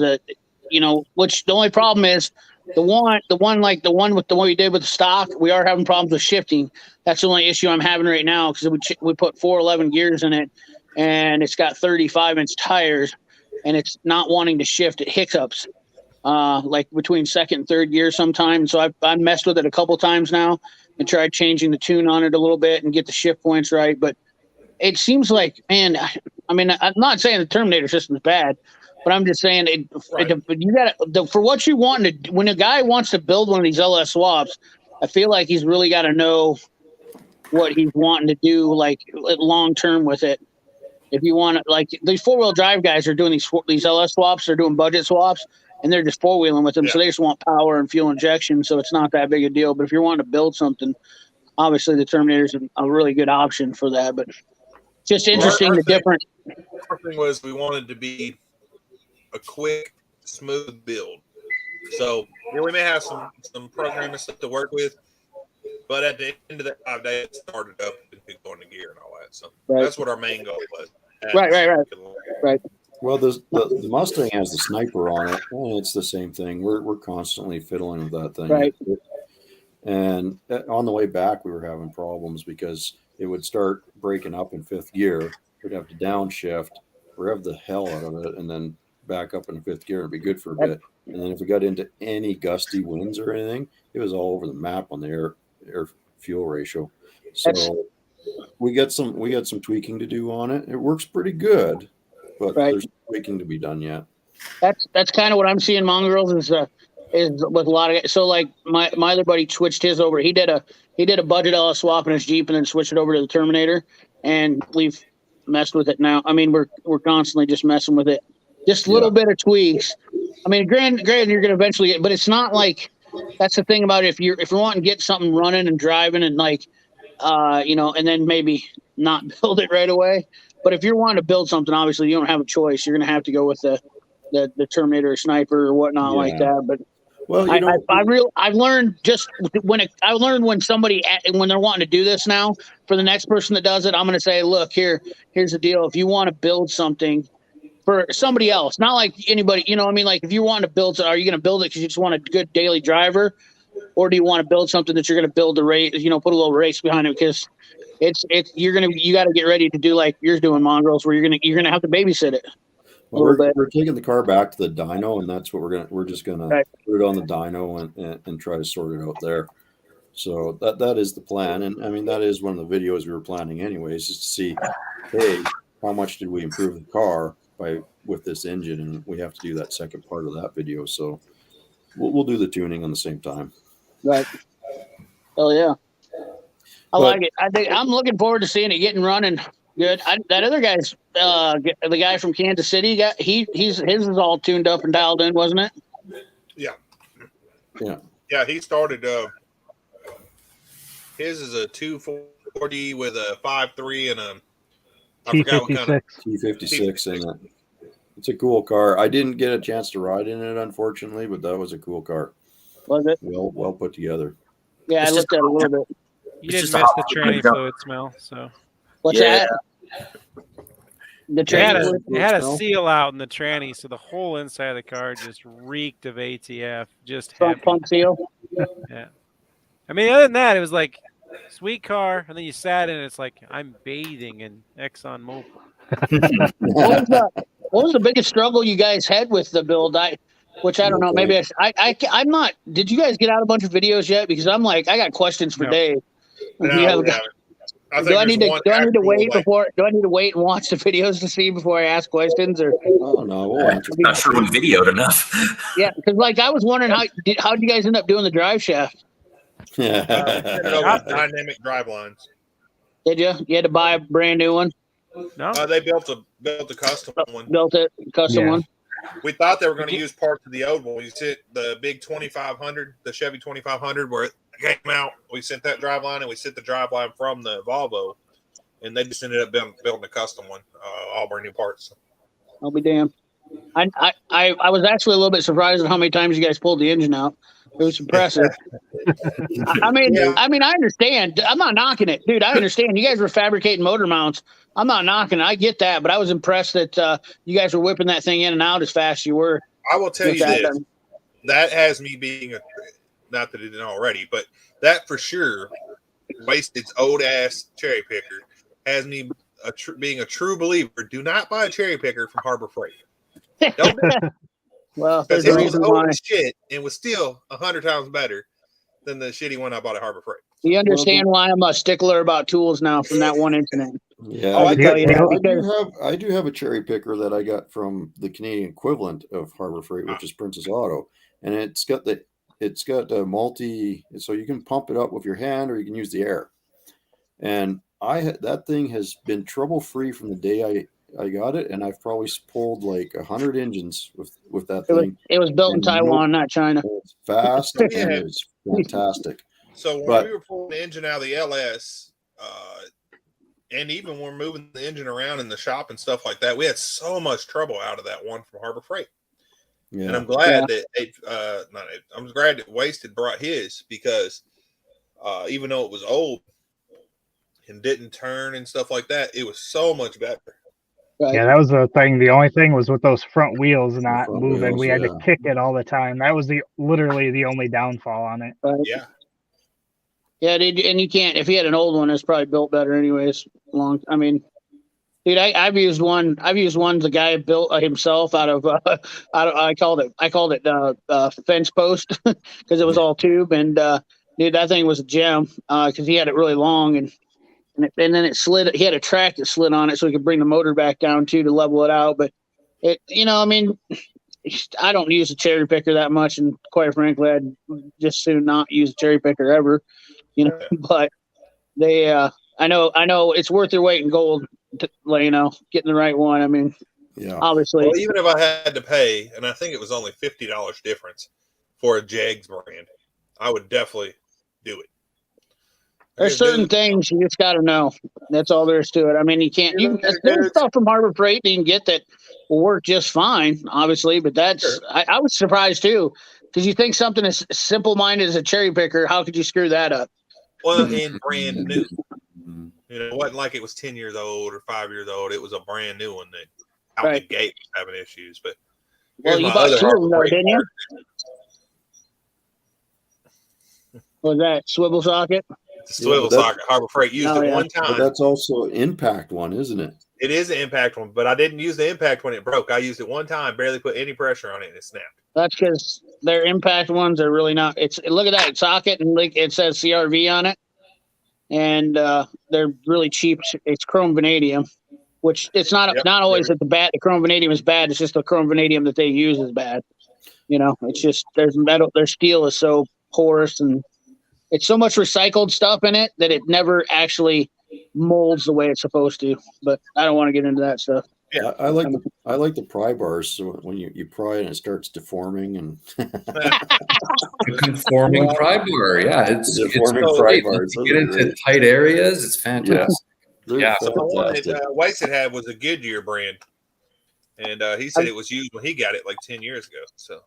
which the only problem is the one with the one we did with the stock, we are having problems with shifting. That's the only issue I'm having right now, because we put 411 gears in it, and it's got 35-inch tires, and it's not wanting to shift. It hiccups, like between second and third gear sometimes. So I've messed with it a couple times now and tried changing the tune on it a little bit and get the shift points right. But it seems like, man, I mean, I'm not saying the Terminator system is bad, but I'm just saying you got for what you want to. When a guy wants to build one of these LS swaps, I feel like he's really got to know what he's wanting to do, like long term with it. If you want to, like these 4-wheel drive guys are doing these LS swaps, they're doing budget swaps, and they're just 4-wheeling with them. Yeah. So they just want power and fuel injection, so it's not that big a deal. But if you're wanting to build something, obviously the Terminator's a really good option for that. But just interesting, our thing was we wanted to be a quick, smooth build. So yeah, we may have some programming stuff to work with, but at the end of that 5 days, it started up and could go into gear and all that. So that's what our main goal was. Right. Well, the Mustang has the sniper on it, and it's the same thing. We're constantly fiddling with that thing. Right. And on the way back, we were having problems because it would start breaking up in 5th gear. We'd have to downshift, rev the hell out of it, and then back up in 5th gear and be good for a bit. And then if we got into any gusty winds or anything, it was all over the map on the air fuel ratio. So we got some tweaking to do on it. It works pretty good, but there's tweaking to be done yet. That's kind of what I'm seeing mongrels is with a lot of, so like my other buddy switched his over. He did a budget LS swap in his Jeep and then switched it over to the Terminator, and we've messed with it now. I mean, we're constantly just messing with it. Just a little bit of tweaks. I mean, granted you're going to eventually get, but it's not like, that's the thing about it. If you're wanting to get something running and driving and like, and then maybe not build it right away. But if you're wanting to build something, obviously you don't have a choice. You're going to have to go with the Terminator or Sniper or whatnot like that. But well, I've learned just when they're wanting to do this now, for the next person that does it, I'm going to say, look, here's the deal. If you want to build something for somebody else, not like anybody, you know what I mean? Like if you want to build, are you going to build it because you just want a good daily driver, or do you want to build something that you're going to build a race, put a little race behind it? Because you got to get ready to do like you're doing, mongrels, where you're going to have to babysit it. Well, we're taking the car back to the dyno, and that's what we're just gonna put it on the dyno and try to sort it out there. So that is the plan, and I mean that is one of the videos we were planning anyways, is to see, hey, how much did we improve the car with this engine, and we have to do that second part of that video. So we'll do the tuning on the same time. Right. Oh yeah. I like it. I'm looking forward to seeing it getting running good. That other guy's the guy from Kansas City. His is all tuned up and dialed in, wasn't it? Yeah. He started. His is a 240 with a 5.3 and a T56. T56 in it. It's a cool car. I didn't get a chance to ride in it, unfortunately, but that was a cool car. Was it? Well put together. Yeah, I looked at it a little bit. You didn't miss the tranny fluid smell, so. What's that? The tranny it had a seal out in the tranny, so the whole inside of the car just reeked of ATF. Just front pump seal. Yeah. I mean, other than that, it was like sweet car, and then you sat in it. It's like I'm bathing in Exxon Mobil. What was the biggest struggle you guys had with the build? I don't know. Maybe I'm not. Did you guys get out a bunch of videos yet? Because I'm like, I got questions for Dave. No, do I need to wait and watch the videos to see before I ask questions? Or oh no, we'll answer. I'm not sure we videoed enough. Yeah, because like I was wondering how did you guys end up doing the drive shaft? Dynamic drive lines. Did you? You had to buy a brand new one? No, they built a custom one. Built it custom one. We thought they were going to use parts of the old one. We sent the big 2500, the Chevy 2500, where it came out. We sent that drive line, and we sent the drive line from the Volvo, and they just ended up building a custom one, all brand new parts. I'll be damned. I was actually a little bit surprised at how many times you guys pulled the engine out. It was impressive. I mean, I understand. I'm not knocking it, dude. I understand. You guys were fabricating motor mounts. I'm not knocking it. I get that, but I was impressed that you guys were whipping that thing in and out as fast as you were. I will tell you this. That has me being not that it didn't already, but that for sure, wasted old ass cherry picker has me being a true believer. Do not buy a cherry picker from Harbor Freight. Don't do that. Well, because it was old as shit and was still 100 times better than the shitty one I bought at Harbor Freight. You understand why I'm a stickler about tools now from that one incident? Yeah, I do have a cherry picker that I got from the Canadian equivalent of Harbor Freight, which is Princess Auto, and it's got a multi, so you can pump it up with your hand or you can use the air. And that thing has been trouble free from the day I got it, and I've probably pulled like 100 engines with that thing. It was built in Taiwan, not China. It's fast and it's fantastic. So when we were pulling the engine out of the LS, and even when we're moving the engine around in the shop and stuff like that, we had so much trouble out of that one from Harbor Freight. Yeah. And I'm glad that I'm glad that Wasted brought his, because even though it was old and didn't turn and stuff like that, it was so much better. Right. Yeah, that was the thing. The only thing was with those front wheels not front moving. wheels, We had to yeah. kick it all the time. That was literally the only downfall on it. Right. Yeah. Yeah, and you can't. If he had an old one, it's probably built better, anyways. I mean, dude, I've used one. The guy built himself out of. I called it fence post because it was all tube, and dude, that thing was a gem because he had it really long, and then it slid. He had a track that slid on it, so he could bring the motor back down too to level it out. But I mean, I don't use a cherry picker that much, and quite frankly, I'd just soon not use a cherry picker ever. But they, I know it's worth your weight in gold. Getting the right one. I mean, Yeah. obviously. Well, even if I had to pay, and I think it was only $50 difference for a Jags brand, I would definitely do it. There's certain things you just got to know. That's all there is to it. I mean, there's stuff from Harbor Freight that you can get that will work just fine, obviously, but that's, I was surprised too, because you think something as simple-minded as a cherry picker, how could you screw that up? Well, and brand new. It wasn't like it was 10 years old or 5 years old. It was a brand new one that out the gate was having issues. But well, you bought two of them, though, didn't you? Was that swivel socket? It's a swivel socket. Harbor Freight used it one time. But that's also an impact one, isn't it? It is an impact one, but I didn't use the impact when it broke. I used it one time, barely put any pressure on it, and it snapped. That's because their impact ones are really not. Look at that socket, and it says CRV on it, and they're really cheap. It's chrome vanadium, which it's not always that the chrome vanadium is bad. It's just the chrome vanadium that they use is bad. It's just their steel is so porous, and it's so much recycled stuff in it that it never actually molds the way it's supposed to. But I don't want to get into that stuff. Yeah, I like the pry bars. So when you pry and it starts deforming and the conforming pry bar, yeah, it's deforming so pry great. bars. You get into tight areas, it's fantastic. Yeah, so the one that Wasted had was a Goodyear brand, and he said it was used when he got it like 10 years ago. So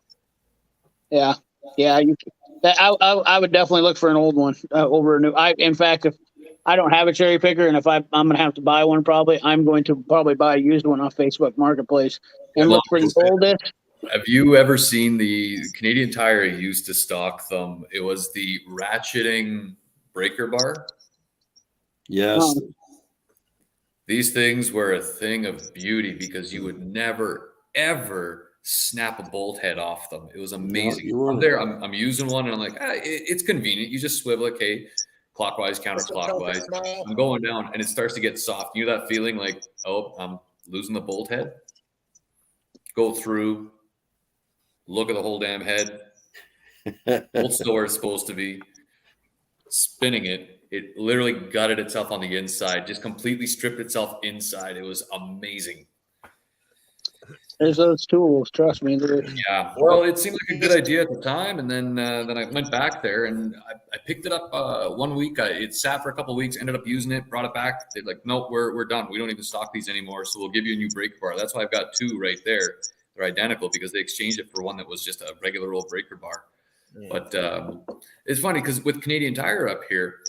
yeah. I would definitely look for an old one over a new. In fact, if I don't have a cherry picker, and if I'm going to have to buy one, I'm going to buy a used one off Facebook Marketplace and look for the oldest. Have you ever seen the Canadian Tire used to stock them? It was the ratcheting breaker bar. Yes. These things were a thing of beauty because you would never, ever snap a bolt head off them. It was amazing. I'm using one and I'm like, it's convenient. You just swivel it, okay, clockwise, counterclockwise. I'm going down and it starts to get soft. You know that feeling like, oh, I'm losing the bolt head? Go through, look at the whole damn head. Bolt's still where it's supposed to be. Spinning it. It literally gutted itself on the inside, just completely stripped itself inside. It was amazing. There's those tools, trust me. Yeah. Well, it seemed like a good idea at the time, and then I went back there and I picked it up 1 week. It sat for a couple of weeks, ended up using it, brought it back. They're like, nope, we're done. We don't even stock these anymore, so we'll give you a new breaker bar. That's why I've got two right there. They're identical because they exchanged it for one that was just a regular old breaker bar. Yeah. But it's funny because with Canadian Tire up here,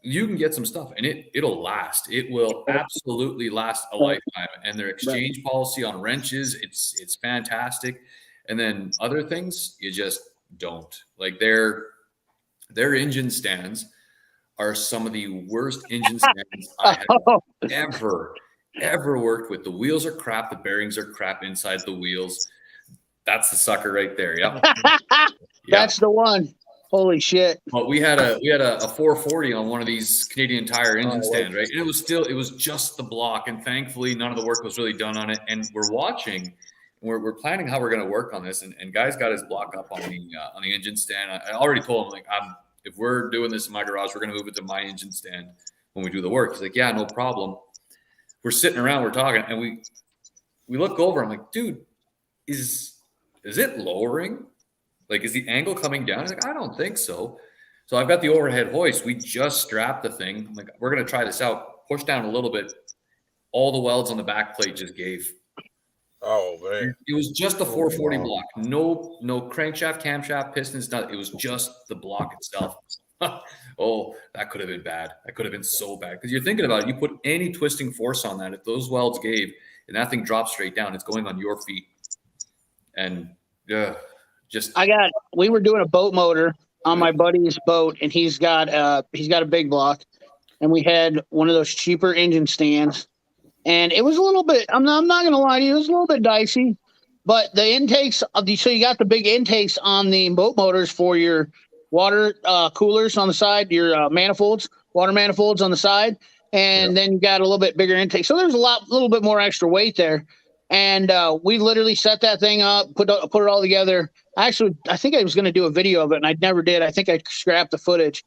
you can get some stuff and it'll last. It will absolutely last a lifetime. And their exchange policy on wrenches, it's fantastic. And then other things, you just don't. Like their engine stands are some of the worst engine stands I have ever worked with. The wheels are crap. The bearings are crap inside the wheels. That's the sucker right there. Yep. That's the one. Holy shit. Well, we had a 440 on one of these Canadian Tire engine stands, right? And it was just the block. And thankfully, none of the work was really done on it. And we're watching, we're planning how we're going to work on this. And guy's got his block up on the engine stand. I already told him, like, if we're doing this in my garage, we're going to move it to my engine stand when we do the work. He's like, yeah, no problem. We're sitting around, we're talking, and we look over. I'm like, dude, is it lowering? Like, is the angle coming down? He's like, I don't think so. So I've got the overhead hoist. We just strapped the thing. I'm like, we're going to try this out. Push down a little bit. All the welds on the back plate just gave. Oh man, It was just the 440 block. No crankshaft, camshaft, pistons. It was just the block itself. Oh, that could have been bad. That could have been so bad because you're thinking about it. You put any twisting force on that, if those welds gave and that thing drops straight down, it's going on your feet. And we were doing a boat motor on my buddy's boat, and he's got a big block, and we had one of those cheaper engine stands, and it was a little bit. I'm not going to lie to you, it was a little bit dicey, but the intakes so you got the big intakes on the boat motors for your water coolers on the side, your manifolds, water manifolds on the side, and then you got a little bit bigger intake. So there's a little bit more extra weight there. And we literally set that thing up, put it all together. Actually, I think I was going to do a video of it, and I never did. I think I scrapped the footage,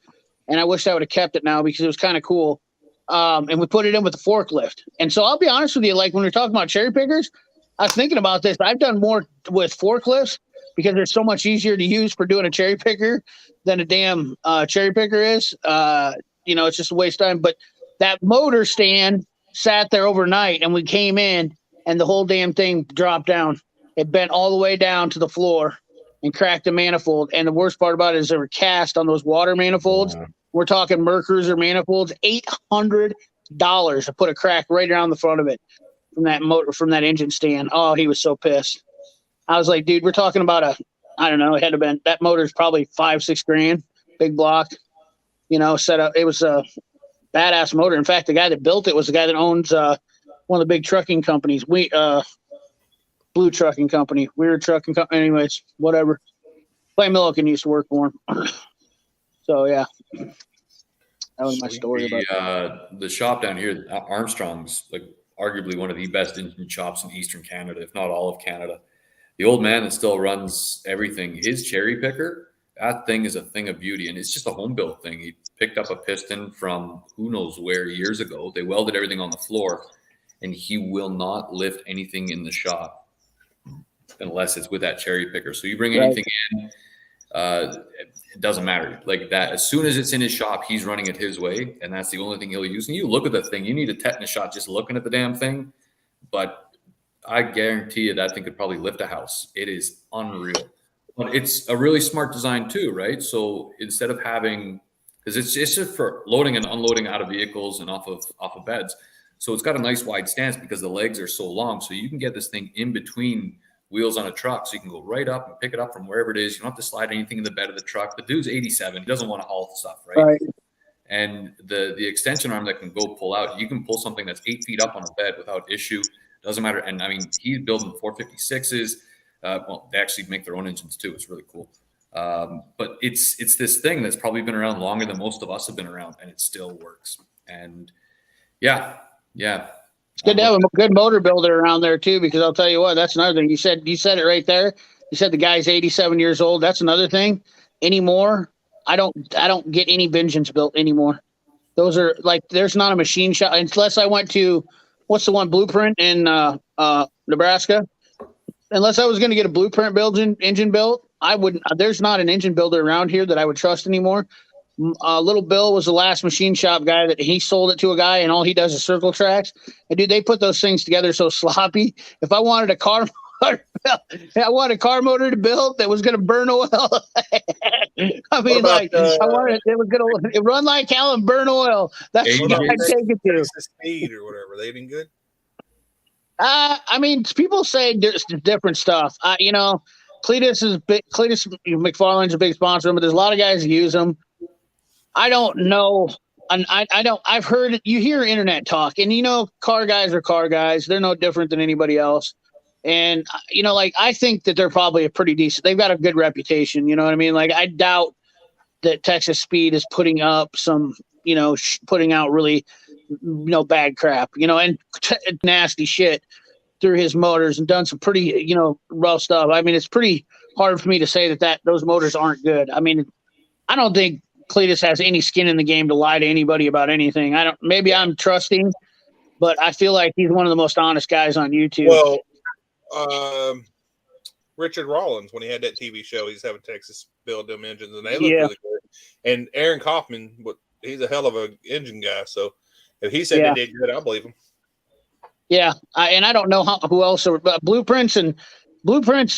and I wish I would have kept it now because it was kind of cool. And we put it in with the forklift. And so I'll be honest with you, like when we're talking about cherry pickers, I was thinking about this. I've done more with forklifts because they're so much easier to use for doing a cherry picker than a damn cherry picker is. It's just a waste of time. But that motor stand sat there overnight, and we came in, and the whole damn thing dropped down. It bent all the way down to the floor and cracked the manifold. And the worst part about it is they were cast on those water manifolds. Wow. We're talking Mercruiser manifolds, $800 to put a crack right around the front of it from that motor, from that engine stand. Oh, he was so pissed. I was like, dude, we're talking about I don't know, it had to have been, that motor's probably $5-6 grand, big block, set up. It was a badass motor. In fact, the guy that built it was the guy that owns one of the big trucking companies. Blue Trucking Company, Weird Trucking Company. Anyways, whatever. Clay Milliken used to work for him. So yeah, that was my story about the shop down here. Armstrong's like arguably one of the best engine shops in Eastern Canada, if not all of Canada. The old man that still runs everything, his cherry picker, that thing is a thing of beauty, and it's just a home built thing. He picked up a piston from who knows where years ago. They welded everything on the floor, and he will not lift anything in the shop unless it's with that cherry picker. So you bring anything in, it doesn't matter. Like that, as soon as it's in his shop, he's running it his way, and that's the only thing he'll use. And you look at the thing, you need a tetanus shot just looking at the damn thing. But I guarantee you that thing could probably lift a house. It is unreal. But it's a really smart design too, right? So instead of having, because it's just for loading and unloading out of vehicles and off of beds. So it's got a nice wide stance because the legs are so long. So you can get this thing in between wheels on a truck. So you can go right up and pick it up from wherever it is. You don't have to slide anything in the bed of the truck. The dude's 87. He doesn't want to haul stuff, right? And the extension arm that can go pull out, you can pull something that's 8 feet up on a bed without issue. Doesn't matter. And I mean, he's building 456s. Well, they actually make their own engines too. It's really cool. But it's this thing that's probably been around longer than most of us have been around, and it still works. And yeah. It's good to have a good motor builder around there too, because I'll tell you what, that's another thing. You said it right there. You said the guy's 87 years old. That's another thing. Anymore, I don't get any engines built anymore. Those are like, there's not a machine shop unless I went to, what's the one, Blueprint in Nebraska. Unless I was going to get a Blueprint engine built, I wouldn't. There's not an engine builder around here that I would trust anymore. Little Bill was the last machine shop guy that he sold it to a guy, and all he does is circle tracks. And dude, they put those things together so sloppy. If I wanted a car motor, I wanted a car motor to build that was going to burn oil. I mean, like I wanted it was going to run like hell and burn oil. That's what I'd take it to. Speed or whatever. They didn't good. I mean, people say there's different stuff. Cleatus McFarlane's a big sponsor, but there's a lot of guys that use them. I don't know. And I don't. I've heard you hear internet talk, and car guys are car guys. They're no different than anybody else. And I think that they're probably a pretty decent. They've got a good reputation. You know what I mean? Like I doubt that Texas Speed is putting up some, putting out really, bad crap. And nasty shit through his motors and done some pretty, rough stuff. I mean, it's pretty hard for me to say that those motors aren't good. I mean, I don't think Cleatus has any skin in the game to lie to anybody about anything. Maybe I'm trusting, but I feel like he's one of the most honest guys on YouTube. Well, Richard Rollins, when he had that TV show, he's having Texas build them engines, and they look really good. And Aaron Kaufman, he's a hell of an engine guy. So if he said they did good, I'll believe him. Yeah, and I don't know who else, but Blueprints has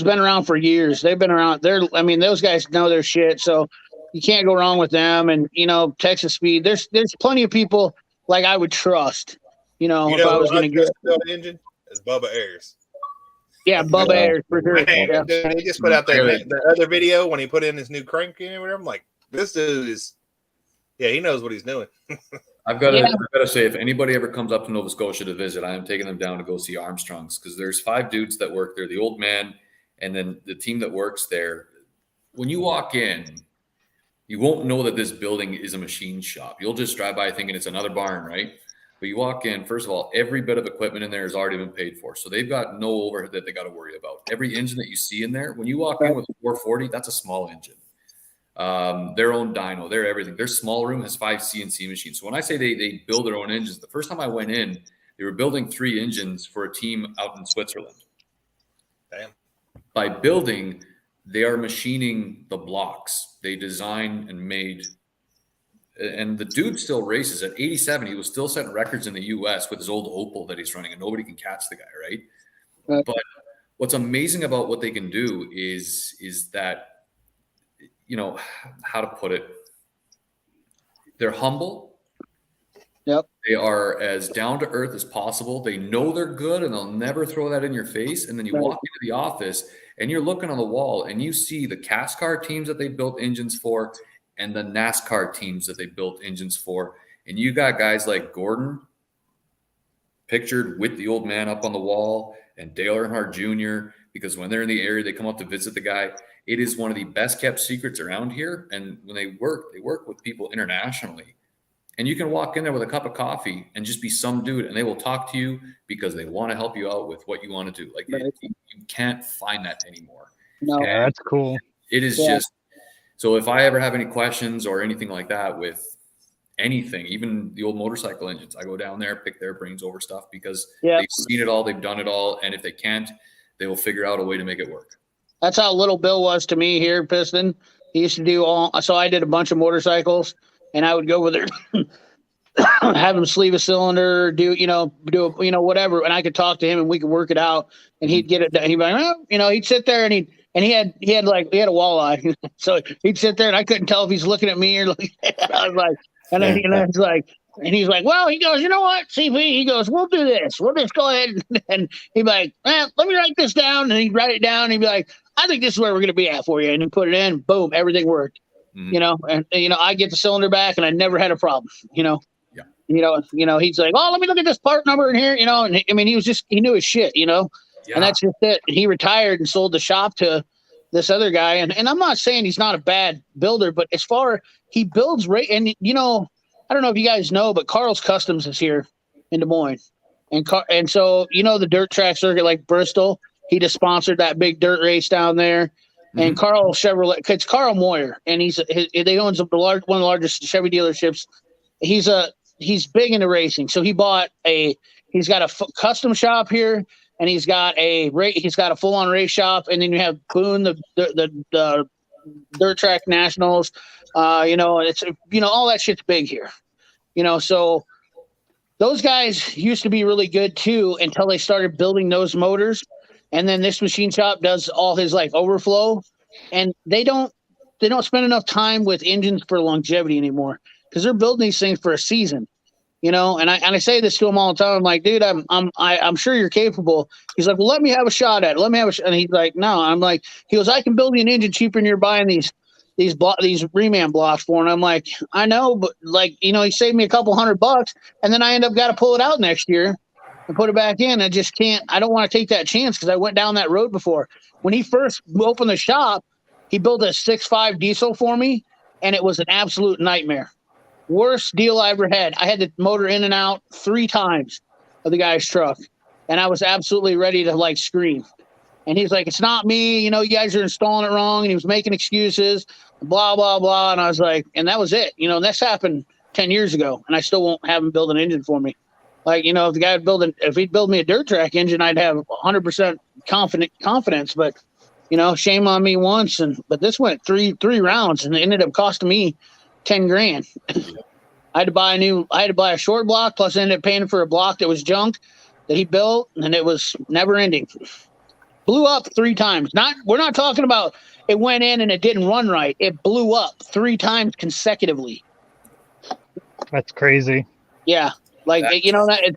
been around for years. They've been around. Those guys know their shit, so you can't go wrong with them. And Texas Speed. There's plenty of people like I would trust. If I was going to get an engine, is Bubba Ayers. Yeah, Bubba Ayers for sure. Man, Yeah. he just put out the other video when he put in his new crank and whatever. I'm like, this dude is, he knows what he's doing. I've got to say, if anybody ever comes up to Nova Scotia to visit, I am taking them down to go see Armstrong's, because there's 5 dudes that work there, the old man, and then the team that works there. When you walk in, you won't know that this building is a machine shop. You'll just drive by thinking it's another barn, right? But you walk in, first of all, every bit of equipment in there has already been paid for. So they've got no overhead that they got to worry about. Every engine that you see in there, when you walk in with a 440, that's a small engine. Their own dyno, their everything. Their small room has 5 CNC machines. So when I say they build their own engines, the first time I went in, they were building 3 engines for a team out in Switzerland. Damn. By building, they are machining the blocks. They designed and made, and the dude still races. At 87, he was still setting records in the U.S. with his old Opel that he's running, and nobody can catch the guy, right? But what's amazing about what they can do is that, how to put it, they're humble. Yep. They are as down to earth as possible. They know they're good, and they'll never throw that in your face. And then you walk into the office and you're looking on the wall and you see the CASCAR teams that they built engines for and the NASCAR teams that they built engines for. And you got guys like Gordon pictured with the old man up on the wall, and Dale Earnhardt Jr., because when they're in the area, they come up to visit the guy. It is one of the best kept secrets around here. And when they work with people internationally. And you can walk in there with a cup of coffee and just be some dude, and they will talk to you because they want to help you out with what you want to do. Like you can't find that anymore. No, that's cool. It is just, so if I ever have any questions or anything like that with anything, even the old motorcycle engines, I go down there, pick their brains over stuff because they've seen it all, they've done it all. And if they can't, they will figure out a way to make it work. That's how little Bill was to me here, Piston. He used to do so I did a bunch of motorcycles, and I would go with her, have him sleeve a cylinder, do whatever, and I could talk to him and we could work it out, and he'd get it done. He'd be like, he'd sit there and he had a walleye, so he'd sit there and I couldn't tell if he's looking at me or like, I was like, and he's like, well, he goes, you know what, CP, he goes, we'll do this. We'll just go ahead. And he'd be like, let me write this down. And he'd write it down. And he'd be like, I think this is where we're going to be at for you. And he put it in, boom, everything worked. Mm-hmm. I get the cylinder back and I never had a problem, he's like, oh, let me look at this part number in here, and he knew his shit, and that's just it. He retired and sold the shop to this other guy. And I'm not saying he's not a bad builder, but as far he builds and I don't know if you guys know, but Carl's Customs is here in Des Moines. And so, the dirt track circuit like Bristol, he just sponsored that big dirt race down there. Mm-hmm. And Carl Chevrolet, it's Carl Moyer, and they owns one of the largest Chevy dealerships. He's big into racing. So he's got a custom shop here, and he's got a full on race shop. And then you have Boone, the dirt track nationals, it's, all that shit's big here, so those guys used to be really good too until they started building those motors. And then this machine shop does all his like overflow, and they don't spend enough time with engines for longevity anymore because they're building these things for a season, and I say this to him all the time. I'm like, dude, I'm sure you're capable. He's like, well, let me have a shot at it. And he's like, no. I'm like, he goes, I can build you an engine cheaper than you're buying these reman blocks for. And I'm like, I know, but like, he saved me a couple $100, and then I end up got to pull it out next year and put it back in. I just can't. I don't want to take that chance because I went down that road before. When he first opened the shop, he built a 6.5 diesel for me, and it was an absolute nightmare. Worst deal I ever had. I had the motor in and out 3 times of the guy's truck, and I was absolutely ready to like scream. And he's like, it's not me. You guys are installing it wrong. And he was making excuses, blah, blah, blah. And I was like, and that was it. That's happened 10 years ago, and I still won't have him build an engine for me. Like, if the guy if he'd build me a dirt track engine, I'd have 100% confidence. But, shame on me once. But this went three rounds, and it ended up costing me $10,000. I had to buy a short block, plus I ended up paying for a block that was junk. that he built, and it was never ending. Blew up 3 times. We're not talking about it went in and it didn't run right. It blew up 3 times consecutively. That's crazy. Yeah. Like,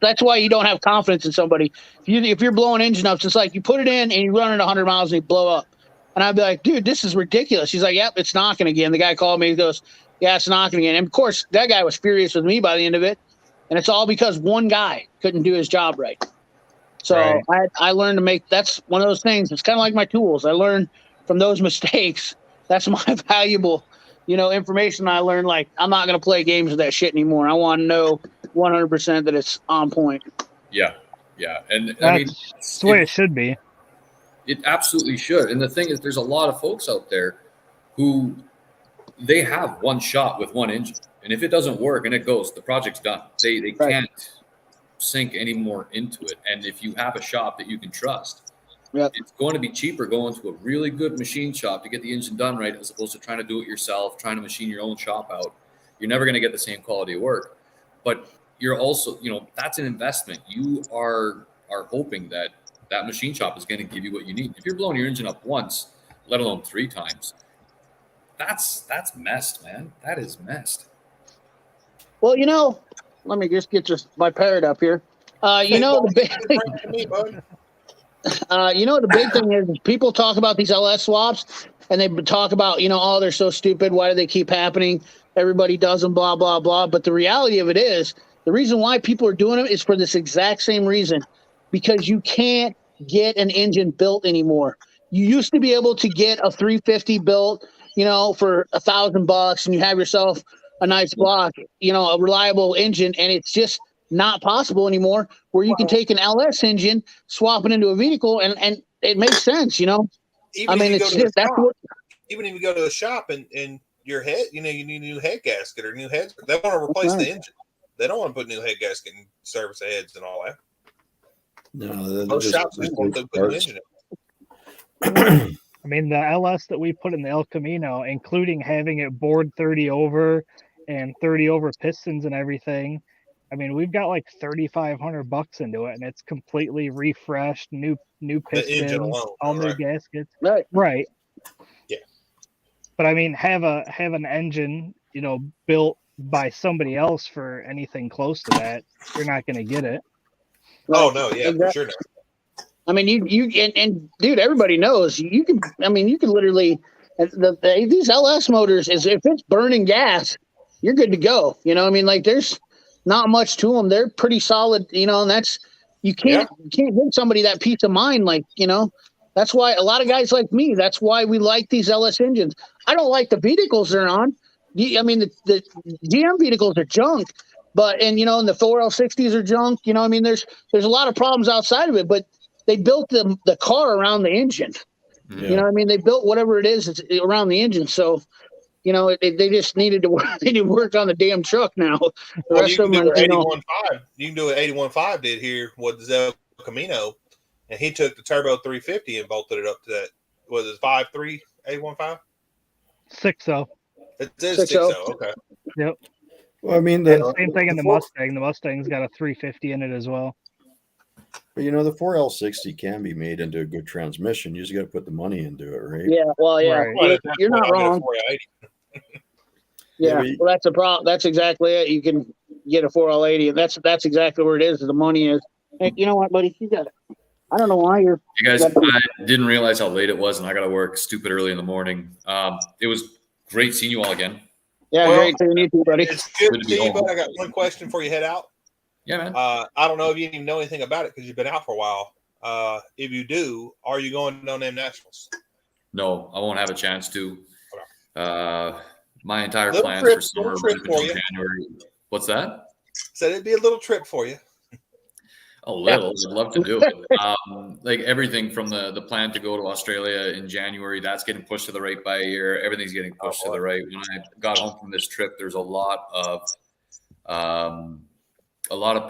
that's why you don't have confidence in somebody. If you're blowing engine up, it's like you put it in and you run it 100 miles and you blow up. And I'd be like, dude, this is ridiculous. He's like, yep, it's knocking again. The guy called me. He goes, yeah, it's knocking again. And of course, that guy was furious with me by the end of it. And it's all because one guy couldn't do his job right. So right. I learned to make, that's one of those things. It's kind of like my tools. I learned from those mistakes. That's my valuable, information I learned. Like, I'm not going to play games with that shit anymore. I want to know 100% that it's on point. Yeah. Yeah. And that's the way it should be. It absolutely should. And the thing is, there's a lot of folks out there who they have one shot with one engine. And if it doesn't work and it goes, the project's done. They can't sink any more into it. And if you have a shop that you can trust, it's going to be cheaper going to a really good machine shop to get the engine done right, as opposed to trying to do it yourself, trying to machine your own shop out. You're never going to get the same quality of work, but you're also, that's an investment. You are hoping that machine shop is going to give you what you need. If you're blowing your engine up once, let alone 3 times, that's messed, man. That is messed. Well, let me just get my parrot up here. The big thing is people talk about these LS swaps and they talk about, oh, they're so stupid. Why do they keep happening? Everybody does them, blah, blah, blah. But the reality of it is, the reason why people are doing them is for this exact same reason, because you can't get an engine built anymore. You used to be able to get a 350 built, for $1,000, and you have yourself a nice block, a reliable engine, and it's just not possible anymore where you can take an LS engine, swap it into a vehicle, and it makes sense, Even if you go to a shop and your head, you need a new head gasket or new heads, they want to replace the engine. They don't want to put new head gasket and service the heads and all that. No, most shops just want to put an engine in. I mean, the LS that we put in the El Camino, including having it bored 30 over and 30 over pistons and everything, I mean, we've got like $3,500 into it, and it's completely refreshed, new pistons, all new gaskets. Right. Yeah. But I mean, have an engine, built by somebody else for anything close to that, you're not going to get it. Oh no, yeah, for sure not. I mean, you dude, everybody knows you can literally, these LS motors is, if it's burning gas, you're good to go. Like, there's not much to them. They're pretty solid, and that's, you can't give somebody that peace of mind. Like, that's why a lot of guys like me, that's why we like these LS engines. I don't like the vehicles they're on. I mean, the GM vehicles are junk, but, and the 4L60s are junk. There's a lot of problems outside of it, but they built the car around the engine. Yeah. They built whatever it is around the engine. So, they just needed to work. They need to work on the damn truck now. The rest you can of do them, what 81.5. You can do what 81.5 did here with the Camino, and he took the turbo 350 and bolted it up to that. Was it 5.3 81.5? 6.0. It is 6.0. Okay. Yep. Well, I mean, the same thing in the Mustang. The Mustang's got a 350 in it as well. But the 4L60 can be made into a good transmission. You just got to put the money into it, right? Yeah, well, yeah, right. You're not wrong. Yeah, well, that's a problem. That's exactly it. You can get a 4L80, and that's exactly where it is. The money is. Hey, you know what, buddy? You got it. I don't know why you're. You guys, I didn't realize how late it was, and I got to work stupid early in the morning. It was great seeing you all again. Yeah, great seeing you too, buddy. It's good to see you, but I got one question before you head out. Yeah, man. I don't know if you even know anything about it because you've been out for a while. If you do, are you going to No Name Nationals? No, I won't have a chance to. My entire little plans trip, for summer for January. What's that? Said it'd be a little trip for you. A little. I'd love to do it. Like everything from the plan to go to Australia in January, that's getting pushed to the right by a year. Everything's getting pushed to the right. When I got home from this trip, there's a lot of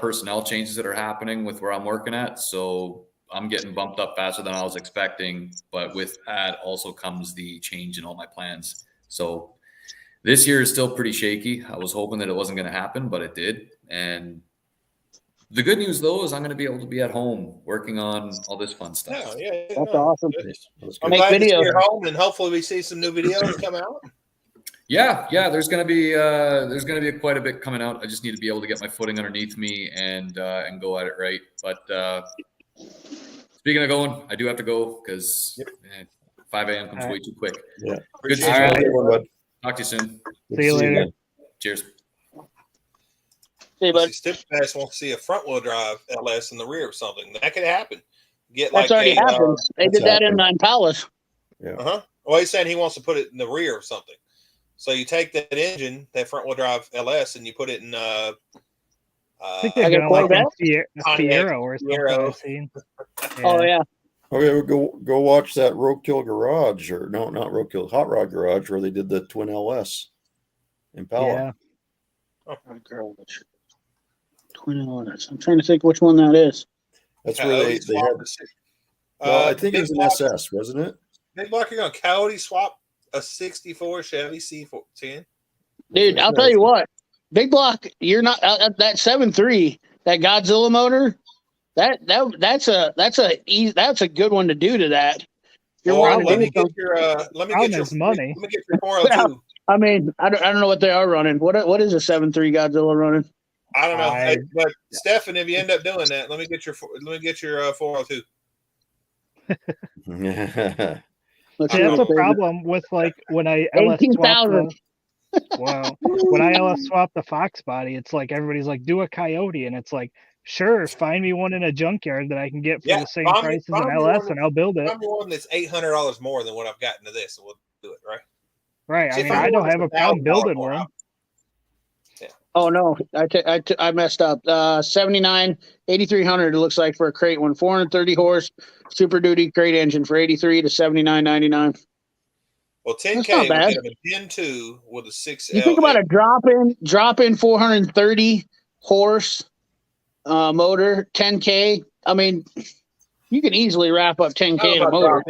personnel changes that are happening with where I'm working at. So I'm getting bumped up faster than I was expecting. But with that also comes the change in all my plans. So this year is still pretty shaky. I was hoping that it wasn't going to happen, but it did. And The good news, though, is I'm going to be able to be at home working on all this fun stuff. That's awesome. I'm Make glad to see videos. you're home, and hopefully we see some new videos come out. Yeah. There's going to be quite a bit coming out. I just need to be able to get my footing underneath me and go at it right. But speaking of going, I do have to go because 5 a.m. comes way too quick. Yeah. Good to see All you. right. All. Talk to you soon. See you later. Cheers. See you, bud. Step Fast wants to see a front wheel drive LS in the rear of something. That could happen. Get That's like already happened. They did that in Palace. Well, he's saying he wants to put it in the rear of something. So you take that engine, that front wheel drive LS, and you put it in. I think they're gonna like in Sierra or something I've seen. Oh yeah. Okay, we'll go watch that Roadkill Garage, or no, not Roadkill, Hot Rod Garage, where they did the twin LS Impala. Yeah. Twin LS. I'm trying to think which one that is. That's where they had. Well, I think it was an SS, wasn't it? Big Block, you're going to Coyote swap a 64 Chevy C10? Dude, I'll tell you what. Big Block, you're not that 7.3, that Godzilla motor. That's a good one to do to that. Let me get your money. Let me get your 402. I mean, I don't know what they are running. What is a 7.3 Godzilla running? I don't know, but Stefan, if you end up doing that, let me get your 402. See, that's a problem with like when I LS swap when I LS swap the Fox body, it's like everybody's like, do a Coyote, and it's like, sure, find me one in a junkyard that I can get for the same price as an LS, and I'll build it. Find me one that's $800 more than what I've gotten to this, and we'll do it, right? Right. I mean, I don't have a problem building one. Oh no, I messed up. 79, 8300. It looks like for a crate one, 430 horse, Super Duty crate engine for 83 to 79.99. Well, 10K would get a Gen 2 with a 6L. You think about a drop in 430 horse motor, 10K. I mean, you can easily wrap up 10K in a motor.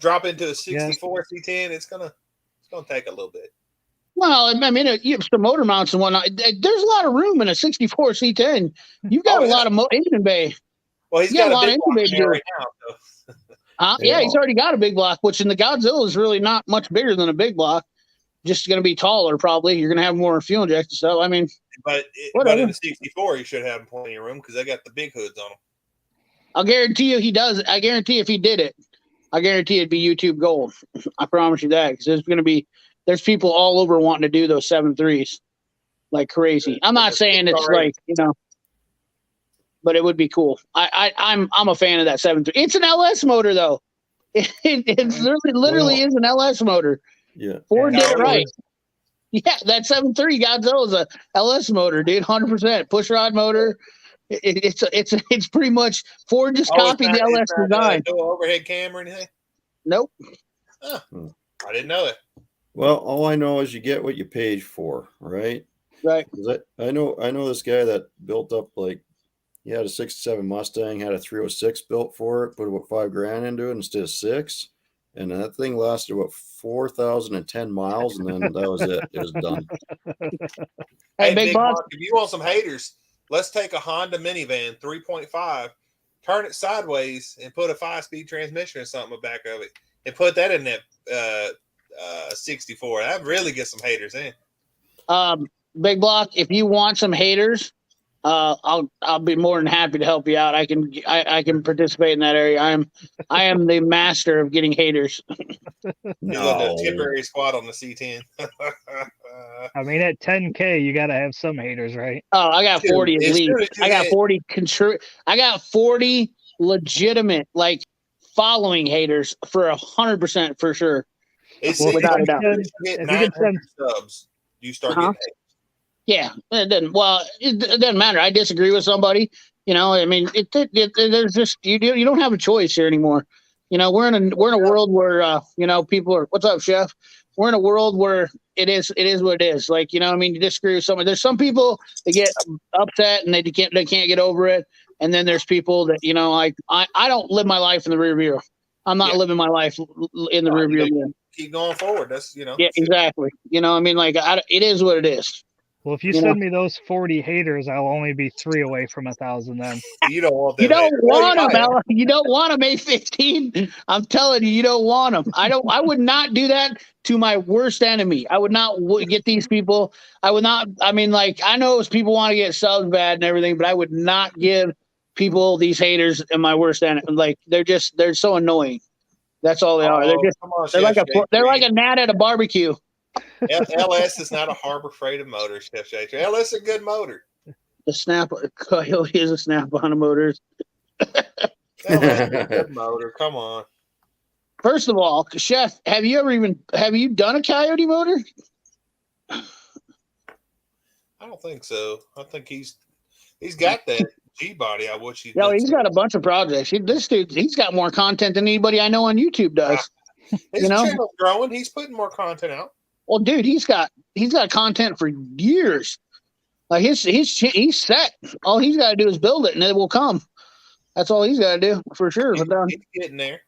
Drop into a 64 C10. It's gonna take a little bit. Well, I mean, you have some motor mounts and whatnot. There's a lot of room in a 64 C10. You've got a lot of engine bay. Well, he's got a lot of engine bay right now. Yeah, he's already got a big block, which in the Godzilla is really not much bigger than a big block. Just going to be taller, probably. You're going to have more fuel injected stuff. I mean, but in the 64, you should have plenty of room because they got the big hoods on them. I'll guarantee you he does. I guarantee if he did it, I guarantee it'd be YouTube gold. I promise you that, because there's people all over wanting to do those 7.3s like crazy. I'm not saying it's like, but it would be cool. I'm a fan of that 7.3. It's an LS motor though. It literally is an LS motor. Yeah. Ford did it right. Yeah, that 7.3 Godzilla is a LS motor, dude. 100% push rod motor. It's pretty much Ford just copied the LS design. No overhead cam or anything? Nope. I didn't know that. Well, all I know is you get what you paid for, right? Right. I know this guy that built up, like, he had a 67 Mustang, had a 306 built for it, put about $5,000 into it instead of $6,000, and that thing lasted about 4,010 miles, and then that was it. It was done. Hey, Big Boss, if you want some haters, let's take a Honda minivan 3.5, turn it sideways, and put a 5-speed transmission or something in the back of it, and put that in that 64. That really gets some haters in. Big Block, if you want some haters, I'll be more than happy to help you out. I can participate in that area. I am the master of getting haters. No, the temporary squad on the C10. I mean, at 10K, you got to have some haters, right? Oh, I got 40 at least. I got 40 legitimate, like, following haters for 100% for sure. Without a doubt. If you get 900 subs, you start getting haters. Yeah, it doesn't. Well, it doesn't matter. I disagree with somebody. I mean, there's just you don't have a choice here anymore. We're in a world where people are. What's up, Chef? We're in a world where it is what it is. Like, I mean, you disagree with someone. There's some people that get upset and they can't get over it, and then there's people that like I don't live my life in the rear view. I'm not living my life in the rear view. Keep going forward. That's Yeah, exactly. I mean, like it is what it is. Well, if you You know. send me those 40 haters, I'll only be 3 away from 1,000 then. You don't want You them. don't haters. want Well, them, you might. Ella. You don't want them, A15. I'm telling you, you don't want them. I would not do that to my worst enemy. I would not get these people. I would not. I mean, like, I know people want to get subs bad and everything, but I would not give people these haters and my worst enemy. Like, they're so annoying. That's all they are. They're just Come on, they're Chef they're Shakespeare. like a gnat at a barbecue. LS is not a harbor freight of motors, Chef Shakespeare. LS is a good motor. The snap Coyote is a snap on the motors. LS is a good motor. Come on. First of all, Chef, have you done a Coyote motor? I don't think so. I think he's got that G body. I wish he. No, he's got a bunch of projects. This dude, he's got more content than anybody I know on YouTube does. His channel's growing. He's putting more content out. Well, dude, he's got content for years. Like he's set. All he's got to do is build it, and it will come. That's all he's got to do for sure. He's getting there.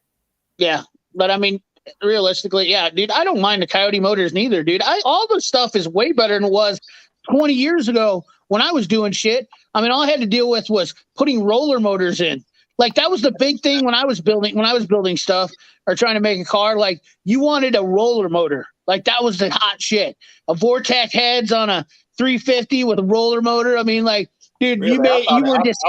Yeah, but I mean, realistically, yeah, dude, I don't mind the Coyote motors neither, dude. All the stuff is way better than it was 20 years ago when I was doing shit. I mean, all I had to deal with was putting roller motors in. Like, that was the big thing when I was building stuff or trying to make a car. Like, you wanted a roller motor. Like, that was the hot shit. A Vortec heads on a 350 with a roller motor. I mean, like, dude, Really, I would have just.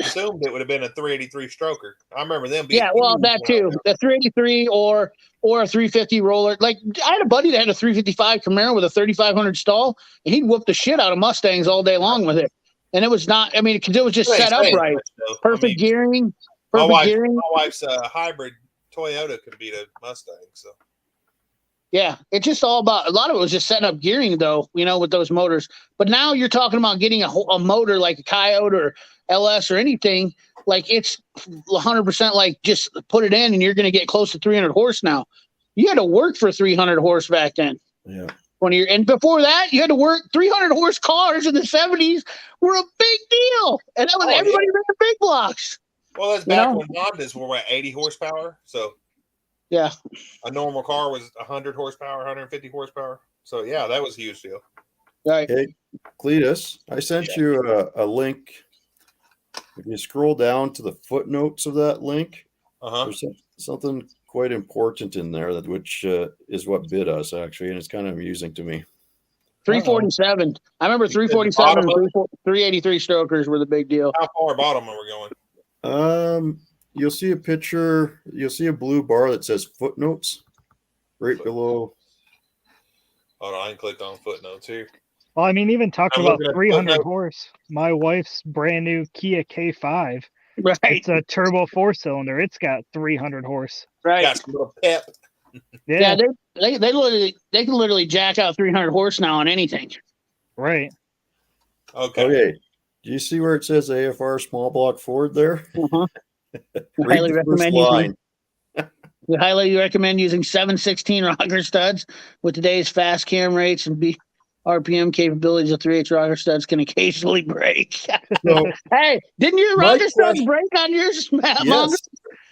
assumed it would have been a 383 stroker. I remember them being. Yeah, well, that too. The 383 or a 350 roller. Like, I had a buddy that had a 355 Camaro with a 3500 stall, and he'd whoop the shit out of Mustangs all day long with it. And it was not. I mean, because it was just set up right. Perfect gearing. Perfect gearing. My wife's hybrid Toyota could beat a Mustang. So. Yeah, it's just all about. A lot of it was just setting up gearing, though. With those motors. But now you're talking about getting a motor like a Coyote or LS or anything. Like, it's 100% like just put it in and you're going to get close to 300 horse now. You had to work for 300 horse back then. Yeah. And before that, you had to work. 300 horse cars in the 70s were a big deal, and that was everybody ran the big blocks. Well, that's back when Hondas were 80 horsepower. So yeah, a normal car was 100 horsepower, 150 horsepower. So yeah, that was a huge deal. Right. Hey, Cletus, I sent you a link. If you scroll down to the footnotes of that link, there's something quite important in there which is what bit us actually, and it's kind of amusing to me. 347. I remember 347 and 383 strokers were the big deal. How far bottom are we going? You'll see a picture. You'll see a blue bar that says footnotes right below. Hold on, I clicked on footnotes here. Well, I mean, even talking about 300 horse, my wife's brand new Kia K5. Right. It's a turbo 4-cylinder. It's got 300 horse. Right. Got some little pep. Yeah, they can literally jack out 300 horse now on anything. Right. Okay. Do you see where it says AFR small block Ford there? Highly recommend we highly recommend using 716 rocker studs with today's fast cam rates and RPM capabilities of 3/8 rocker studs can occasionally break. So, hey, didn't your rocker studs break on yours?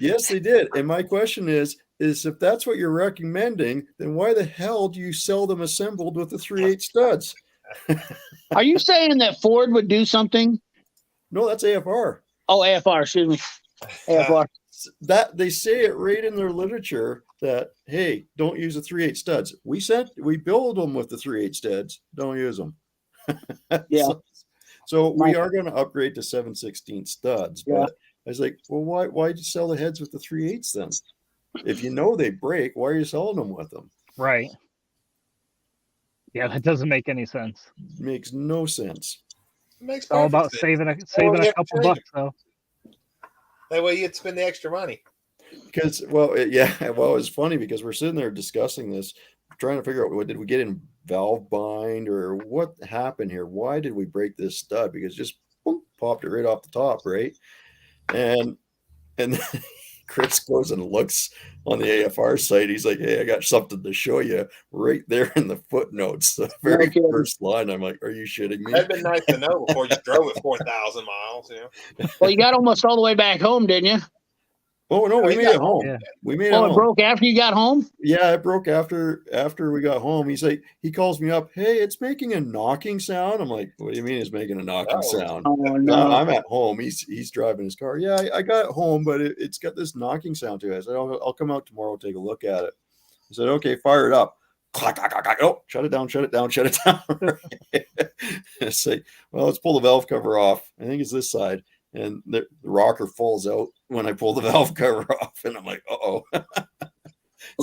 Yes, they did. And my question is if that's what you're recommending, then why the hell do you sell them assembled with the 3/8 studs? Are you saying that Ford would do something? No, that's AFR. Oh, AFR, excuse me. AFR. That they say it right in their literature that, hey, don't use the 3/8 studs. We build them with the 3/8 studs. Don't use them. Yeah. So we are going to upgrade to 7/16 studs. But I was like, well, why did you sell the heads with the 3/8 then? If you know they break, why are you selling them with them? Right. Yeah, that doesn't make any sense. Makes no sense. It's all about saving a couple bucks, though. That way you'd spend the extra money. Because, it was funny because we're sitting there discussing this, trying to figure out, did we get in valve bind or what happened here? Why did we break this stud? Because just boom, popped it right off the top, right? And then Chris goes and looks on the AFR site. He's like, hey, I got something to show you right there in the footnotes. The very first line. I'm like, are you shitting me? That'd been nice to know before you drove it 4,000 miles. Well, you got almost all the way back home, didn't you? Oh no, we he made got it home. Yeah. We made it Oh, it home. broke after you got home? Yeah, it broke after we got home. He's like, he calls me up. Hey, it's making a knocking sound. I'm like, what do you mean it's making a knocking sound? Oh, no. I'm at home. He's driving his car. Yeah, I got it home, but it's got this knocking sound to it. I said, I'll come out tomorrow, take a look at it. He said, okay, fire it up. Clack, clack, clack, clack. Oh, shut it down, shut it down, shut it down. It's like, well, let's pull the valve cover off. I think it's this side. And the rocker falls out when I pull the valve cover off. And I'm like, uh-oh. Well,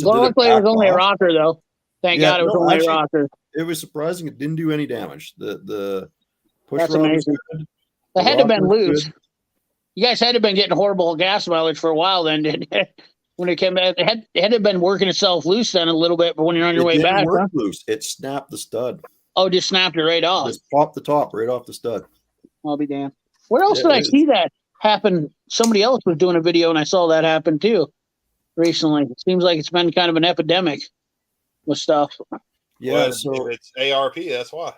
luckily, it was only a rocker, though. Thank God it was only actually, a rocker. It was surprising. It didn't do any damage. The push That's rod was amazing. good. It had to have been rocker was loose. good. You guys had to have been getting horrible gas mileage for a while then, didn't it? When it came back, it had to have been working itself loose then a little bit, but when you're on your way didn't back, work huh? loose. It snapped the stud. Oh, just snapped it right off. Just popped the top right off the stud. I'll be damned. Where else Yeah, did I it see that happen? Somebody else was doing a video and I saw that happen too recently. It seems like it's been kind of an epidemic with stuff. Yeah, Well, so if it's ARP, that's why.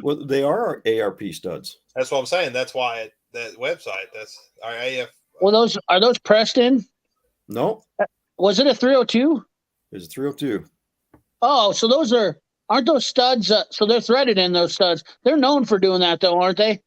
well, they are ARP studs. That's what I'm saying. That's why that website. That's our AF. Well, are those pressed in? No, Was it a 302? it's a 302. Oh, so aren't those studs? So they're threaded in those studs. They're known for doing that though, aren't they?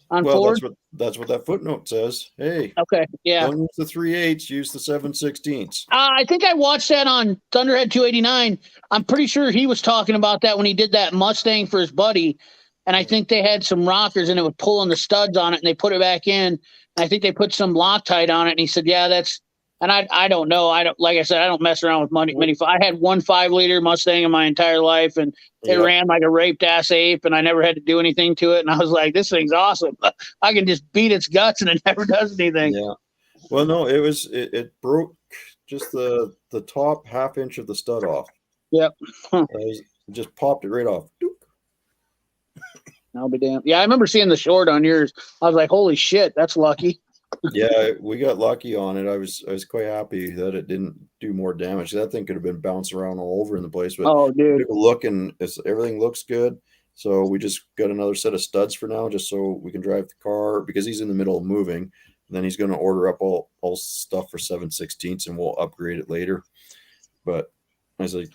On Well, Ford. that's what that footnote says. Hey, Okay, yeah. don't use the 3/8, use the 7/16. I think I watched that on Thunderhead 289. I'm pretty sure he was talking about that when he did that Mustang for his buddy. And I think they had some rockers and it would pull on the studs on it and they put it back in. And I think they put some Loctite on it. And he said, yeah, that's, and I don't know. Like I said, I don't mess around with many. I had one 5-liter Mustang in my entire life and it ran like a raped ass ape and I never had to do anything to it. And I was like, this thing's awesome. I can just beat its guts and it never does anything. Yeah. Well, no, it broke just the top half inch of the stud off. Yep. It just popped it right off. Doop. I'll be damned. Yeah, I remember seeing the short on yours. I was like, holy shit, that's lucky. Yeah, we got lucky on it. I was quite happy that it didn't do more damage. That thing could have been bouncing around all over in the place. But oh, dude, took a look and everything looks good. So we just got another set of studs for now, just so we can drive the car because he's in the middle of moving. And then he's going to order up all stuff for 7/16 and we'll upgrade it later. But I was like,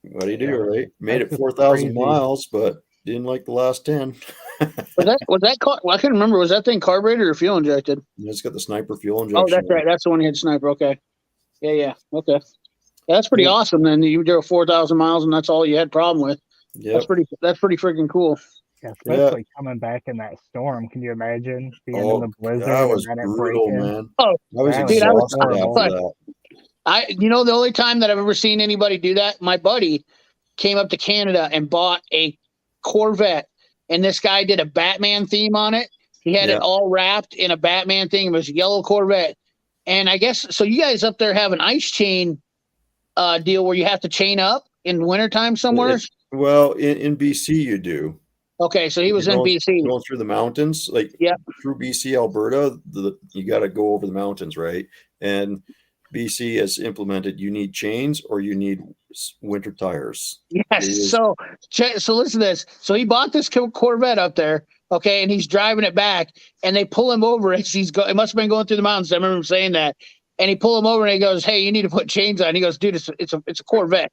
what do you do, right? Made it 4,000 miles, but didn't like the last 10. was that car? Well, I can't remember. Was that thing carbureted or fuel injected? It's got the sniper fuel injection. Oh, that's right. That's the one you had sniper. Okay. Yeah. Okay. Yeah, that's pretty awesome. Then you drove 4,000 miles and that's all you had problem with. Yeah. That's pretty freaking cool. Yeah, especially coming back in that storm. Can you imagine being in the blizzard? That was and then brutal, breaking? man. Oh, I was dude, exhausted horrible. after that. The only time that I've ever seen anybody do that, my buddy came up to Canada and bought a Corvette, and this guy did a Batman theme on it. He had it all wrapped in a Batman thing. It was a yellow Corvette. And I guess, so you guys up there have an ice chain deal where you have to chain up in wintertime somewhere? Well, in BC you do. Okay, so he was in BC. Going through the mountains, like through BC, Alberta, you got to go over the mountains, right? And BC has implemented you need chains or you need winter tires. Yes. So listen to this. So he bought this Corvette up there, okay, and he's driving it back, and they pull him over as it must have been going through the mountains. I remember him saying that. And he pull him over and he goes, "Hey, you need to put chains on." He goes, "Dude, it's a Corvette."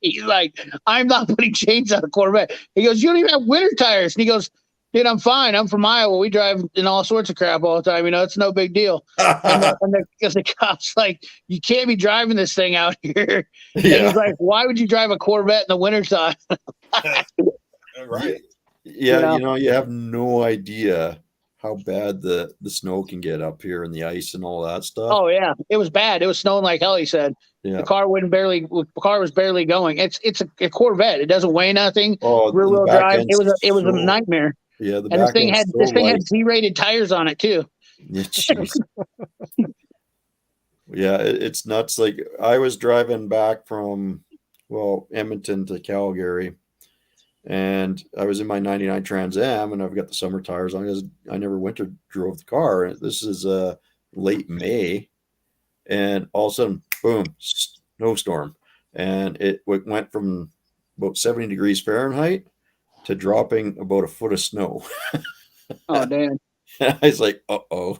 He's like, "I'm not putting chains on a Corvette." He goes, "You don't even have winter tires." And he goes, "Dude, I'm fine. I'm from Iowa. We drive in all sorts of crap all the time. It's no big deal." and the cop's like, "You can't be driving this thing out here." And he's like, "Why would you drive a Corvette in the wintertime?" Right. Yeah, you have no idea how bad the snow can get up here and the ice and all that stuff. Oh yeah, it was bad. It was snowing like hell. He said the car was barely going. It's a Corvette. It doesn't weigh nothing. Oh, rear wheel drive. It was a nightmare. Yeah, the and this thing had Z-rated tires on it too. Yeah, yeah, it's nuts. Like I was driving back from Edmonton to Calgary. And I was in my 99 Trans Am and I've got the summer tires on because I never winter drove the car. This is late May and all of a sudden, boom, snowstorm. And it went from about 70 degrees Fahrenheit to dropping about a foot of snow. Oh, damn. I was like, uh-oh.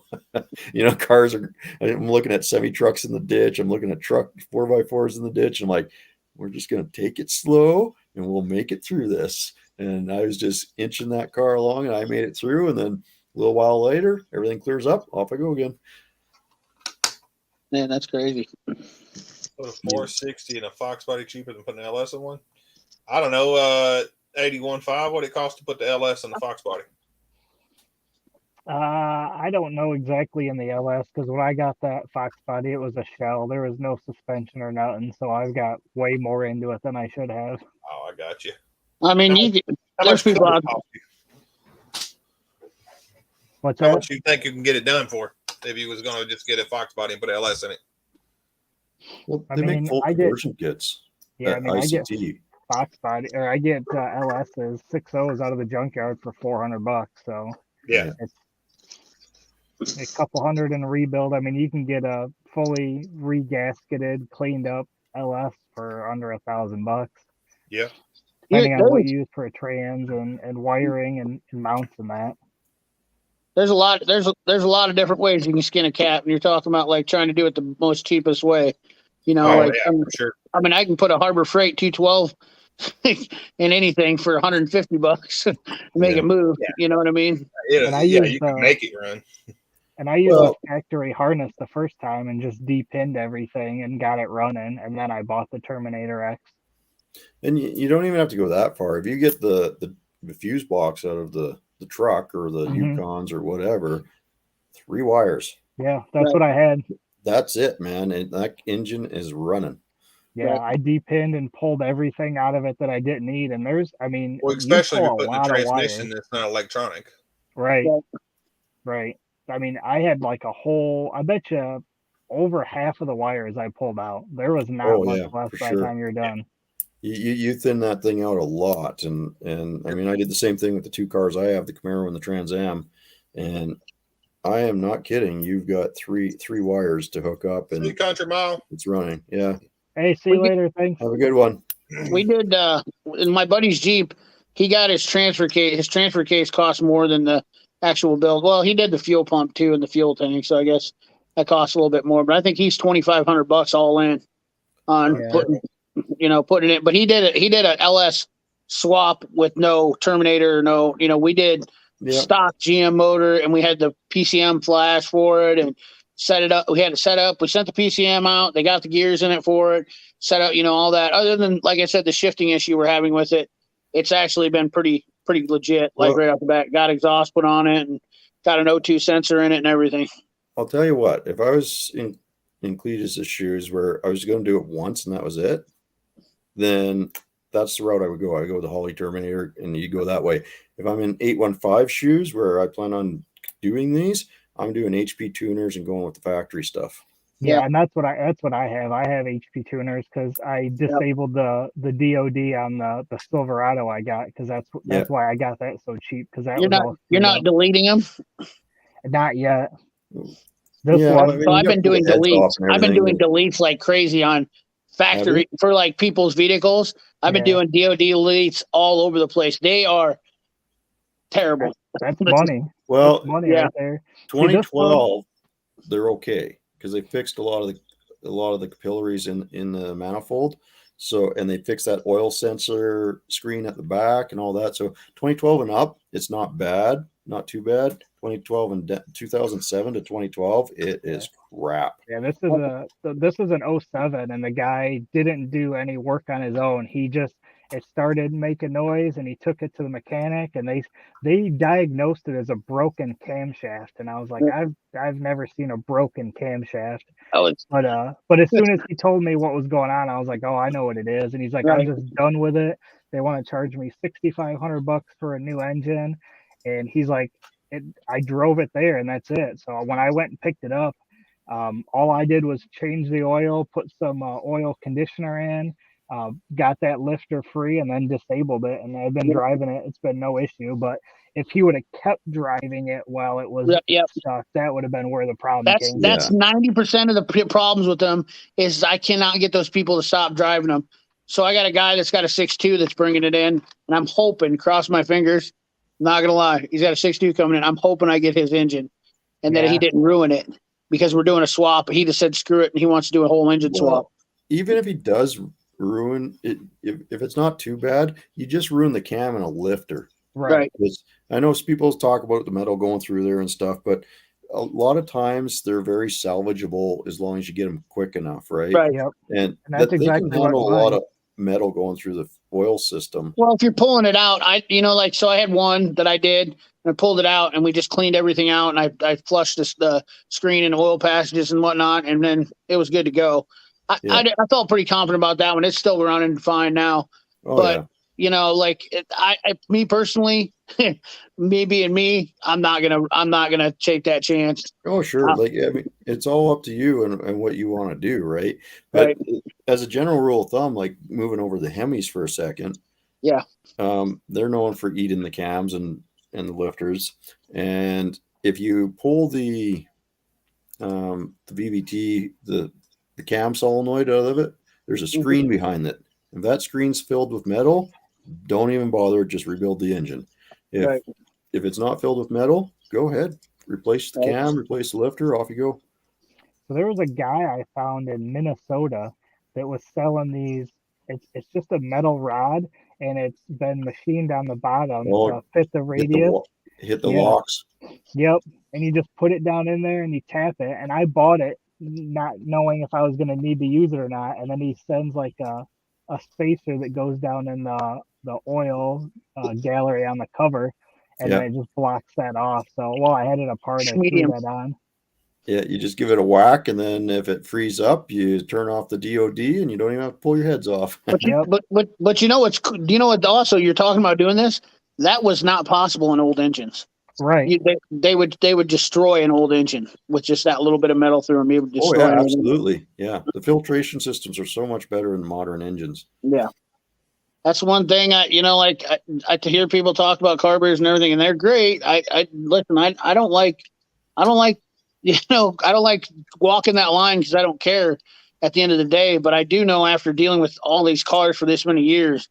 Cars are, I'm looking at semi trucks in the ditch. I'm looking at truck 4x4s in the ditch. I'm like, we're just going to take it slow and we'll make it through this. And I was just inching that car along and I made it through. And then a little while later, everything clears up. Off I go again. Man, that's crazy. Put a 460 and a Fox body cheaper than putting an LS in one. I don't know. 81.5. What it costs to put the LS in the Fox body? I don't know exactly in the LS because when I got that Fox body, it was a shell. There was no suspension or nothing, so I've got way more into it than I should have. Oh, I got you. I mean, How much people could it out. cost you? What's How that? much you think you can get it done for if you was going to just get a Fox body and put LS in it? Well, I they mean, make full I get- conversion kits. Yeah, I mean, I get ICT. Fox body, or I get LSs, 6.0s out of the junkyard for $400. So Yeah. it's a couple hundred in a rebuild. I mean, you can get a fully regasketed, cleaned up LS for under $1,000. Yeah. Depending on what you use for a trans and wiring and mounts and that. There's a lot of different ways you can skin a cat, and you're talking about like trying to do it the most cheapest way. For sure. I mean, I can put a Harbor Freight 212 in anything for $150 and make it move. Yeah. You know what I mean? You can make it run. And I used a factory harness the first time and just depinned everything and got it running. And then I bought the Terminator X. And you don't even have to go that far. If you get the fuse box out of the truck or the Yukons or whatever, 3 wires. Yeah, that's what I had. That's it, man. And that engine is running. Yeah, I depinned and pulled everything out of it that I didn't need. And especially if you're putting a transmission that's not electronic. Right. Right. I mean, I had like I bet you over half of the wires I pulled out. There was not much left by the time you're done. You thin that thing out a lot. And I mean, I did the same thing with the 2 cars I have, the Camaro and the Trans Am. And I am not kidding. You've got three wires to hook up and country mile. It's running. Yeah. Hey, see you later. Thanks. Have a good one. We did in my buddy's Jeep, he got his transfer case. His transfer case cost more than the actual build. Well, he did the fuel pump too and the fuel tank, so I guess that costs a little bit more. But I think he's $2,500 all in on putting it. But he did a LS swap with no Terminator, we did stock GM motor, and we had the PCM flash for it and set it up. We had it set up. We sent the PCM out. They got the gears in it for it, set up, all that. Other than, like I said, the shifting issue we're having with it, it's actually been pretty legit. Like right off the bat, got exhaust put on it and got an O2 sensor in it and everything. I'll tell you what, if I was in Cletus's shoes where I was going to do it once and that was it, then that's the route I would go. I go with the Holly Terminator and you go that way. If I'm in 815 shoes where I plan on doing these, I'm doing HP tuners and going with the factory stuff. Yeah, and that's what I have. I have HP tuners because I disabled the DOD on the Silverado I got because that's why I got that so cheap because you're not deleting them. Not yet. I've been doing deletes. I've been doing deletes like crazy on factory for like people's vehicles. I've been doing DOD deletes all over the place. They are terrible. That's money. Well, that's money right there. 2012, they're okay because they fixed a lot of the capillaries in the manifold. So, and they fixed that oil sensor screen at the back and all that. So 2012 and up, it's not bad, not too bad. 2012 and 2007 to 2012, it is crap. Yeah, this is an 07, and the guy didn't do any work on his own. It started making noise, and he took it to the mechanic, and they diagnosed it as a broken camshaft. And I was like, I've never seen a broken camshaft. But as soon as he told me what was going on, I was like, oh, I know what it is. And he's like, I'm just done with it. They want to charge me $6,500 for a new engine, and he's like, I drove it there, and that's it. So when I went and picked it up, all I did was change the oil, put some oil conditioner in. Got that lifter free and then disabled it, and I've been driving it. It's been no issue. But if he would have kept driving it while it was stuck, that would have been where the problem came. That's 90% of the problems with them is I cannot get those people to stop driving them. So I got a guy that's got a 6.2 that's bringing it in, and I'm hoping, cross my fingers, Not gonna lie, he's got a 6.2 coming in. I'm hoping I get his engine, and that he didn't ruin it because we're doing a swap. He just said screw it, and he wants to do a whole engine swap. Even if he does ruin it, if it's not too bad, you just ruin the cam and a lifter. Right. I know people talk about the metal going through there and stuff, but a lot of times they're very salvageable as long as you get them quick enough, right? Right. Yep. And that's they exactly can handle what a lot of metal going through the oil system. Well, if you're pulling it out, so I had one that I did, and I pulled it out, and we just cleaned everything out, and I flushed the screen and oil passages and whatnot, and then it was good to go. I felt pretty confident about that one. It's still running fine now, but me personally, me being me, I'm not gonna take that chance. Oh, sure. I mean, it's all up to you and what you want to do, right? But as a general rule of thumb, like moving over the Hemis for a second, they're known for eating the cams and the lifters. And if you pull the VVT, the cam solenoid out of it, there's a screen behind it. If that screen's filled with metal, don't even bother. Just rebuild the engine. If it's not filled with metal, go ahead, replace the cam, replace the lifter, off you go. So there was a guy I found in Minnesota that was selling these. It's just a metal rod, and it's been machined on the bottom to fit the radius. Hit the locks. Yep, and you just put it down in there and you tap it. And I bought it not knowing if I was going to need to use it or not. And then he sends like a spacer that goes down in the oil gallery on the cover, and then it just blocks that off. So while I had it apart, I threw that on. Yeah, you just give it a whack, and then if it frees up, you turn off the DOD, and you don't even have to pull your heads off. But you know what's? Do you know what? Also, you're talking about doing this. That was not possible in old engines. Right. They would destroy an old engine with just that little bit of metal through them. It would destroy absolutely. Yeah. The filtration systems are so much better in modern engines. Yeah. That's one thing I to hear people talk about carburetors and everything, and they're great. I don't like walking that line because I don't care at the end of the day. But I do know, after dealing with all these cars for this many years,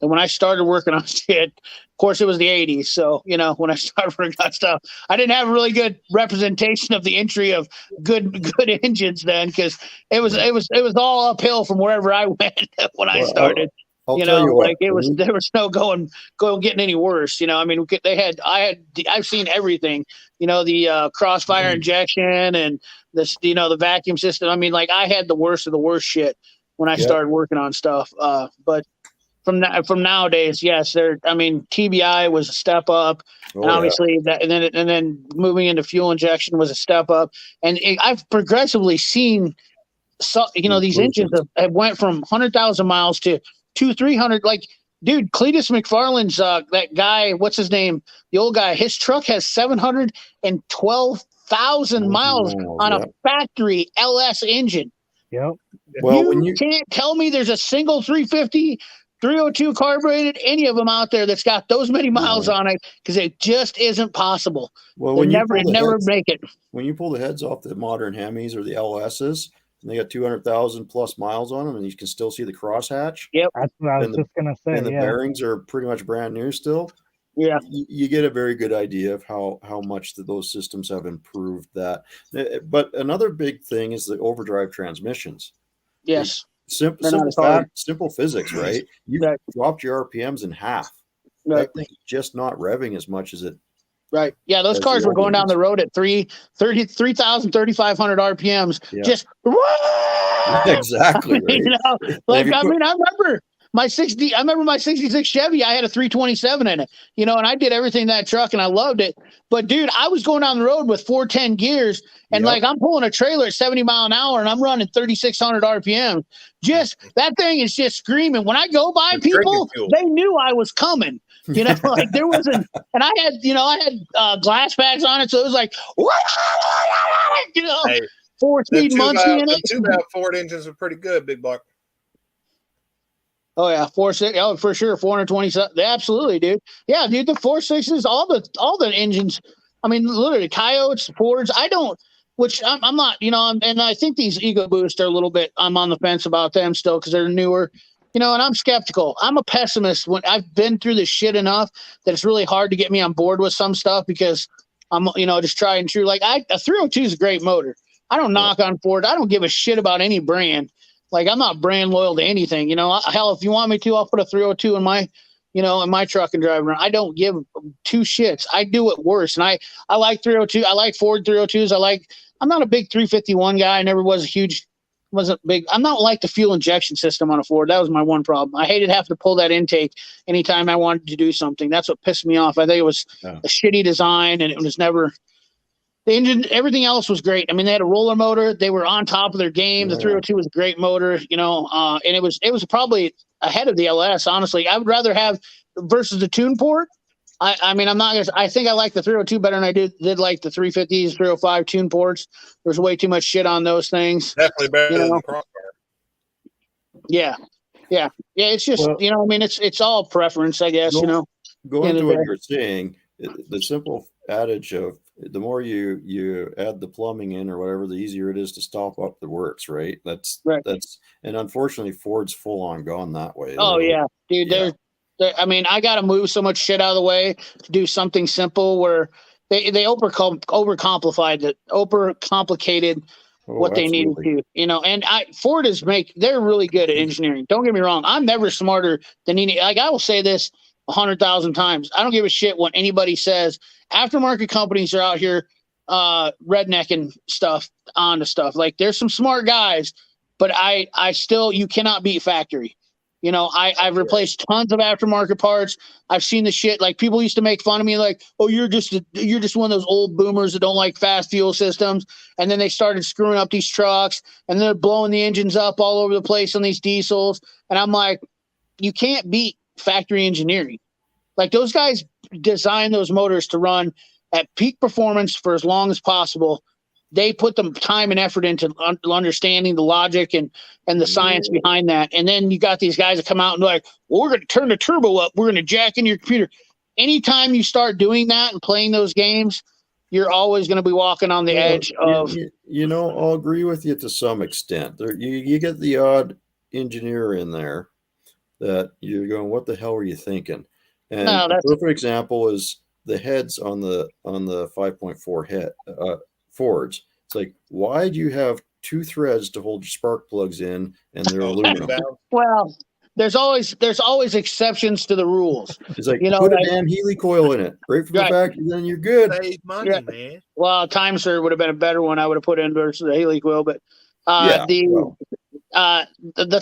that when I started working on shit, of course it was the 80s. So, when I started working on stuff, I didn't have a really good representation of the entry of good engines then, because it was all uphill from wherever I went when I started. I'll tell you what, there was no getting any worse. I've seen everything, the crossfire injection and this, the vacuum system. I mean, I had the worst of the worst shit when I started working on stuff. But from nowadays, yes, TBI was a step up, and obviously and then moving into fuel injection was a step up. And I've progressively seen, these engines have went from 100,000 miles to 200-300. Dude, Cletus McFarland's that guy, what's his name? The old guy. His truck has 712,000 miles on a factory LS engine. Yep. Well, you can't tell me there's a single 350, 302 carbureted, any of them out there that's got those many miles on it, because it just isn't possible. Well, when never make it. When you pull the heads off the modern Hemis or the LSs, and they got 200,000 plus miles on them, and you can still see the crosshatch. Yep, that's what I was just gonna say. And the bearings are pretty much brand new still. Yeah, you get a very good idea of how much those systems have improved that. But another big thing is the overdrive transmissions. Yes. Simple physics, right? You dropped your RPMs in half. Right. That thing's just not revving as much as it. Right. Yeah, those cars were going down the road at 3,000, 3,500 RPMs. Yeah. Just exactly. Right. I remember my 66 Chevy. I had a 327 in it. And I did everything in that truck, and I loved it. But dude, I was going down the road with 410 gears, and I'm pulling a trailer at 70 mile an hour, and I'm running 3,600 RPM. Just that thing is just screaming. When I go by people, they knew I was coming. There wasn't, and I had glass bags on it, so it was like, 4-speed Muncie in it. The 2.5 Ford engines are pretty good, big buck. Oh yeah, 4.6. Oh, for sure, 427. Absolutely, dude. Yeah, dude, the 4.6s, all the engines. I mean, literally, Coyotes, Fords. I'm not. And I think these Ego Boosts are a little bit. I'm on the fence about them still because they're newer. and I'm skeptical. I'm a pessimist when I've been through this shit enough that it's really hard to get me on board with some stuff because I'm, just trying and true. Like a 302 is a great motor. I don't knock on Ford. I don't give a shit about any brand. Like I'm not brand loyal to anything. Hell, if you want me to, I'll put a 302 in my, in my truck and drive around. I don't give two shits. I do it worse. And I like 302. I like Ford 302s. I'm not a big 351 guy. I never wasn't big. I'm not like the fuel injection system on a Ford. That was my one problem. I hated having to pull that intake anytime I wanted to do something. That's what pissed me off. I think it was a shitty design, and it was never the engine. Everything else was great. I mean, they had a roller motor. They were on top of their game. The 302 was a great motor, and it was probably ahead of the LS. Honestly, I would rather have versus the tune port. I mean, I'm not gonna. I think I like the 302 better than I did like the 350s, 305 tune ports. There's way too much shit on those things. Definitely better than the Crossfire. Yeah. It's just it's all preference, I guess. Going to what you're saying, the simple adage of the more you add the plumbing in or whatever, the easier it is to stop up the works. Right. That's and unfortunately, Ford's full on gone that way. Oh yeah, dude. I mean, I got to move so much shit out of the way to do something simple where they overcomplicated what they needed to, and Ford they're really good at engineering. Don't get me wrong. I'm never smarter than I will say this 100,000 times. I don't give a shit what anybody says. Aftermarket companies are out here rednecking stuff onto stuff. Like there's some smart guys, but I still, you cannot beat factory. I've replaced tons of aftermarket parts. I've seen the shit. Like people used to make fun of me, like, "Oh, you're just one of those old boomers that don't like fast fuel systems." And then they started screwing up these trucks, and they're blowing the engines up all over the place on these diesels. And I'm like, you can't beat factory engineering. Like those guys design those motors to run at peak performance for as long as possible. They put the time and effort into understanding the logic and the science behind that. And then you got these guys that come out and like, well, we're going to turn the turbo up. We're going to jack in your computer. Anytime you start doing that and playing those games, you're always going to be walking on the edge of. I'll agree with you to some extent. You get the odd engineer in there that you're going, what the hell are you thinking? And a perfect example is the heads on the 5.4 head. Fords. It's like, why do you have two threads to hold your spark plugs in and they're aluminum? Well, there's always exceptions to the rules. It's like, put a damn Healy coil in it right from the factory, then you're good. Save money, man. Well, Time Serve would have been a better one I would have put in versus the Healy coil, but the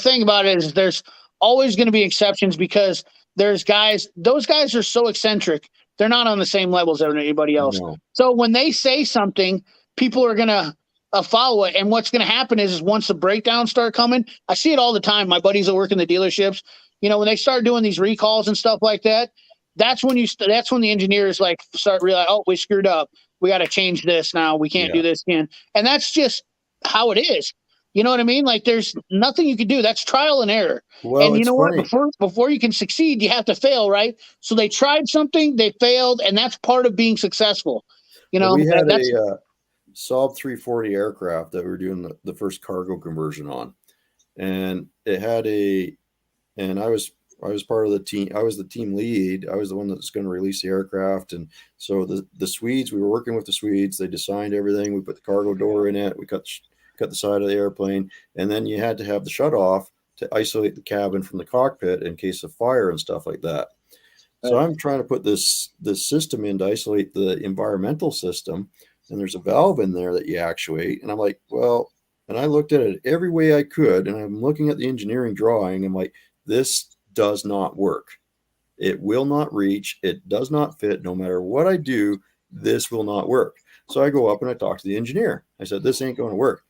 thing about it is there's always going to be exceptions because those guys are so eccentric. They're not on the same levels as anybody else. No. So when they say something, people are going to follow it. And what's going to happen is once the breakdowns start coming, I see it all the time. My buddies that work in the dealerships, when they start doing these recalls and stuff like that, that's when the engineers start realizing, oh, we screwed up. We got to change this now. We can't do this again. And that's just how it is. You know what I mean? Like there's nothing you can do. That's trial and error. Well, and you know what? Before you can succeed, you have to fail, right? So they tried something, they failed, and that's part of being successful. We had a Saab 340 aircraft that we were doing the first cargo conversion on, and it had and I was part of the team. I was the team lead. I was the one that was going to release the aircraft, and so the Swedes. We were working with the Swedes. They designed everything. We put the cargo door in it. We cut the side of the airplane, and then you had to have the shut off to isolate the cabin from the cockpit in case of fire and stuff like that. So I'm trying to put this system in to isolate the environmental system, and there's a valve in there that you actuate. And I'm like, well, and I looked at it every way I could, and I'm looking at the engineering drawing. I'm like, this does not work. It will not reach. It does not fit. No matter what I do, this will not work. So I go up and I talk to the engineer. I said, this ain't going to work.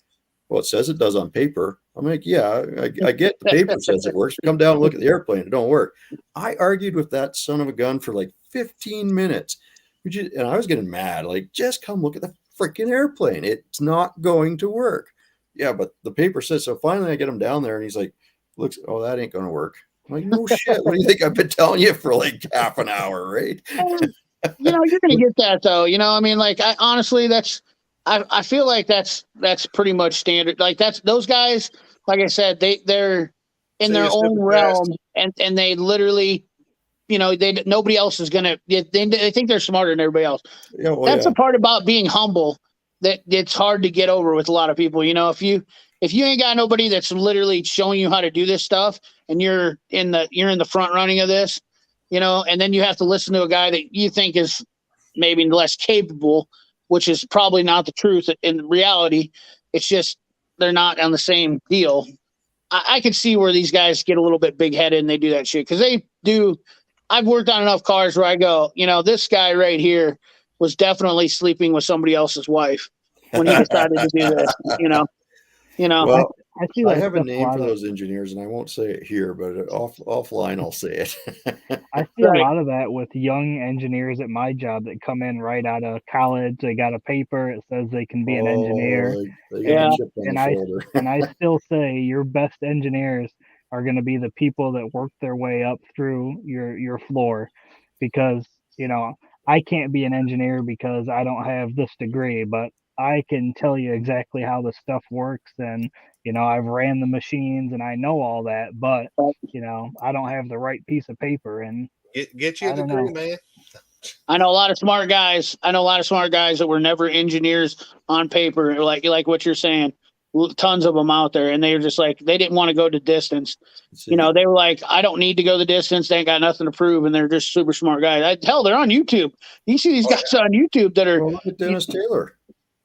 Well, it says it does on paper. I'm like, yeah, I get the paper says it works. Come down and look at the airplane. It don't work. I argued with that son of a gun for like 15 minutes. And I was getting mad. Like, just come look at the freaking airplane. It's not going to work. Yeah, but the paper says so. Finally, I get him down there and he's like, looks, oh, that ain't going to work. I'm like, no shit. What do you think I've been telling you for like half an hour, right? You're going to get that though. I mean, like, honestly, I feel like that's pretty much standard. Like those guys, like I said, in See their you own stupid realm, and they literally, nobody else is gonna. They think they're smarter than everybody else. Yeah, well, That's yeah. the part about being humble that it's hard to get over with a lot of people. If you ain't got nobody that's literally showing you how to do this stuff, and you're in the front running of this, and then you have to listen to a guy that you think is maybe less capable, which is probably not the truth. In reality, it's just they're not on the same deal. I can see where these guys get a little bit big headed and they do that shit because they do. I've worked on enough cars where I go, this guy right here was definitely sleeping with somebody else's wife when he decided to do this. Well, I see I that have a stuff name for lot of- those engineers, and I won't say it here, but offline I'll say it. I see a lot of that with young engineers at my job that come in right out of college. They got a paper. It says they can be an engineer. They got a chip on the And shoulder. I still say your best engineers are going to be the people that work their way up through your floor, because I can't be an engineer because I don't have this degree, but I can tell you exactly how the stuff works, and I've ran the machines and I know all that, but I don't have the right piece of paper. And get you a degree, man. I know a lot of smart guys. That were never engineers on paper, like what you're saying. Tons of them out there, and they were just like they didn't want to go the distance. They were like, I don't need to go the distance. They ain't got nothing to prove, and they're just super smart guys. Hell, they're on YouTube. You see these guys on YouTube that are. Well, look at Dennis Taylor.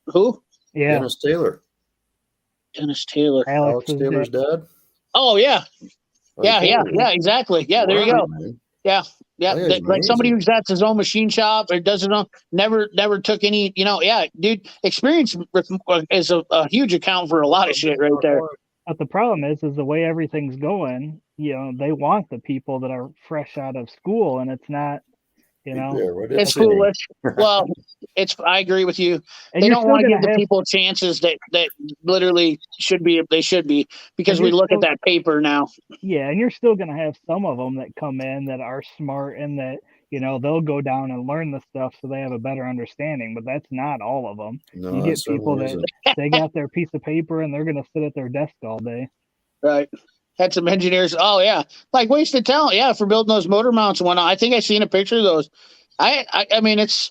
Who? Yeah, Dennis Taylor. Alex Taylor's dad. Oh yeah, yeah, exactly. Yeah, there you go. Man. Yeah. Like somebody who's got his own machine shop or doesn't know, never took any, dude, experience is a huge account for a lot of shit right there. But the problem is the way everything's going, they want the people that are fresh out of school, and it's not, it's foolish. Well, I agree with you. And they don't want to give the people chances that literally should be because we look at that paper now. Yeah, and you're still going to have some of them that come in that are smart and that they'll go down and learn the stuff so they have a better understanding, but that's not all of them. No, you get people that they got their piece of paper and they're going to sit at their desk all day. Right. Had some engineers. Oh yeah, like wasted talent. Yeah, for building those motor mounts and whatnot. I think I seen a picture of those. I mean, it's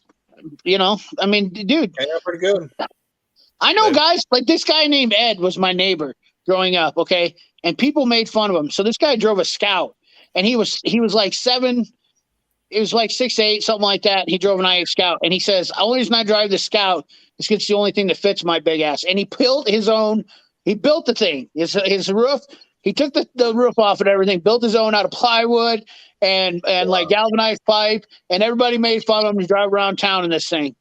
dude. Yeah, pretty good. I know guys like this guy named Ed was my neighbor growing up. Okay, and people made fun of him. So this guy drove a Scout, and he was like 7. It was like 6'8", something like that. He drove an I-8 Scout, and he says, "The only reason I drive the Scout is it's the only thing that fits my big ass." And he built his own. He built the thing. His roof. He took the roof off and everything, built his own out of plywood and like galvanized pipe, and everybody made fun of him to drive around town in this thing.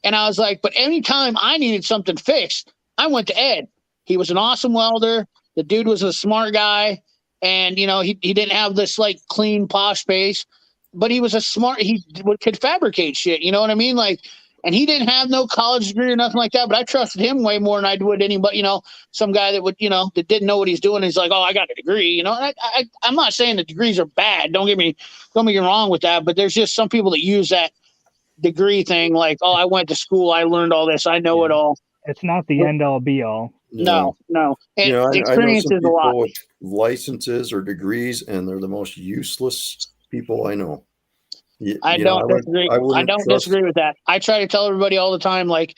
And I was like, but anytime I needed something fixed, I went to Ed. He was an awesome welder. The dude was a smart guy, and he didn't have this like clean posh base, but he was he could fabricate shit. You know what I mean? Like. And he didn't have no college degree or nothing like that, but I trusted him way more than I would anybody, some guy that would, that didn't know what he's doing. He's like, oh, I got a degree, I'm not saying the degrees are bad. Don't get me wrong with that. But there's just some people that use that degree thing like, oh, I went to school. I learned all this. I know it all. It's not the end all be all. No. Experience I know is some a lot. people with licenses or degrees, and they're the most useless people I know. I don't disagree. I don't disagree with that. I try to tell everybody all the time, like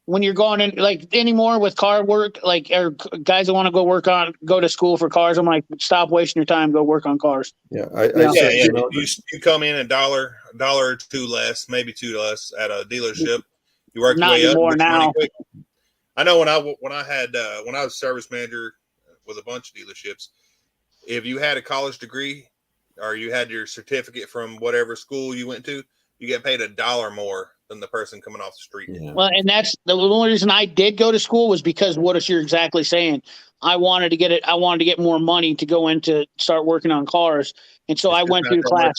when you're going in, like anymore with car work, like or guys that want to go to school for cars. I'm like, stop wasting your time. Go work on cars. Yeah, you come in $1 or $2 less, maybe $2 less at a dealership. You work your way up. Not now. I know when I was service manager with a bunch of dealerships, if you had a college degree, or you had your certificate from whatever school you went to, you get paid $1 more than the person coming off the street. Yeah. Well, and that's the only reason I did go to school was because what you're exactly saying. I wanted to get it. I wanted to get more money to go into start working on cars, and so I went through class.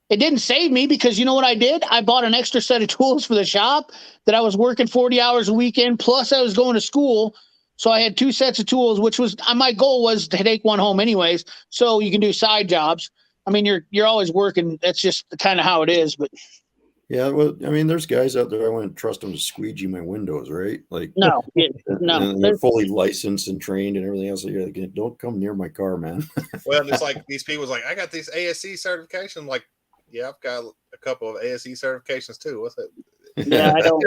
It didn't save me because you know what I did? I bought an extra set of tools for the shop that I was working 40 hours a weekend. Plus, I was going to school. So I had 2 sets of tools, which was my goal was to take one home anyways. So you can do side jobs. I mean, you're always working. That's just kind of how it is. But Yeah, well, I mean, there's guys out there I wouldn't trust them to squeegee my windows, right? Like, No, no. and they're fully licensed and trained and everything else. You're like, don't come near my car, man. Well, it's like these people's like, I got this ASE certification. I'm like, yeah, I've got a couple of ASE certifications too. What's that? Yeah, I don't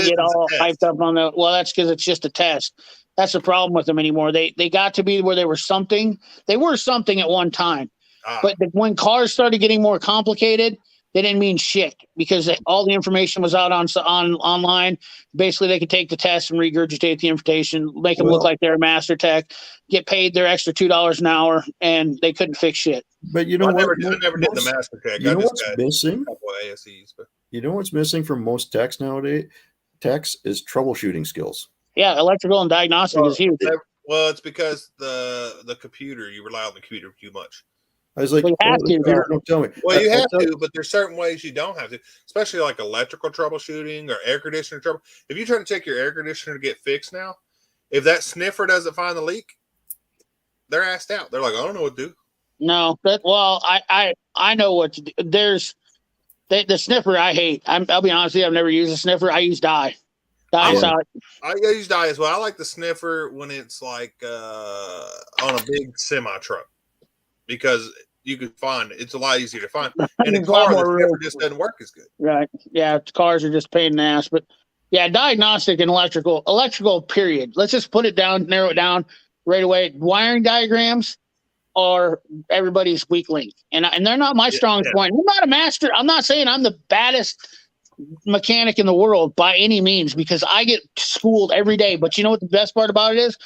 get all hyped up on that. Well, that's because it's just a test. That's the problem with them anymore. They got to be where they were something. They were something at one time, but when cars started getting more complicated, they didn't mean shit because all the information was out on online. Basically, they could take the test and regurgitate the information, make them look like they're a master tech, get paid their extra $2 an hour, and they couldn't fix shit. But you know what? I never did the master tech. You know what's missing? A couple of ASEs, but you know what's missing from most techs nowadays? Techs is troubleshooting skills. Yeah, electrical and diagnostic is huge. Well, it's because the computer, you rely on the computer too much. I was like, you have to, don't tell me. Well, you have to, but there's certain ways you don't have to, especially like electrical troubleshooting or air conditioner trouble. If you try to take your air conditioner to get fixed now, if that sniffer doesn't find the leak, they're asked out. They're like, I don't know what to do. No, I know what to do. There's the sniffer I hate. I'll be honest with you, I've never used a sniffer. I use dye. I use dye as well. I like the sniffer when it's like on a big semi truck because you can find it's a lot easier to find. And in a car, the sniffer just doesn't work as good. Right. Yeah, cars are just pain in the ass. But yeah, diagnostic and electrical, period. Let's just put it down, narrow it down right away. Wiring diagrams are everybody's weak link. And they're not my strongest point. I'm not a master. I'm not saying I'm the baddest mechanic in the world by any means because I get schooled every day. But you know what the best part about it is?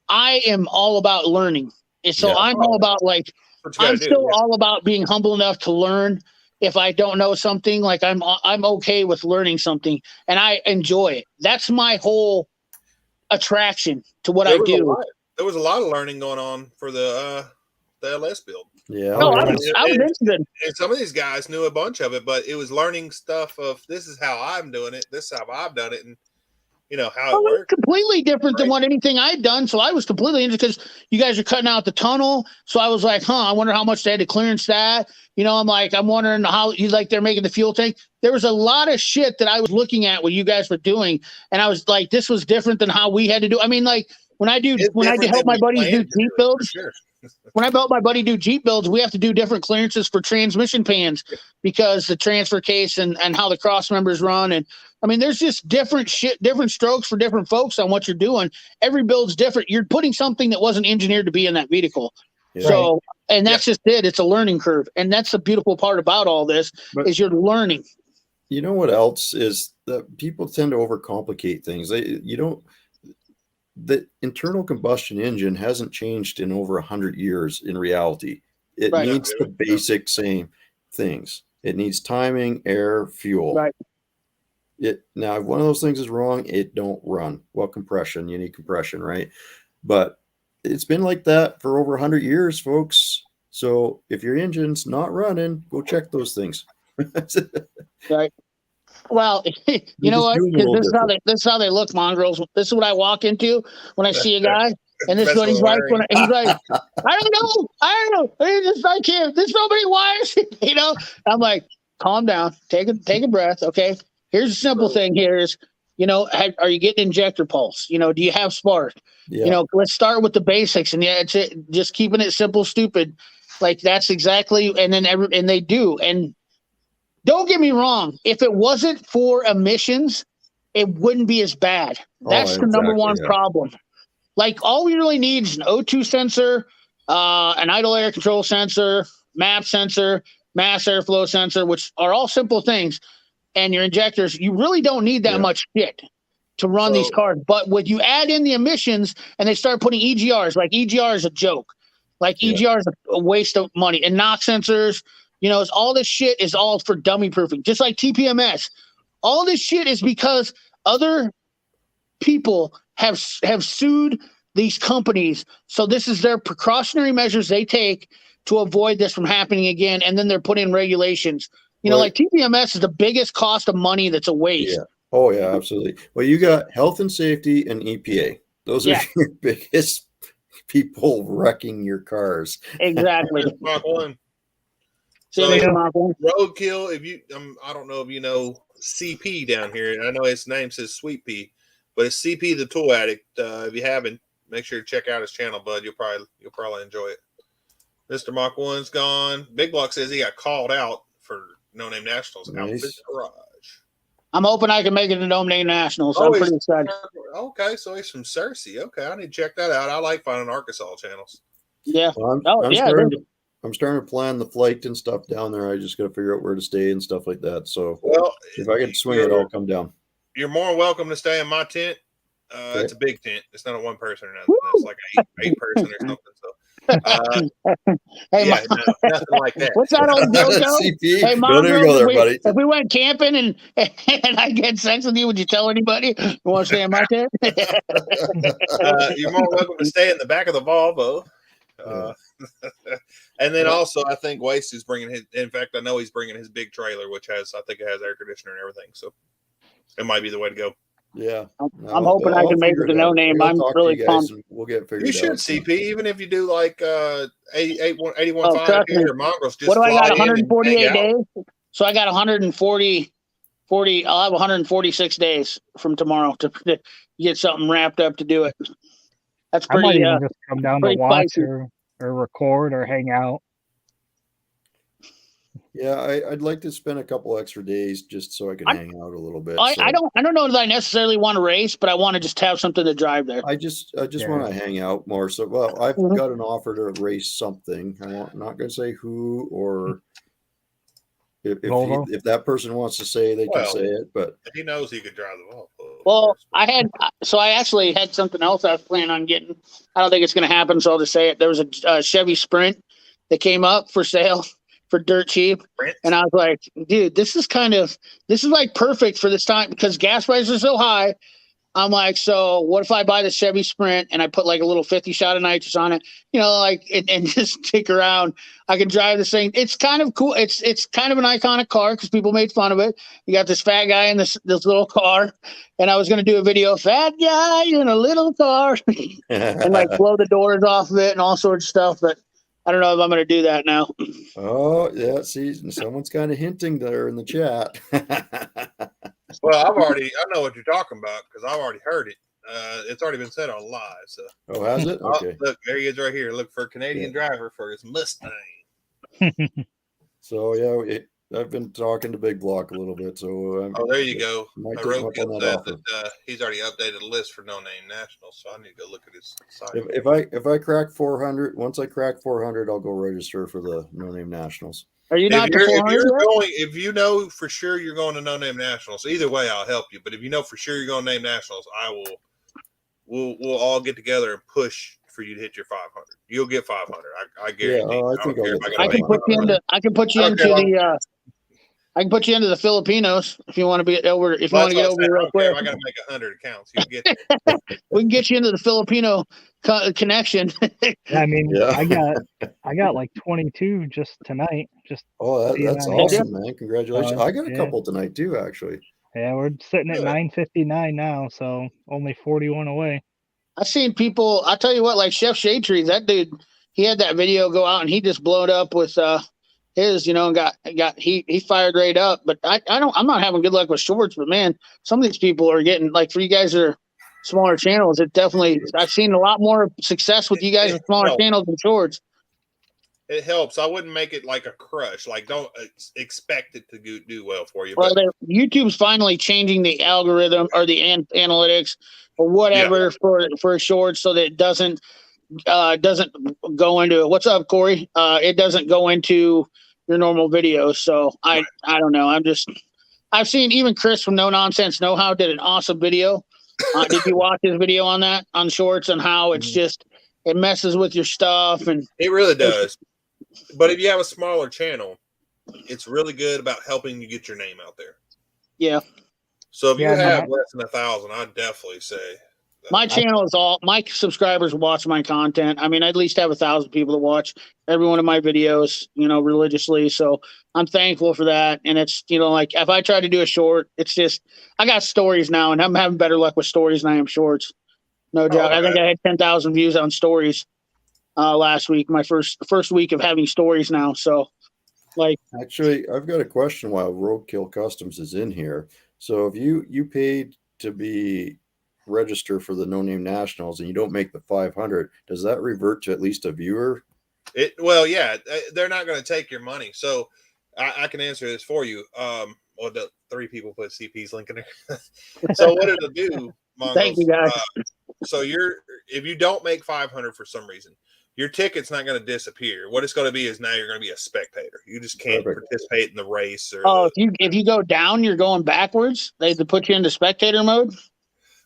I am all about learning. And so I'm all about all about being humble enough to learn. If I don't know something, like I'm okay with learning something and I enjoy it. That's my whole attraction to what I do. There was a lot of learning going on for the LS build. Yeah. No, I was interested. And some of these guys knew a bunch of it, but it was learning stuff of this is how I'm doing it, this is how I've done it, and you know how it works. Completely different than what anything I'd done. So I was completely interested because you guys are cutting out the tunnel. So I was like, I wonder how much they had to clearance that. You know, I'm wondering how they're making the fuel tank. There was a lot of shit that I was looking at what you guys were doing, and I was like, this was different than how we had to do. I mean, like when I help my buddies do Jeep builds. Sure. When I help my buddy do Jeep builds, we have to do different clearances for transmission pans because the transfer case and how the cross members run. And I mean, there's just different strokes for different folks on what you're doing. Every build's different. You're putting something that wasn't engineered to be in that vehicle. Yeah. So, and that's just it. It's a learning curve. And that's the beautiful part about all this is you're learning. You know what else is that people tend to overcomplicate things. The internal combustion engine hasn't changed in over 100 years in reality. It needs the basic same things. It needs timing, air, fuel. Right. Now, if one of those things is wrong, it don't run. Well, compression, you need compression, right? But it's been like that for over 100 years, folks. So if your engine's not running, go check those things. Right. Well, you know what? This is how they look, mongrels. This is what I walk into when I see a guy, and this is what he's like. He's like, I don't know. I can't. There's so many wires. You know. I'm like, calm down. Take a breath. Okay. Here's a simple thing. Are you getting injector pulse? You know, do you have spark? Yeah. You know, let's start with the basics, and it's just keeping it simple, stupid. Like that's exactly, and they do, and. Don't get me wrong. If it wasn't for emissions, it wouldn't be as bad. That's the number one problem. Like all we really need is an O2 sensor, an idle air control sensor, MAP sensor, mass airflow sensor, which are all simple things. And your injectors, you really don't need that much shit to run these cars. But when you add in the emissions and they start putting EGRs, like EGR is a joke. Like EGR is a waste of money. And NOx sensors. You know, all this shit is all for dummy proofing, just like TPMS. All this shit is because other people have sued these companies. So this is their precautionary measures they take to avoid this from happening again. And then they're putting in regulations. You know, like TPMS is the biggest cost of money that's a waste. Yeah. Oh, yeah, absolutely. Well, you got health and safety and EPA. Those are your biggest people wrecking your cars. Exactly. See you later, Mark. Roadkill. If you, I don't know if you know CP down here. I know his name says Sweet Pea, but it's CP the Tool Addict. If you haven't, make sure to check out his channel, bud. You'll probably enjoy it. Mr. Mach 1's gone. Big Block says he got called out for No Name Nationals out of his garage. I'm hoping I can make it to No Name Nationals. So I'm pretty excited. Okay, so he's from Searcy. Okay, I need to check that out. I like finding Arkansas channels. Yeah. Well, I'm starting to plan the flight and stuff down there. I just got to figure out where to stay and stuff like that. So, if I can swing it, I'll come down. You're more welcome to stay in my tent. Okay. It's a big tent. It's not a one person or nothing. It's like an eight person or something. So, hey, yeah, nothing like that. What's that old joke? Hey, Mom, don't go there, buddy. If we went camping and I get sex with you, would you tell anybody? You want to stay in my tent? You're more welcome to stay in the back of the Volvo. And then also, I think Waste is bringing his. In fact, I know he's bringing his big trailer, which has, I think, it has air conditioner and everything. So it might be the way to go. Yeah, I'm hoping I can make it to No Name. I'm really pumped. We'll get figured out. You should CP, even if you do like 81.5 here, Mongrels. Just what do I got? 148 days. So I got 140. I'll have 146 days from tomorrow to get something wrapped up to do it. That's pretty. I might even just come down to watch or record or hang out. Yeah, I'd like to spend a couple extra days just so I can hang out a little bit. I don't know that I necessarily want to race, but I want to just have something to drive there. I just want to hang out more. So, well, I've got an offer to race something. I'm not going to say who or if that person wants to say, they can say it. But he knows he could drive the Volvo. Well, I actually had something else I was planning on getting. I don't think it's going to happen, so I'll just say it. There was a Chevy Sprint that came up for sale for dirt cheap, and I was like, dude, this is like perfect for this time because gas prices are so high. I'm like, so what if I buy the Chevy Sprint and I put like a little 50 shot of nitrous on it, and just stick around? I can drive this thing. It's kind of cool. It's kind of an iconic car because people made fun of it. You got this fat guy in this little car, and I was going to do a video, fat guy in a little car, and like blow the doors off of it and all sorts of stuff, but I don't know if I'm going to do that now. Oh, yeah. See, someone's kind of hinting there in the chat. Well, I know what you're talking about because I've already heard it. It's already been said on live. So. Oh, has it? Okay. Look, there he is right here. Look for a Canadian driver for his Mustang. So, yeah, I've been talking to Big Block a little bit. So, there you go. I wrote that he's already updated the list for No Name Nationals. So I need to go look at his site. If I crack 400, once I crack 400, I'll go register for the No Name Nationals. Are you not to 400? If you know for sure you're going to No Name Nationals, either way, I'll help you. But if you know for sure you're going to Name Nationals, we'll all get together and push for you to hit your 500. You'll get 500. I guarantee. Yeah, I can put you into the Filipinos if you want to be over. If you want to get over real quick, I got to make 100 accounts. You get there. We can get you into the Filipino connection. I mean, yeah. I got like 22 just tonight. That's awesome, man! Congratulations. I got a couple tonight too, actually. Yeah, we're sitting at 959 now, so only 41 away. I've seen people. I tell you what, like Chef Shade Trees, that dude, he had that video go out and he just blowed up with his, and he fired right up. But I'm not having good luck with shorts, but man, some of these people are getting, like, for you guys that are smaller channels, I've seen a lot more success with you guys with smaller channels than shorts. It helps. I wouldn't make it like a crush. Like, don't expect it to do well for you. Well, YouTube's finally changing the algorithm or the analytics or whatever for shorts so that it doesn't go into it. What's up, Corey? It doesn't go into your normal videos. So I don't know. I've seen even Chris from No Nonsense Know How did an awesome video. Did you watch his video on that on shorts and how it's just it messes with your stuff? And it really does. But if you have a smaller channel, it's really good about helping you get your name out there. Yeah. So if you have less than 1,000, I'd definitely say my channel is my subscribers watch my content. I mean, I at least have 1,000 people to watch every one of my videos, religiously. So I'm thankful for that. And it's, like if I try to do a short, it's just, I got stories now and I'm having better luck with stories than I am shorts. No joke. I think I had 10,000 views on stories last week, my first week of having stories now. So Like, Actually, I've got a question while Roadkill Customs is in here. So if you paid to be register for the No Name Nationals and you don't make the 500, does that revert to at least a viewer? Well, yeah, they're not going to take your money. So I can answer this for you. Well, the 3 people put CP's link in there. So what it'll do, Mongols, thank you guys. so if you don't make 500 for some reason, your ticket's not going to disappear. What it's going to be is now you're going to be a spectator. You just can't participate in the race. Or if you go down, you're going backwards. They put you into spectator mode.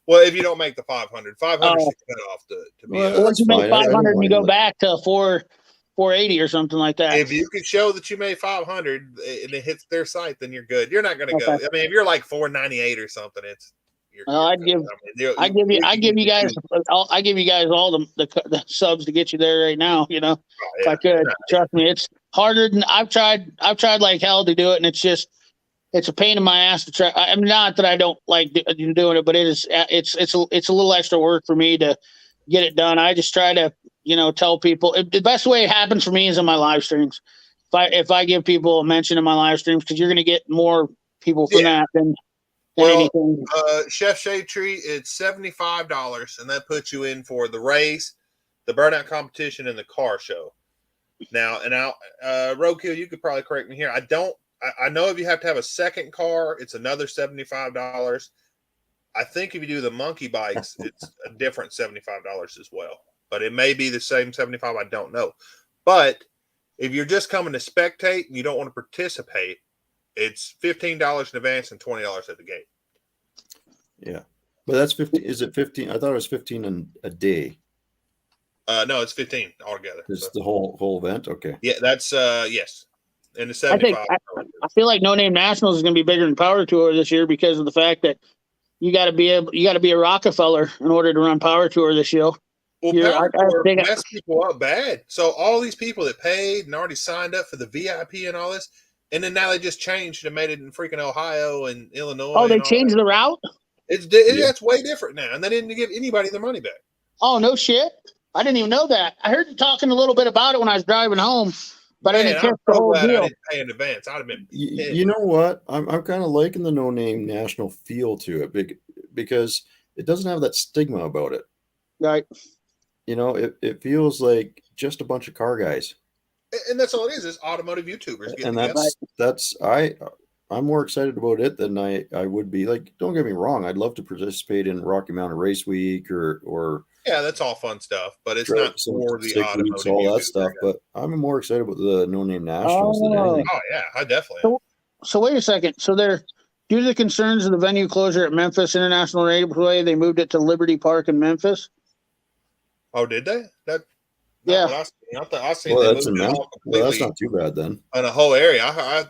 Well, if you don't make the 500 should cut off to be. Once you make 500 and you go back to 480 or something like that. If you can show that you made 500 and it hits their site, then you're good. You're not going to go. I mean, if you're like 498 or something, I give you guys all the subs to get you there right now. You know, if I could, trust me, it's harder than I've tried like hell to do it, and it's a pain in my ass to try. I mean, not that I don't like doing it, but it's a little extra work for me to get it done. I just try to, tell people the best way it happens for me is in my live streams. If I give people a mention in my live streams, because you're going to get more people from that than anything. Chef Shade Tree, it's $75, and that puts you in for the race, the burnout competition, and the car show. Now, Roadkill, you could probably correct me here. I know if you have to have a second car, it's another $75. I think if you do the monkey bikes, it's a different $75 as well. But it may be the same $75. I don't know. But if you're just coming to spectate and you don't want to participate, it's $15 in advance and $20 at the gate. Yeah, but that's 15. Is it 15? I thought it was 15 a day. No, it's 15 altogether. It's the whole event. Okay. Yeah, that's yes. And the 75. I feel like No Name Nationals is going to be bigger than Power Tour this year because of the fact that you got to be a Rockefeller in order to run Power Tour this year. Well, Power Tour messed people up bad. So all these people that paid and already signed up for the VIP and all this, and then now they just changed and made it in freaking Ohio and Illinois. Oh, they changed the route? That's way different now, and they didn't give anybody their money back. Oh, no shit. I didn't even know that. I heard you talking a little bit about it when I was driving home, but I didn't catch the whole deal. I didn't pay in advance. I'd have been pissed. You know what? I'm kind of liking the No Name National feel to it because it doesn't have that stigma about it. Right. It feels like just a bunch of car guys. And that's all it is automotive YouTubers. And I'm more excited about it than I would be. Like, don't get me wrong, I'd love to participate in Rocky Mountain Race Week or yeah, that's all fun stuff, but it's not for the automotive all that stuff. But I'm more excited about the No Name Nationals than anything. Oh yeah, I definitely. So wait a second. So due to the concerns of the venue closure at Memphis International Raceway, they moved it to Liberty Park in Memphis. Oh, did they? Yeah. I seen that's not too bad then. In a whole area,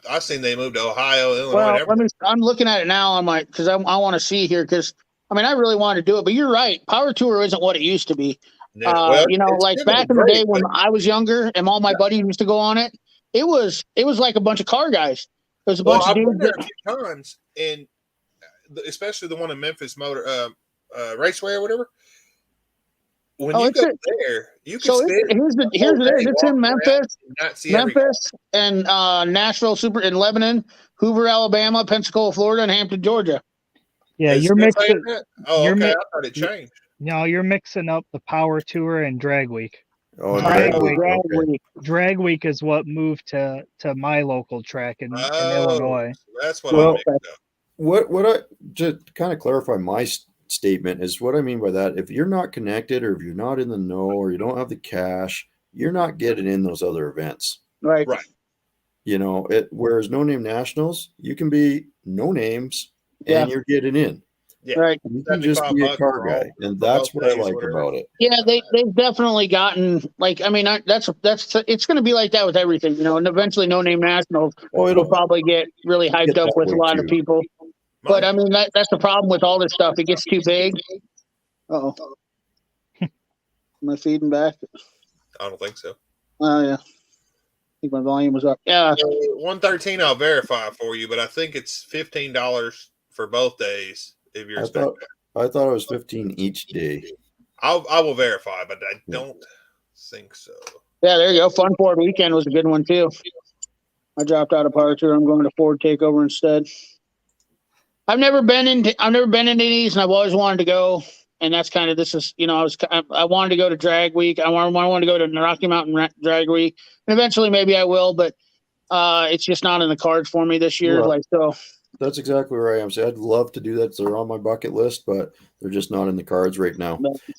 I seen they moved to Ohio, Illinois. Well, I'm looking at it now. I'm like, because I want to see here because. I mean, I really want to do it, but you're right. Power Tour isn't what it used to be. Yeah, well, like back in the day when I was younger and all my buddies used to go on it, it was like a bunch of car guys. There was a bunch of dudes. I've been there a few times, and especially the one in Memphis Motor Raceway or whatever. When you go there, you can it's in Memphis and Nashville, in Lebanon, Hoover, Alabama, Pensacola, Florida, and Hampton, Georgia. Yeah, you're mixing. Oh, okay. I thought it changed. No, you're mixing up the Power Tour and Drag Week. Oh, Drag Week is what moved to my local track in Illinois. That's what I mixed up. What I to kind of clarify my statement is what I mean by that. If you're not connected, or if you're not in the know, or you don't have the cash, you're not getting in those other events. Right. Whereas No Name Nationals, you can be no names. And you're getting in. Yeah. Right. You can just be a car guy. And that's what I like about it. Yeah, they've definitely gotten that's it's gonna be like that with everything, and eventually No Name Nationals it'll probably get really hyped up with a lot of people. But I mean that's the problem with all this stuff. It gets too big. Uh-oh. Am I feeding back? I don't think so. Oh yeah. I think my volume was up. Yeah. 113 I'll verify for you, but I think it's $15 for both days if you're I thought it was 15 each day. I will verify, but I don't think so. Yeah, there you go. Fun Ford weekend was a good one too. I dropped out of Power Tour. I'm going to Ford Takeover instead. I've never been into these, and I've always wanted to go. And that's kind of I wanted to go to Drag Week. I want to go to Rocky Mountain Drag Week, and eventually maybe I will, but it's just not in the cards for me this year. Well, that's exactly where I am. So I'd love to do that. They're on my bucket list, but they're just not in the cards right now.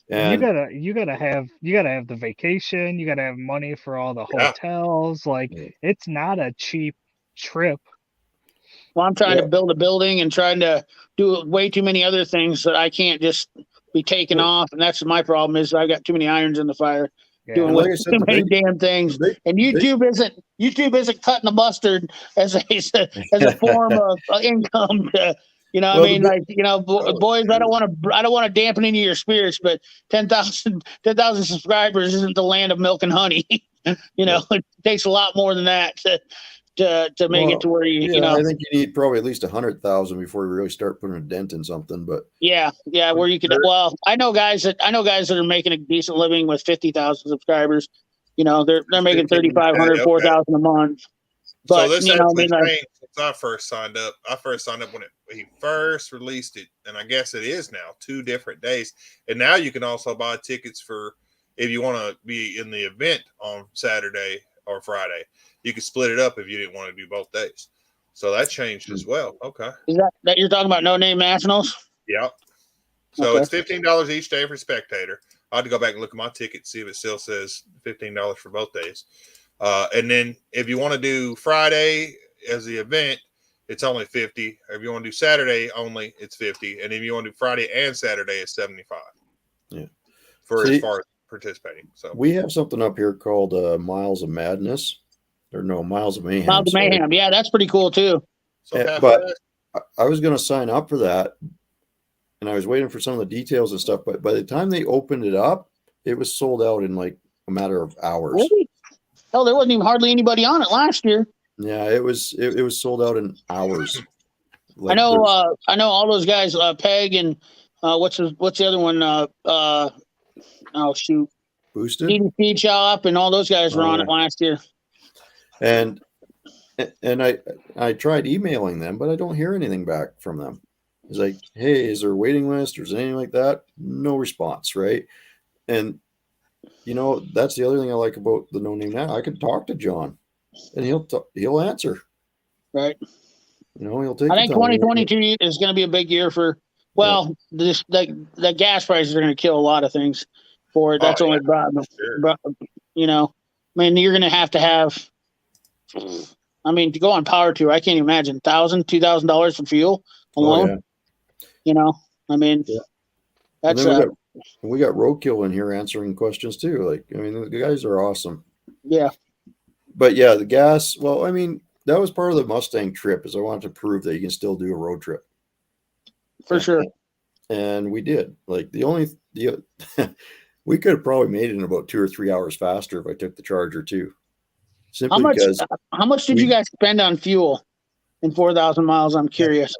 And you gotta have the vacation. You gotta have money for all the hotels. Like, it's not a cheap trip. Well, I'm trying to build a building and trying to do way too many other things that I can't just be taken off. And that's my problem is I've got too many irons in the fire. Doing way too many damn things. And YouTube isn't cutting the mustard as a form of income. Boys, I don't want to dampen any of your spirits, but 10,000 subscribers isn't the land of milk and honey. It takes a lot more than that to make it to where I think you need probably at least 100,000 before you really start putting a dent in something. But where you could. Well, I know guys that are making a decent living with 50,000 subscribers. They're making 3,500, 4,000 a month. But so this actually changed since I first signed up. I first signed up when he first released it, and I guess it is now 2 different days. And now you can also buy tickets for if you want to be in the event on Saturday or Friday. You could split it up if you didn't want to do both days. So that changed as well. Okay. Is that you're talking about No Name Nationals? Yeah. So it's $15 each day for spectator. I had to go back and look at my ticket, see if it still says $15 for both days. And then if you want to do Friday as the event, it's only $50. If you want to do Saturday only, it's $50. And if you want to do Friday and Saturday, it's $75. Yeah. As far as participating. So we have something up here called Miles of Madness. Or no, Miles of Mayhem. Miles of Mayhem. Yeah, that's pretty cool too. But I was going to sign up for that, and I was waiting for some of the details and stuff. But by the time they opened it up, it was sold out in like a matter of hours. Really? Hell, there wasn't even hardly anybody on it last year. Yeah, it was sold out in hours. I know all those guys, Peg and what's the other one? Boosted DDP Shop and all those guys were on it last year. And I tried emailing them, but I don't hear anything back from them. It's like, hey, is there a waiting list or is anything like that? No response, right? And that's the other thing I like about the No Name now. I could talk to John, and he'll answer. Right. He'll take. I think 2022 is going to be a big year for. Well, the gas prices are going to kill a lot of things for it. That's only brought. You're going to have. To go on Power Tour, I can't imagine $1,000, $2,000 for fuel alone. That's we got Roadkill in here answering questions too. The guys are awesome. Yeah. But yeah, the gas. Well, that was part of the Mustang trip. Is I wanted to prove that you can still do a road trip. For sure. And we did. We could have probably made it in about 2 or 3 hours faster if I took the Charger too. How much did you guys spend on fuel in 4,000 miles? I'm curious.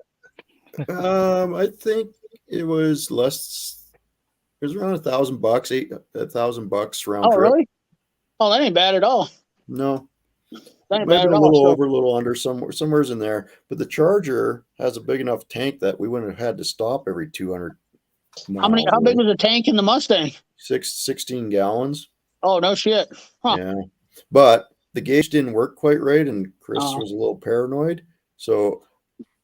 I think it was less. It was around $1,000, $1,000 round trip. Really? Oh, that ain't bad at all. No, that ain't bad at all. A little over, a little under, somewhere's in there. But the Charger has a big enough tank that we wouldn't have had to stop every 200 miles. How big was the tank in the Mustang? 16 gallons. Oh, no shit. Huh. Yeah, but the gauge didn't work quite right, and Chris was a little paranoid. So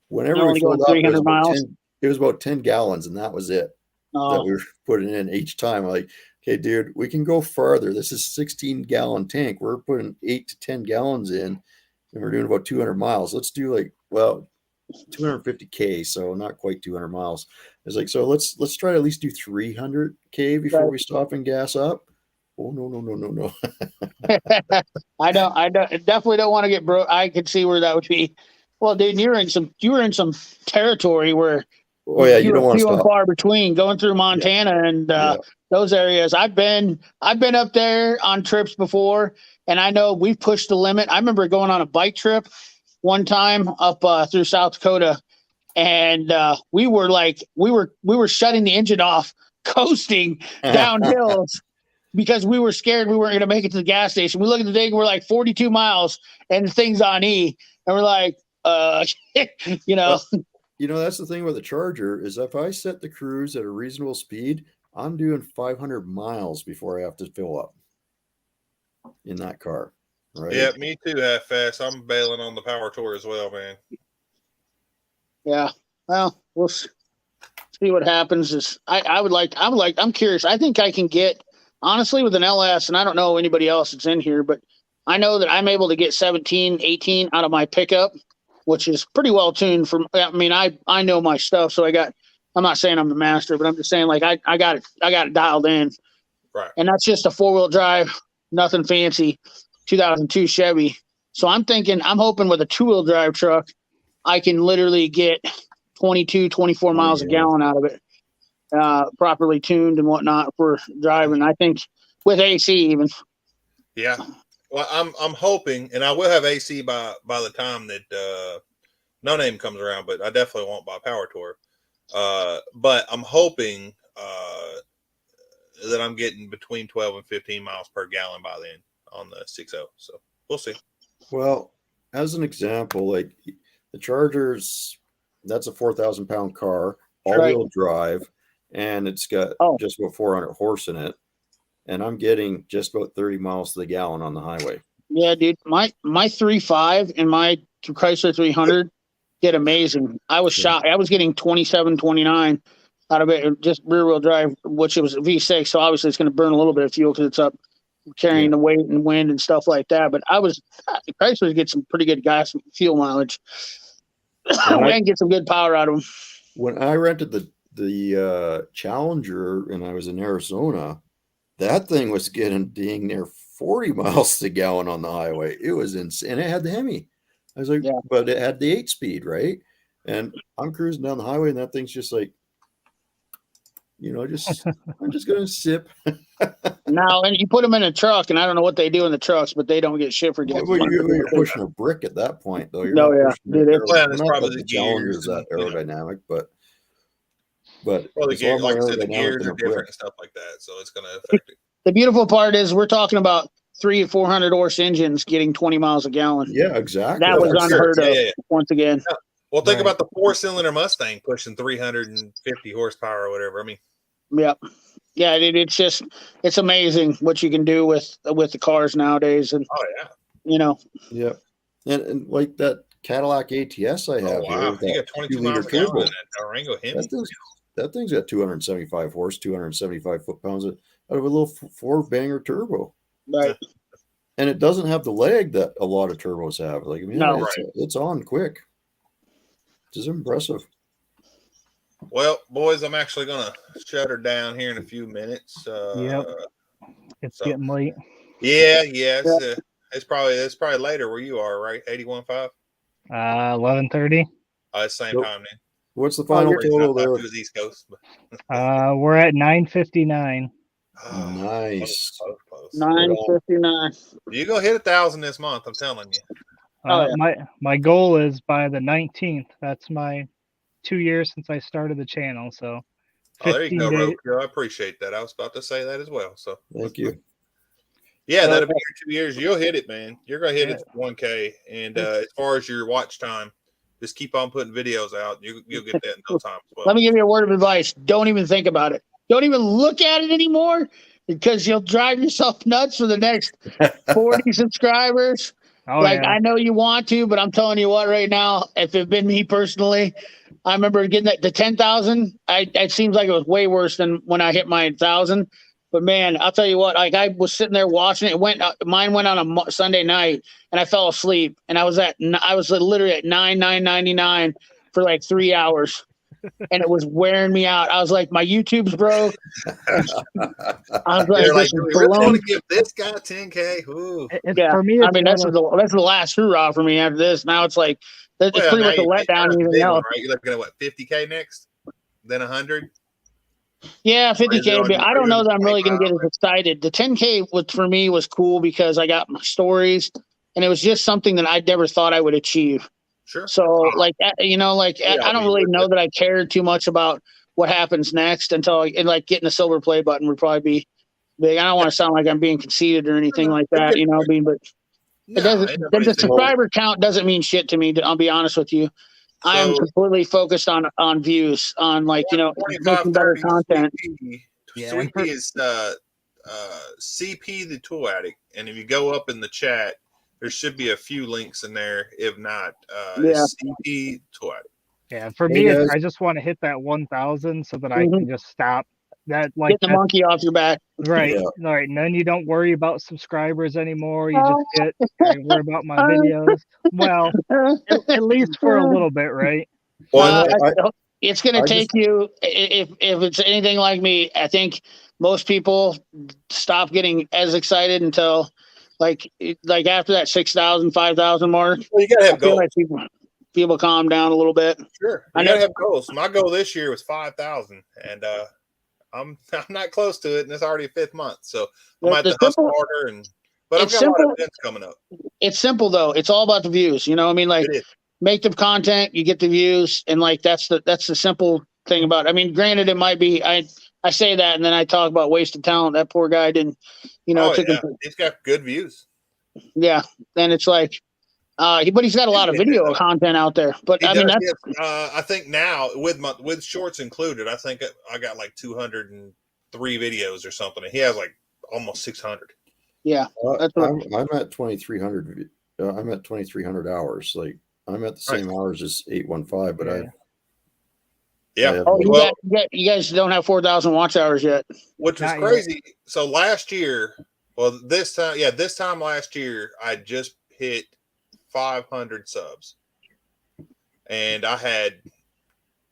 whenever we filled up, it was about 10 gallons, and that was it that we were putting in each time. Like, okay, dude, we can go farther. This is a 16-gallon tank. We're putting 8 to 10 gallons in, and we're doing about 200 miles. Let's do 250K, so not quite 200 miles. It's like, so let's try to at least do 300K before we stop and gas up. Oh, no. I definitely don't want to get broke. I could see where that would be. Well, dude, you were in some territory where you don't want to stop. Far between going through Montana and those areas. I've been up there on trips before, and I know we've pushed the limit. I remember going on a bike trip one time up through South Dakota, and we were shutting the engine off, coasting down hills. because we were scared we weren't going to make it to the gas station. We look at the thing, we're like 42 miles, and the thing's on E, and we're like, you know. Well, you know, that's the thing with the Charger is if I set the cruise at a reasonable speed, I'm doing 500 miles before I have to fill up in that car. Right? Yeah, me too. Half fast. I'm bailing on the Power Tour as well, man. Yeah. Well, we'll see what happens. I'm curious. I think I can get, honestly, with an LS, and I don't know anybody else that's in here, but I know that I'm able to get 17, 18 out of my pickup, which is pretty well tuned for, I mean, I know my stuff. So I'm not saying I'm the master, but I'm just saying like, I got it dialed in. Right. And that's just a 4-wheel drive, nothing fancy, 2002 Chevy. So I'm hoping with a 2-wheel drive truck, I can literally get 22, 24 miles a gallon out of it, properly tuned and whatnot for driving. I think with AC even. Yeah. Well, I'm hoping, and I will have AC by the time that No Name comes around, but I definitely won't buy Power Tour. But I'm hoping that I'm getting between 12 and 15 miles per gallon by then on the 6.0. So we'll see. Well, as an example, like the Chargers, that's a 4,000 pound car, all-wheel drive, and it's got just about 400 horse in it. And I'm getting just about 30 miles to the gallon on the highway. Yeah, dude. My 3.5 and my Chrysler 300 did amazing. I was shocked. I was getting 27, 29 out of it, just rear-wheel drive, which it was a V6. So obviously it's going to burn a little bit of fuel because it's up carrying the weight and wind and stuff like that. But Chrysler get some pretty good gas fuel mileage. And get some good power out of them. When I rented the Challenger and I was in Arizona, that thing was getting dang near 40 miles to the gallon on the highway. It was insane. And it had the Hemi. I was like, but it had the 8-speed, right? And I'm cruising down the highway and that thing's just like, you know, I'm just going to sip. Now, and you put them in a truck, and I don't know what they do in the trucks, but they don't get shit for gas. Well, you're pushing a brick at that point, though. You're it's probably the Challenger's that aerodynamic, but well, the gears are different and stuff like that, so it's going to affect it. The beautiful part is we're talking about 300 and 400 horse engines getting 20 miles a gallon. Yeah, exactly. That was unheard of. Once again. Yeah. Well, think about the 4-cylinder Mustang pushing 350 horsepower or whatever. I mean, yeah, it's amazing what you can do with the cars nowadays, and you know, and like that Cadillac ATS I have. Wow, you got 22 miles a gallon in that Durango Hemi. That thing's got 275 horse, 275 foot-pounds out of a little 4-banger turbo. Right. And it doesn't have the leg that a lot of turbos have. Like, I mean, it's on quick. It's impressive. Well, boys, I'm actually going to shut her down here in a few minutes. It's getting late. Yeah. It's probably later where you are, right? 81.5? 11:30. It's same time then. What's the final total there? It was East Coast. We're at 9:59. Nice. Close. 9:59. You go hit 1,000 this month, I'm telling you. My goal is by the 19th. That's my 2 years since I started the channel. So there you go, Roku. I appreciate that. I was about to say that as well. So thank you. Yeah, that'll be your 2 years. You'll hit it, man. You're gonna hit it 1K. And as far as your watch time, just keep on putting videos out. You'll get that in no time as well. Let me give you a word of advice. Don't even think about it. Don't even look at it anymore, because you'll drive yourself nuts for the next 40 subscribers. I know you want to, but I'm telling you what, right now, if it had been me personally, I remember getting that to 10,000. It seems like it was way worse than when I hit my 1,000. But man, I'll tell you what, like I was sitting there watching it. Mine went on a Sunday night, and I fell asleep. And I was literally at 999 for like 3 hours, and it was wearing me out. I was like, my YouTube's broke. I was like, we really want to give this guy 10K. For me, I mean, that's the last hurrah for me after this. Now it's like it's pretty much a letdown. Right? You're looking at what, 50K next, then 100. Yeah, 50K. I don't know that I'm really going to get as excited. The 10K for me was cool because I got my stories, and it was just something that I never thought I would achieve. Sure. So I don't really know that I cared too much about what happens next until getting the silver play button would probably be big. I don't want to sound like I'm being conceited or anything like that, you know. But No, it doesn't. ain't The nobody saying- subscriber count doesn't mean shit to me. I'll be honest with you. I am So- completely focused on views, on like, you know, 25, making better 30 content. CP. Yeah, 3P is CP the Tool Addict, and if you go up in the chat, there should be a few links in there. If not, it's CP Tool Addict. Yeah, for Hey, me, guys. I just want to hit that 1,000 so that I Mhm. can just stop that. Like Get the that's monkey off your back. right, Yeah. right. And then you don't worry about subscribers anymore. You just get I worry about my videos. Well, at least for a little bit, right? Well, It's going to I take you, if it's anything like me, I think most people stop getting as excited until like after that 6,000, 5,000 mark. Well, you gotta I have feel goals. like people calm down a little bit. Sure, I you know- gotta have goals. My goal this year was 5,000, and I'm not close to it, and it's already a 5th month, so I might have to hustle harder. But I've it's got a lot of simple. events coming up. It's simple though. It's all about the views. You know what I mean? Like It is. make the content, you get the views, and like that's the simple thing about it. I mean, granted, it might be I say that and then I talk about wasted talent. That poor guy didn't, you know, Oh took yeah, him. he's got good views. Yeah. Then it's like but he's got a lot of video content out there. But He I mean does, that's yes. I think now with shorts included, I think I got like 203 videos or something. And he has like almost 600. yeah. That's what, I'm at 2,300. I'm at 2,300 hours. Like I'm at the same hours as 815, but Yeah. you guys don't have 4,000 watch hours yet. Which was Not yet. crazy. So last year, well, this time last year, I just hit 500 subs, and I had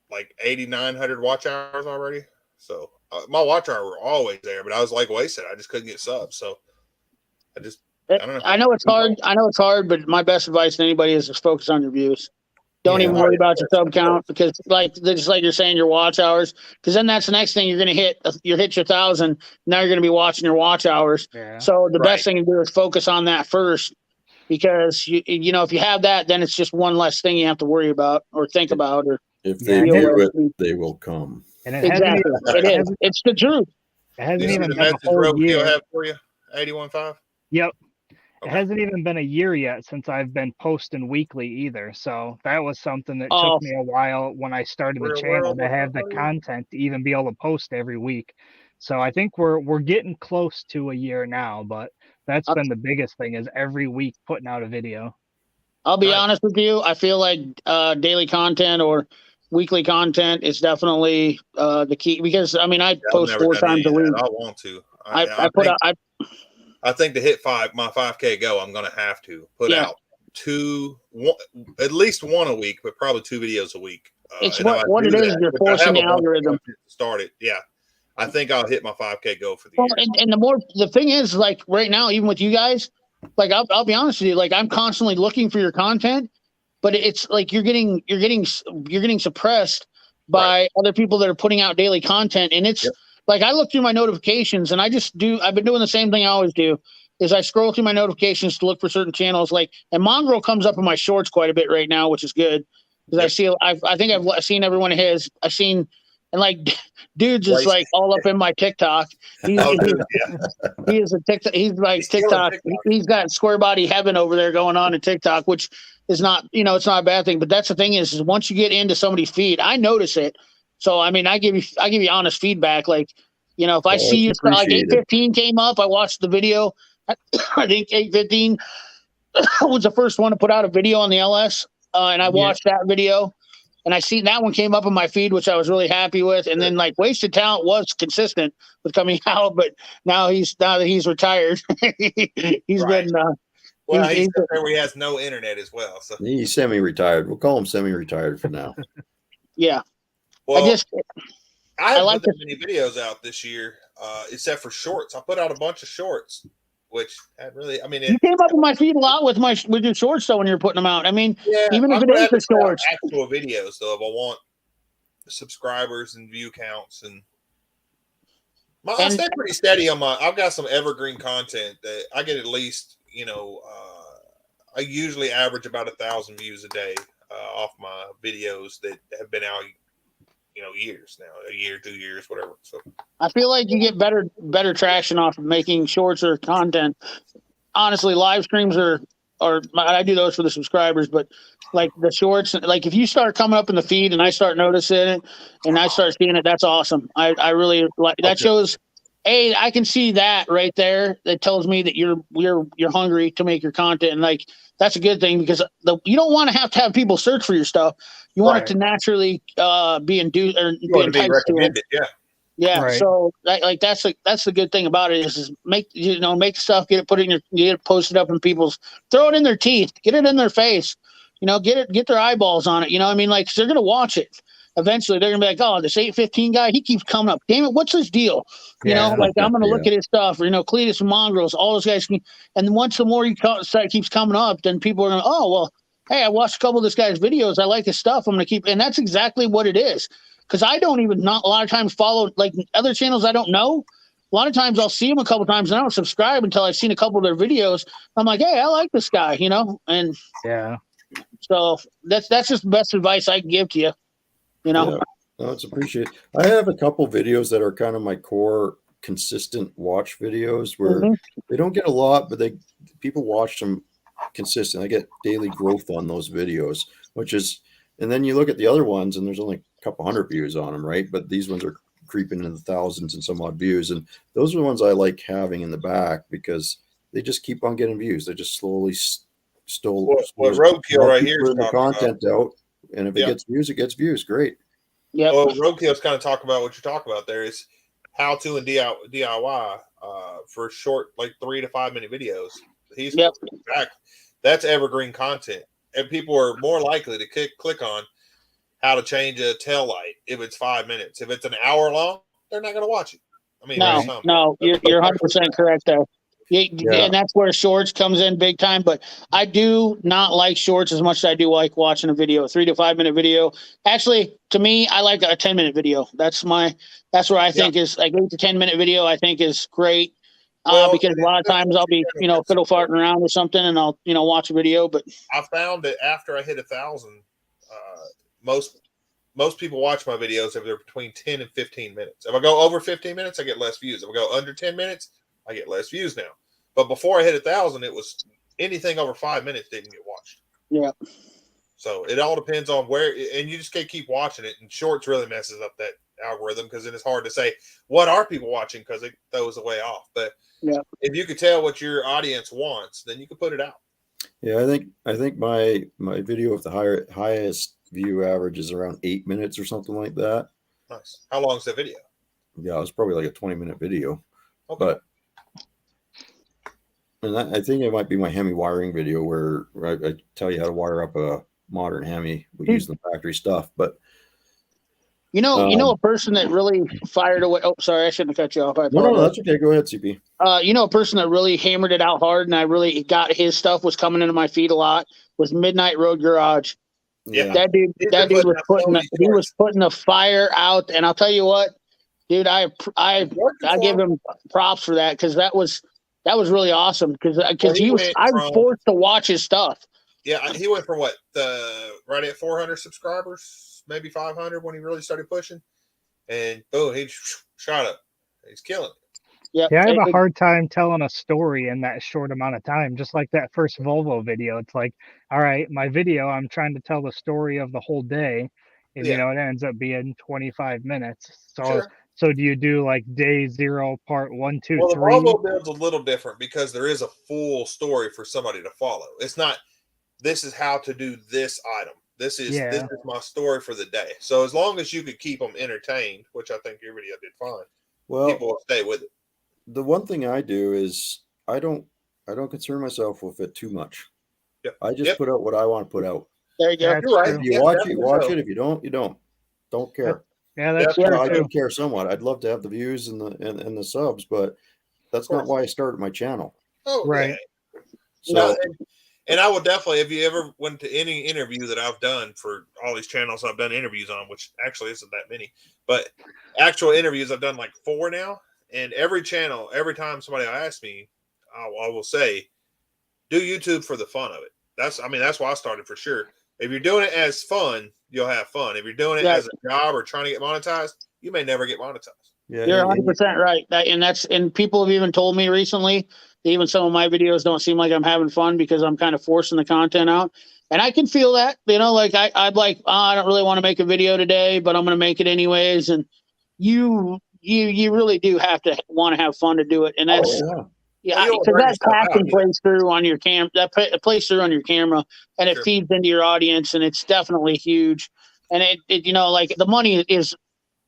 like 8,900 watch hours already. So my watch hours were always there, but I was like wasted. I just couldn't get subs. So I don't know. I know it's hard, but my best advice to anybody is just focus on your views. Don't even worry about your sub count because, just like you're saying, your watch hours. Because then that's the next thing you're going to hit. You hit your 1,000. Now you're going to be watching your watch hours. Yeah. So the best thing to do is focus on that first, because you know if you have that, then it's just one less thing you have to worry about or think about. Or if they do it, they will come. And it exactly, it's the truth. It hasn't You see even the been a message whole Roadkill year. have for you? 81.5. Yep. It hasn't even been a year yet since I've been posting weekly either. So that was something that took me a while when I started the channel to have the content to even be able to post every week. So I think we're getting close to a year now, but that's been the biggest thing is every week putting out a video. I'll be honest with you. I feel like daily content or weekly content is definitely the key, because I mean I post 4 times a week. I want to. I think to hit my 5K goal, I'm going to have to put out at least one a week, but probably 2 videos a week. It's what it is. You're forcing the algorithm. Start it. Yeah. I think I'll hit my 5K goal for the year. And the thing is, like right now, even with you guys, like I'll be honest with you, like I'm constantly looking for your content, but it's like you're getting suppressed by other people that are putting out daily content. And it's like I look through my notifications and I've been doing the same thing I always do, is I scroll through my notifications to look for certain channels. Like, and Mongrel comes up in my shorts quite a bit right now, which is good. Because I think I've seen every one of his. I've seen, and like dudes is like all up in my TikTok. He is a TikTok. He's like TikTok. He's got square body heaven over there going on in TikTok, which is not, it's not a bad thing. But that's the thing is once you get into somebody's feed, I notice it. So I mean, I give you honest feedback. Like, if I see you like 815 came up, I watched the video. I think 815 was the first one to put out a video on the LS, and I watched that video. And I seen that one came up in my feed, which I was really happy with. And then like Wasted Talent was consistent with coming out, but now that he's retired, he's been. He's there where he has no internet as well. So he's semi-retired. We'll call him semi-retired for now. Yeah. Well, I haven't put many videos out this year, except for shorts. I put out a bunch of shorts, which had really, you came up in my feed a lot with your shorts though when you're putting them out. I mean, even if it is the shorts, actual videos though, if I want subscribers and view counts, and I stay pretty steady on I've got some evergreen content that I get at least, I usually average about 1,000 views a day off my videos that have been out, years now, a year, 2 years, whatever. So I feel like you get better traction off of making shorts or content. Honestly, live streams are I do those for the subscribers, but like the shorts, like if you start coming up in the feed and I start noticing it and I start seeing it, that's awesome. I really like that. Shows, hey, I can see that right there. That tells me that you're hungry to make your content, and like that's a good thing because you don't want to have people search for your stuff. You want it to naturally be induced or be enticed to it. Yeah, Right. so that's the good thing about it is make the stuff, get it posted up in people's, throw it in their teeth, get it in their face, get their eyeballs on it. I mean, like 'cause they're gonna watch it. Eventually, they're gonna be like, oh, this 815 guy, he keeps coming up. Damn it, what's his deal? Like I'm gonna look at his stuff. Or Cleatus and Mongrels, all those guys. And then once the more keeps coming up, then people are gonna, oh well, hey, I watched a couple of this guy's videos. I like his stuff. I'm gonna keep, and that's exactly what it is. Because I don't even not a lot of times follow like other channels I don't know. A lot of times I'll see them a couple of times and I don't subscribe until I've seen a couple of their videos. I'm like, hey, I like this guy, and yeah. So that's just the best advice I can give to you. Yeah, no, it's appreciated. I have a couple videos that are kind of my core consistent watch videos where they don't get a lot, but people watch them consistent. I get daily growth on those videos, which is. And then you look at the other ones, and there's only a couple hundred views on them, right? But these ones are creeping into the thousands and some odd views. And those are the ones I like having in the back because they just keep on getting views. They just slowly what Roadkill right here is the content out. And if it gets views, it gets views. Great. Yeah. Well, Roadkill's kind of talk about what you're talking about there is how to and DIY for short, like 3 to 5 minute videos. He's back. That's evergreen content. And people are more likely to click on how to change a tail light if it's 5 minutes. If it's an hour long, they're not going to watch it. I mean, no, you're 100% correct there. And that's where shorts comes in big time. But I do not like shorts as much as I do like watching a video, a 3 to 5 minute video. Actually, to me, I like a 10-minute video. That's where I think is like 8 to 10-minute video. I think is great. Because a lot of times I'll be, fiddle farting around or something and I'll, watch a video, but I found that after I hit 1,000, most people watch my videos if they're between 10 and 15 minutes. If I go over 15 minutes, I get less views. If I go under 10 minutes, I get less views now. But before I hit 1,000, it was anything over 5 minutes didn't get watched. Yeah. So it all depends on where, and you just can't keep watching it. And shorts really messes up that algorithm because then it's hard to say what are people watching because it throws the way off. But if you could tell what your audience wants, then you could put it out. Yeah, I think my video with the highest view average is around 8 minutes or something like that. Nice. How long is that video? Yeah, it was probably like a 20-minute video. Okay. And I think it might be my Hemi wiring video where I tell you how to wire up a modern Hemi using the factory stuff. But a person that really fired away. Oh, sorry, I shouldn't have cut you off. No, that's okay. Go ahead, CP. A person that really hammered it out hard, and I really got his stuff was coming into my feed a lot. Was Midnight Road Garage. Yeah, that dude was putting the fire out, and I'll tell you what, dude, I give him props for that because that was really awesome because I was forced to watch his stuff. Yeah, he went from right at 400 subscribers, maybe 500 when he really started pushing, and boom, he shot up. He's killing it. Yeah, I have a hard time telling a story in that short amount of time. Just like that first Volvo video, it's like, all right, my video, I'm trying to tell the story of the whole day, and it ends up being 25 minutes. So do you do like day 0, part 1, 2, 3? Well, the Volvo build's a little different because there is a full story for somebody to follow. It's not, this is how to do this item. This is my story for the day. So as long as you could keep them entertained, which I think your video did fine, people will stay with it. The one thing I do is I don't concern myself with it too much. Yep. I just put out what I want to put out. There you go. You're right. If you watch it, you watch it. If you don't, you don't. Don't care. Yeah, that's true. I do care somewhat. I'd love to have the views and the subs, but that's not why I started my channel. Oh, right. So, and I will definitely, if you ever went to any interview that I've done for all these channels I've done interviews on, which actually isn't that many, but actual interviews I've done like 4 now. And every channel, every time somebody asks me, I will say, do YouTube for the fun of it. That's why I started for sure. If you're doing it as fun, you'll have fun. If you're doing it as a job or trying to get monetized, you may never get monetized. Yeah, You're 100% right. And people have even told me recently that even some of my videos don't seem like I'm having fun because I'm kind of forcing the content out. And I can feel that, like I'd like, I don't really want to make a video today, but I'm going to make it anyways. And you really do have to want to have fun to do it. And that's, because that passion plays through on your that plays through on your camera, and it feeds into your audience, and it's definitely huge. And it like the money is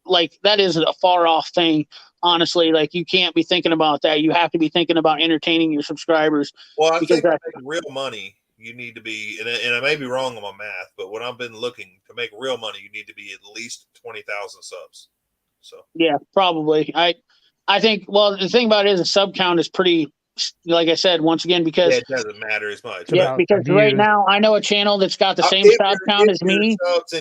like, that is a far off thing. Honestly, like you can't be thinking about that. You have to be thinking about entertaining your subscribers. Well, I think to make real money, you need to be, and I may be wrong on my math, but when I've been looking to make real money, you need to be at least 20,000 subs. So yeah, probably. I think. Well, the thing about it is, the sub count is pretty. Like I said, once again, because it doesn't matter as much. Yeah, because right now I know a channel that's got the same sub count as me,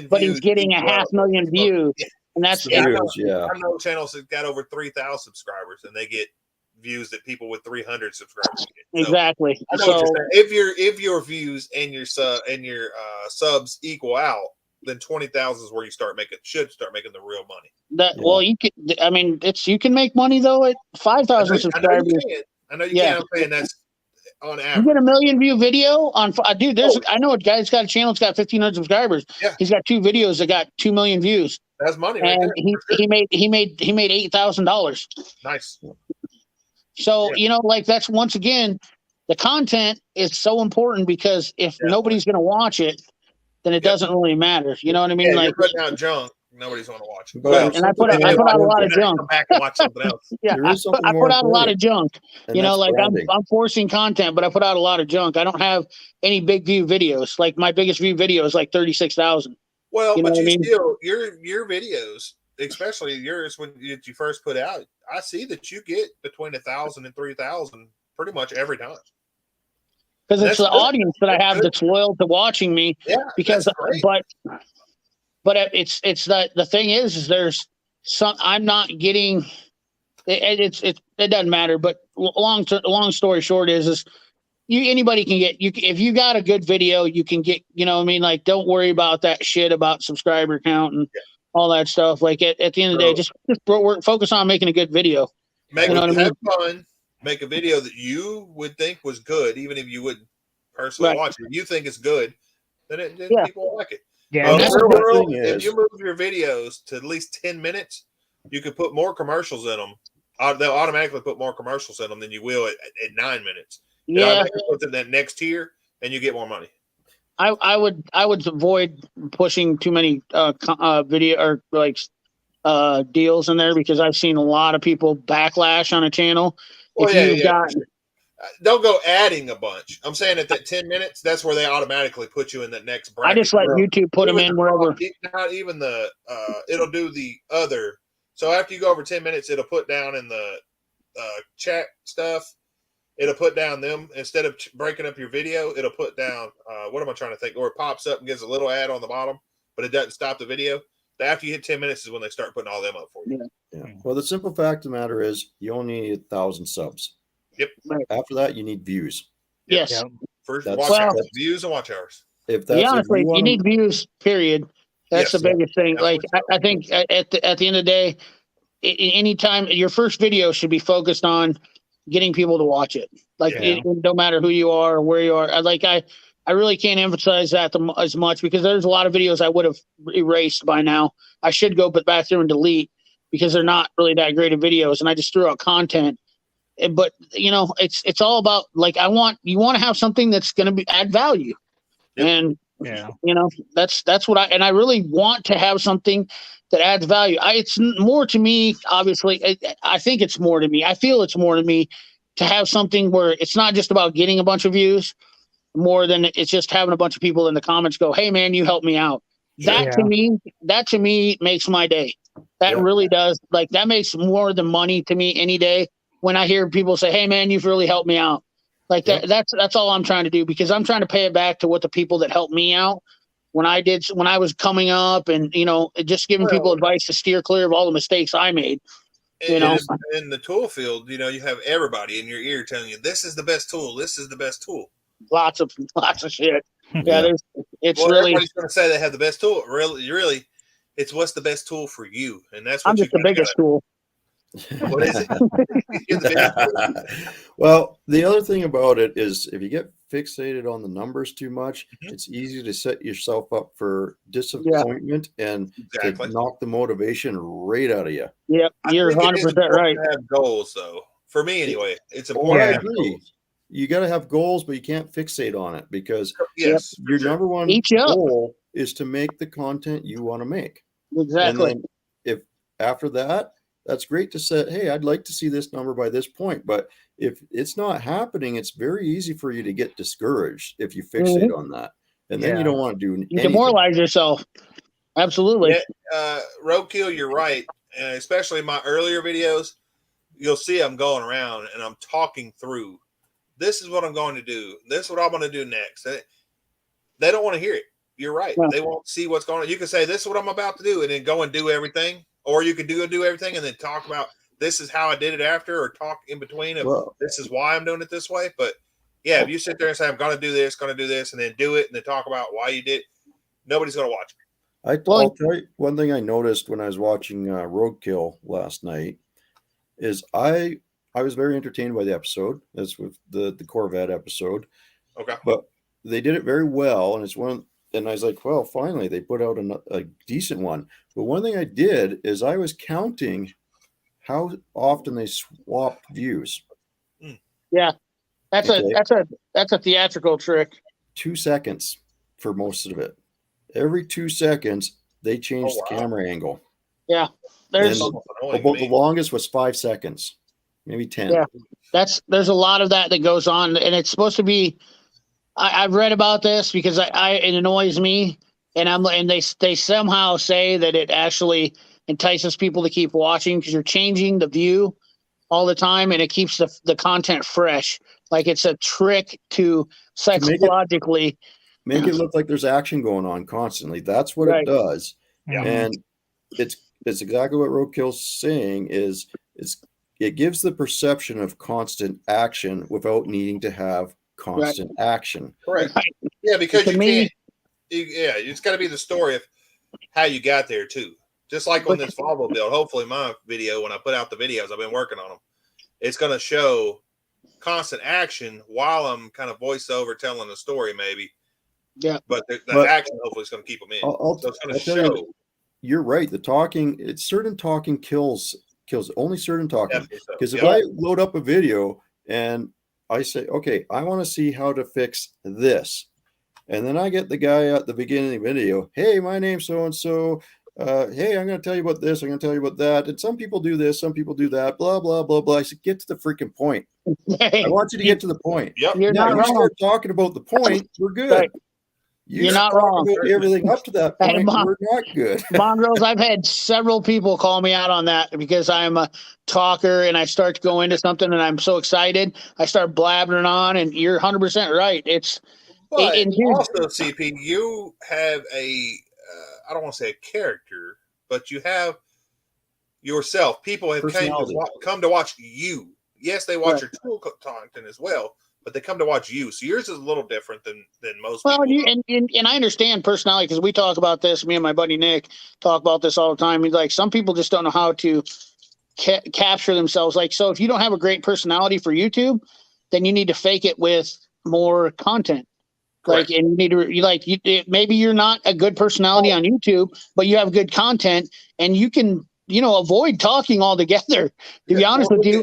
but he's getting 500,000 views. And that's I know channels that got over 3,000 subscribers, and they get views that people with 300 subscribers get. So, exactly. I know what you're saying. If your views and your subs equal out, then 20,000 is where you should start making the real money. Well, you can. I mean, you can make money though at 5,000 subscribers. I know you can. I'm saying that's on average. You get a 1 million view video on, dude. I know a guy's got a channel that's got 1,500 subscribers. Yeah. He's got 2 videos that got 2 million views. That's money, and right there. he made $8,000. Nice. So like that's, once again, the content is so important, because if nobody's going to watch it, then it doesn't really matter. You know what I mean? Like, you're putting out junk, nobody's going to watch it. And I put out a lot of junk. Come back and watch something else. I put out a lot of junk. Like I'm forcing content, but I put out a lot of junk. I don't have any big view videos. Like my biggest view video is like 36,000. Well, but still, your videos, especially yours when you first put out, I see that you get between 1,000 and 3,000 pretty much every time. Because it's the audience that I have that's loyal to watching me. Yeah, because but it's the thing is there's some, I'm not getting it doesn't matter. But long story short is anybody can get if you got a good video, you can get, like, don't worry about that shit about subscriber count and all that stuff. Like at the end of the day, just focus on making a good video. Have fun. Make a video that you would think was good, even if you wouldn't personally watch it. If you think it's good, then people will like it. Yeah. If you move your videos to at least 10 minutes, you could put more commercials in them. They'll automatically put more commercials in them than you will at 9 minutes. Yeah. Put in that next tier, and you get more money. I would avoid pushing too many video or like deals in there, because I've seen a lot of people backlash on a channel. Don't go adding a bunch. I'm saying at that 10 minutes, that's where they automatically put you in that next bracket. I just let YouTube put them in wherever. Not even it'll do the other. So after you go over 10 minutes, it'll put down in the chat stuff. It'll put down them, instead of breaking up your video, it'll put down, what am I trying to think? Or it pops up and gives a little ad on the bottom, but it doesn't stop the video. After you hit 10 minutes is when they start putting all them up for you. Yeah. Well, the simple fact of the matter is you only need 1,000 subs. Yep. After that, you need views. Yes. Yep. First, views and watch hours. If that's honestly, you need views, period. That's the biggest thing. Like, I think at the end of the day, anytime your first video should be focused on getting people to watch it. Like, no matter who you are or where you are. I really can't emphasize that as much, because there's a lot of videos I would have erased by now. I should go back through and delete, because they're not really that great of videos, and I just threw out content. But it's all about, like, you want to have something that's going to add value, and that's what I really want to have something that adds value. It's more to me, obviously. I think it's more to me. I feel it's more to me to have something where it's not just about getting a bunch of views, more than it's just having a bunch of people in the comments go, "Hey man, you helped me out." That to me makes my day. That really does. Like, that makes more than money to me any day. When I hear people say, "Hey man, you've really helped me out," like that's all I'm trying to do, because I'm trying to pay it back to what the people that helped me out when I was coming up, and just giving people advice to steer clear of all the mistakes I made. In the tool field, you have everybody in your ear telling you, "This is the best tool. This is the best tool." Lots of shit. Yeah, It's well, really. everybody's going to say they have the best tool. Really, it's what's the best tool for you, and that's what I'm just the biggest tool. What is it? You're the biggest tool. Well, the other thing about it is if you get fixated on the numbers too much, it's easy to set yourself up for disappointment and to knock the motivation right out of you. Yep, you're 100% right. To have goals, though. For me, anyway, it's important. Well, I to have agree. goals. You got to have goals, but you can't fixate on it because Yes, your number one goal is to make the content you want to make. Exactly. And then if after that, that's great to say, hey, I'd like to see this number by this point. But if it's not happening, it's very easy for you to get discouraged if you fixate on that. And then you don't want to do anything. You demoralize yourself. Absolutely. Yeah, Roadkill, you're right. And especially in my earlier videos, you'll see I'm going around and I'm talking through. This is what I'm going to do. This is what I'm going to do next. They don't want to hear it. You're right. Yeah. They won't see what's going on. You can say, this is what I'm about to do, and then go and do everything. Or you could do everything and then talk about this is how I did it after, or talk in between of this is why I'm doing it this way. But yeah, if you sit there and say, I'm going to do this, and then do it, and then talk about why you did, nobody's going to watch it. I'll tell you one thing I noticed when I was watching Roadkill last night is I was very entertained by the episode. That's with the Corvette episode. Okay. But they did it very well. And it's one, and I was like, well, finally they put out a decent one. But one thing I did is I was counting how often they swapped views. Yeah. That's a theatrical trick. 2 seconds for most of it. Every 2 seconds they changed the camera angle. Yeah. There's the longest was 5 seconds. Maybe 10. Yeah, there's a lot of that goes on, and it's supposed to be. I've read about this because it annoys me, and they somehow say that it actually entices people to keep watching because you're changing the view all the time, and it keeps the content fresh. Like it's a trick to psychologically make it look like there's action going on constantly. That's what it does, and it's exactly what Roadkill's saying is it gives the perception of constant action without needing to have constant action. Correct. Yeah, because you can't. It's got to be the story of how you got there too. Just like on this Volvo build. Hopefully, my video when I put out the videos, I've been working on them. It's going to show constant action while I'm kind of voiceover telling the story, maybe. Yeah. But the action hopefully is going to keep them in. So it's going to show. You're right. The talking, it's certain talking kills only certain talking. Because if I load up a video and I say, okay, I want to see how to fix this. And then I get the guy at the beginning of the video, hey, my name's so-and-so. Hey, I'm going to tell you about this. I'm going to tell you about that. And some people do this. Some people do that. Blah, blah, blah, blah. I said, get to the freaking point. I want you to get to the point. Yep. You're not wrong. Start talking about the point, we're good. Right. You're not wrong. Everything up to that point, we're not good. Monrose, I've had several people call me out on that because I'm a talker and I start to go into something and I'm so excited. I start blabbering on, and you're 100% right. But also, CP, you have I don't want to say a character, but you have yourself. People have come to watch you. Yes, they watch your tool content as well, but they come to watch you. So yours is a little different than most people. And I understand personality because we talk about this. Me and my buddy Nick talk about this all the time. He's like, some people just don't know how to capture themselves. Like, so if you don't have a great personality for YouTube, then you need to fake it with more content. Correct. Like, and you need to maybe you're not a good personality on YouTube, but you have good content, and you can avoid talking altogether. To be honest with you,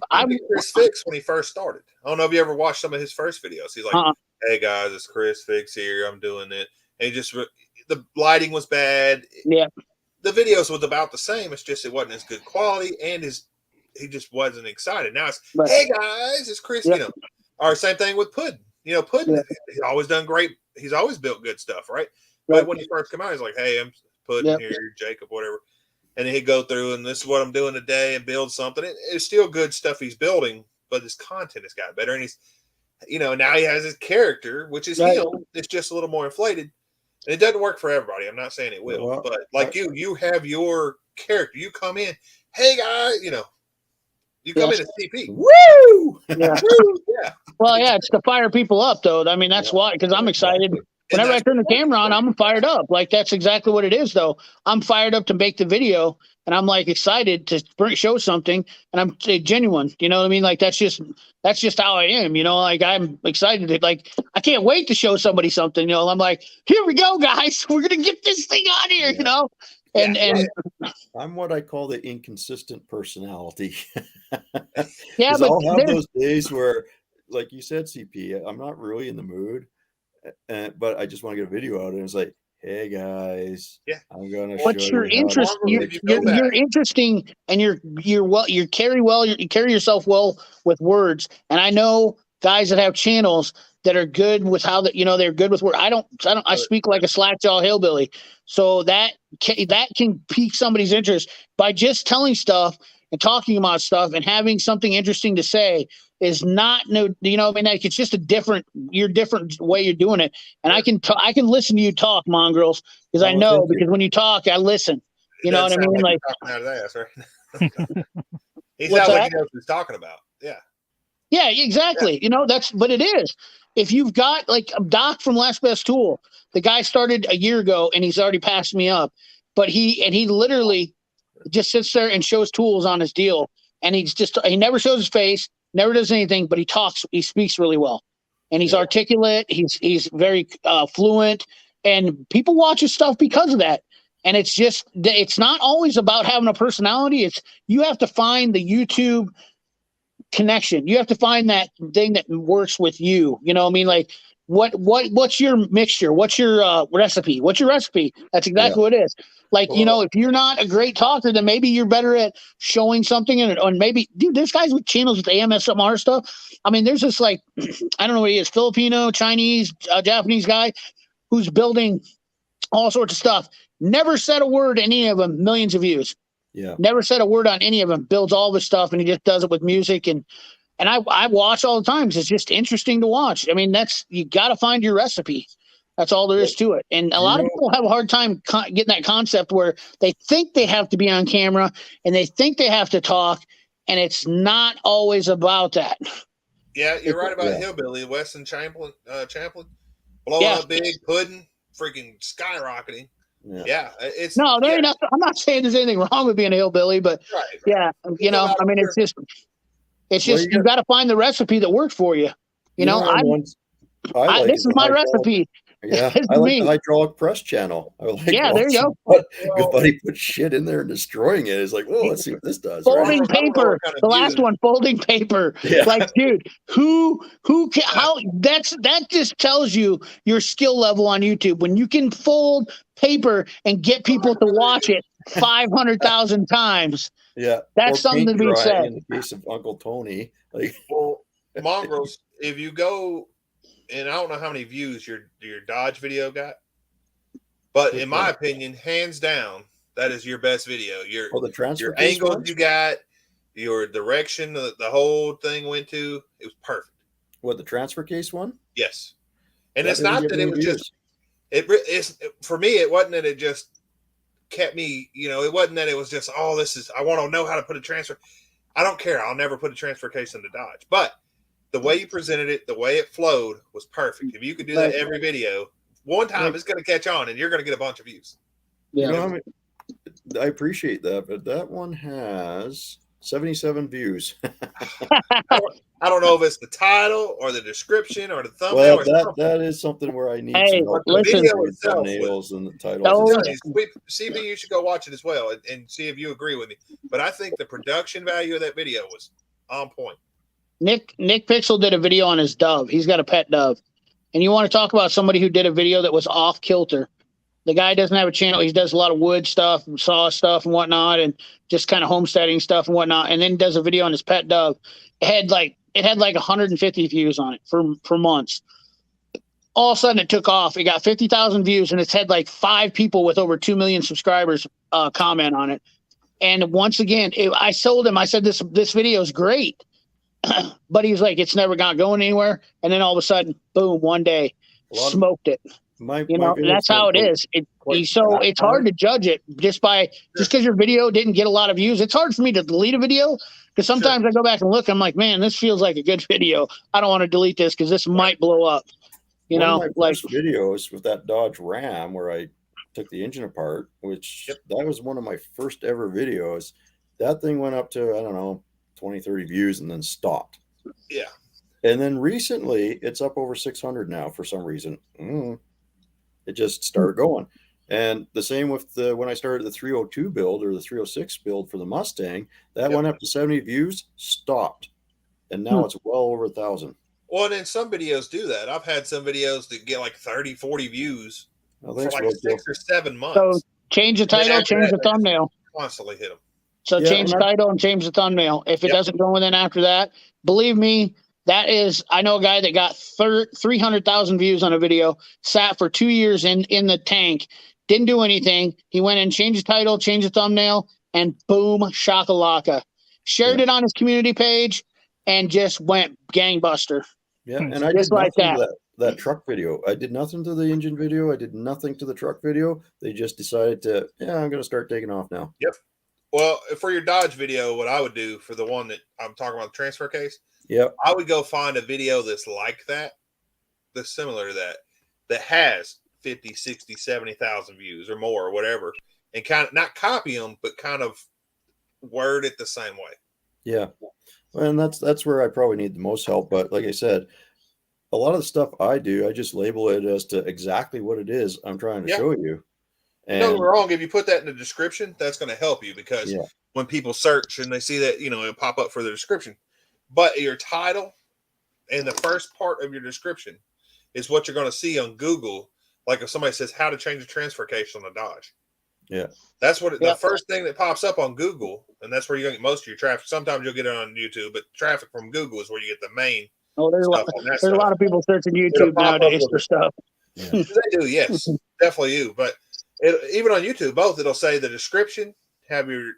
Chris Fix when he first started. I don't know if you ever watched some of his first videos. He's like, "Hey guys, it's Chris Fix here. I'm doing it." And the lighting was bad. Yeah, the videos was about the same. It's just it wasn't as good quality, and he just wasn't excited. Now it's, "Hey guys, it's Chris." Yep. Or same thing with Puddin. Puddin, he's always done great. He's always built good stuff, right? But when he first came out, he's like, "Hey, I'm Puddin here, Jacob, whatever." And then he'd go through, and this is what I'm doing today, and build something. It's still good stuff he's building, but his content has gotten better. And he's, now he has his character, which is him. It's just a little more inflated. And it doesn't work for everybody. I'm not saying it will. But like you have your character. You come in, "Hey, guys," you come in as CP. Woo! Yeah. Woo! Yeah. Well, yeah, it's to fire people up, though. I mean, that's why, because I'm excited. Whenever I turn the camera on, I'm fired up. Like, that's exactly what it is, though. I'm fired up to make the video, and I'm like excited to show something, and I'm genuine. You know what I mean? Like, that's just how I am. You know, like, I'm excited to, like, I can't wait to show somebody something. You know, I'm like, here we go, guys. We're gonna get this thing on here. You know, and I'm what I call the inconsistent personality. Yeah, but I'll have those days where, like you said, CP, I'm not really in the mood. But I just want to get a video out, and it's like, hey guys, I'm gonna. But you're interesting. You're interesting, and you carry yourself well with words. And I know guys that have channels that are good with they're good with words. I speak like a slackjaw hillbilly, so that can pique somebody's interest by just telling stuff and talking about stuff and having something interesting to say. Is not no, you know, I mean, like, it's just a different way you're doing it. And I can listen to you talk, mongrels, because I know, because when you talk, I listen. You know what I mean? Like, talking out of the ass, right? He sounds like he knows what he's talking about. Yeah. Yeah, exactly. Yeah. You know, but it is. If you've got like Doc from Last Best Tool, the guy started a year ago and he's already passed me up, but he literally just sits there and shows tools on his deal. And he never shows his face. Never does anything, but he speaks really well, and he's articulate. He's very fluent, and people watch his stuff because of that. And it's not always about having a personality. You have to find the YouTube connection. You have to find that thing that works with you. You know what I mean? Like, what's your mixture? What's your recipe? What's your recipe? That's exactly what it is. Like, you know, if you're not a great talker, then maybe you're better at showing something. And maybe, dude, there's guys with channels with AMSMR stuff. I mean, there's this, like, I don't know what he is, Filipino, Chinese, Japanese guy who's building all sorts of stuff. Never said a word in any of them, millions of views. Yeah. Never said a word on any of them, builds all this stuff, and he just does it with music. And I watch all the time. It's just interesting to watch. I mean, you got to find your recipe. That's all there is to it. And a lot of people have a hard time getting that concept where they think they have to be on camera and they think they have to talk, and it's not always about that. Yeah, you're right about Hillbilly, Weston Champlin, blowing up big, pudding, freaking skyrocketing. Yeah, it's no, there ain't nothing. I'm not saying there's anything wrong with being a hillbilly, but yeah, you know, I mean, it's just you got to find the recipe that works for you. You know, this is my recipe. Yeah, I like the hydraulic press channel. I like there you go. Good buddy put shit in there and destroying it. It's like, oh, let's see what this does. Folding paper. The last one, folding paper. Yeah. Like, dude, that just tells you your skill level on YouTube. When you can fold paper and get people to watch it 500,000 times. Yeah, that's something to be said. In the case of Uncle Tony, like, well, mongrels, if you go. And I don't know how many views your Dodge video got, but in my opinion, hands down, that is your best video. Your angles you got, your direction, the whole thing went to, it was perfect. What, the transfer case one? Yes. And it's not that it was just, it's for me, it wasn't that it just kept me, you know, it wasn't that it was just, I want to know how to put a transfer. I don't care. I'll never put a transfer case into Dodge, but the way you presented it, the way it flowed was perfect. If you could do that every video, one time it's going to catch on and you're going to get a bunch of views. Yeah, you know, I mean, I appreciate that, but that one has 77 views. I don't know if it's the title or the description or the thumbnail. Well, that is something where I need some thumbnails and the titles. CB, you should go watch it as well and see if you agree with me. But I think the production value of that video was on point. Nick Pixel did a video on his dove. He's got a pet dove. And you want to talk about somebody who did a video that was off kilter. The guy doesn't have a channel. He does a lot of wood stuff, and saw stuff and whatnot, and just kind of homesteading stuff and whatnot. And then does a video on his pet dove. It had like 150 views on it for months. All of a sudden it took off. It got 50,000 views, and it's had like 5 people with over 2 million subscribers comment on it. And once again, I sold him. I said, this video is great. But he's like, it's never not going anywhere. And then all of a sudden, boom, one day, smoked it. That's how it is. It's hard to judge it just because your video didn't get a lot of views. It's hard for me to delete a video because sometimes I go back and look. I'm like, man, this feels like a good video. I don't want to delete this because this might blow up. You One know, of my like first videos with that Dodge Ram where I took the engine apart, which that was one of my first ever videos. That thing went up to, I don't know, 20, 30 views and then stopped. Yeah. And then recently it's up over 600 now for some reason. It just started going. And the same with when I started the 302 build or the 306 build for the Mustang, that went up to 70 views, stopped. And now it's well over 1,000. Well, and then some videos do that. I've had some videos that get like 30, 40 views for like Roadkill. 6 or 7 months. So change the title, change the thumbnail. Constantly hit them. So change the title and change the thumbnail. If it doesn't go in after that, believe me, that is, I know a guy that got 300,000 views on a video, sat for 2 years in the tank, didn't do anything. He went and changed the title, changed the thumbnail, and boom, shakalaka. Shared it on his community page and just went gangbuster. Yeah, and I just did like nothing to that truck video. I did nothing to the engine video. I did nothing to the truck video. They just decided to, I'm going to start taking off now. Yep. Well, for your Dodge video, what I would do for the one that I'm talking about, the transfer case, I would go find a video that's like that, that's similar to that has 50, 60, 70,000 views or more or whatever, and kind of not copy them, but kind of word it the same way. Yeah. And that's where I probably need the most help. But like I said, a lot of the stuff I do, I just label it as to exactly what it is I'm trying to show you. And don't get me wrong, if you put that in the description, that's going to help you because when people search and they see that, it'll pop up for the description. But your title and the first part of your description is what you're going to see on Google. Like if somebody says how to change a transfer case on a Dodge. Yeah. That's what the first thing that pops up on Google, and that's where you're going to get most of your traffic. Sometimes you'll get it on YouTube, but traffic from Google is where you get the main. Oh, there's a lot of people searching YouTube nowadays for stuff. Yeah. They do, yes, definitely you. But even on YouTube, it'll say the description, have your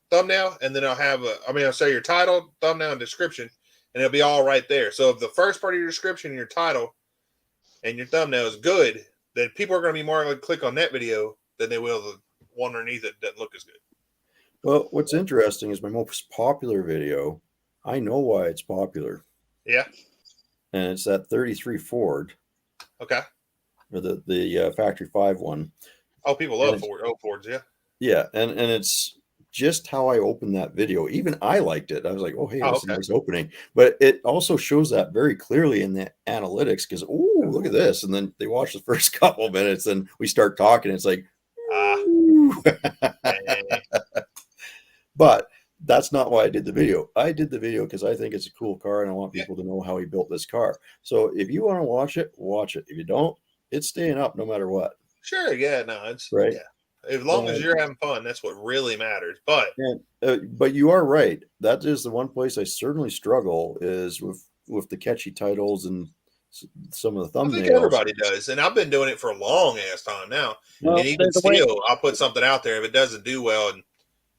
thumbnail, and then I'll say your title, thumbnail, and description, and it'll be all right there. So if the first part of your description, your title, and your thumbnail is good, then people are going to be more likely to click on that video than they will the one underneath it that doesn't look as good. Well, what's interesting is my most popular video. I know why it's popular. Yeah. And it's that 33 Ford. Okay. Or the Factory 5 one. Oh, people love Fords, yeah. Yeah, and it's just how I opened that video. Even I liked it. I was like, oh, hey, that's a nice opening. But it also shows that very clearly in the analytics because, oh, look at this. And then they watch the first couple of minutes and we start talking. It's like, but that's not why I did the video. I did the video because I think it's a cool car and I want people to know how he built this car. So if you want to watch it, watch it. If you don't, it's staying up no matter what. Sure. Yeah. No, it's right. Yeah. As long as you're having fun, that's what really matters. But but you are right. That is the one place I certainly struggle is with the catchy titles and some of the thumbnails. I think everybody does, and I've been doing it for a long ass time now. Well, and even still, I'll put something out there. If it doesn't do well in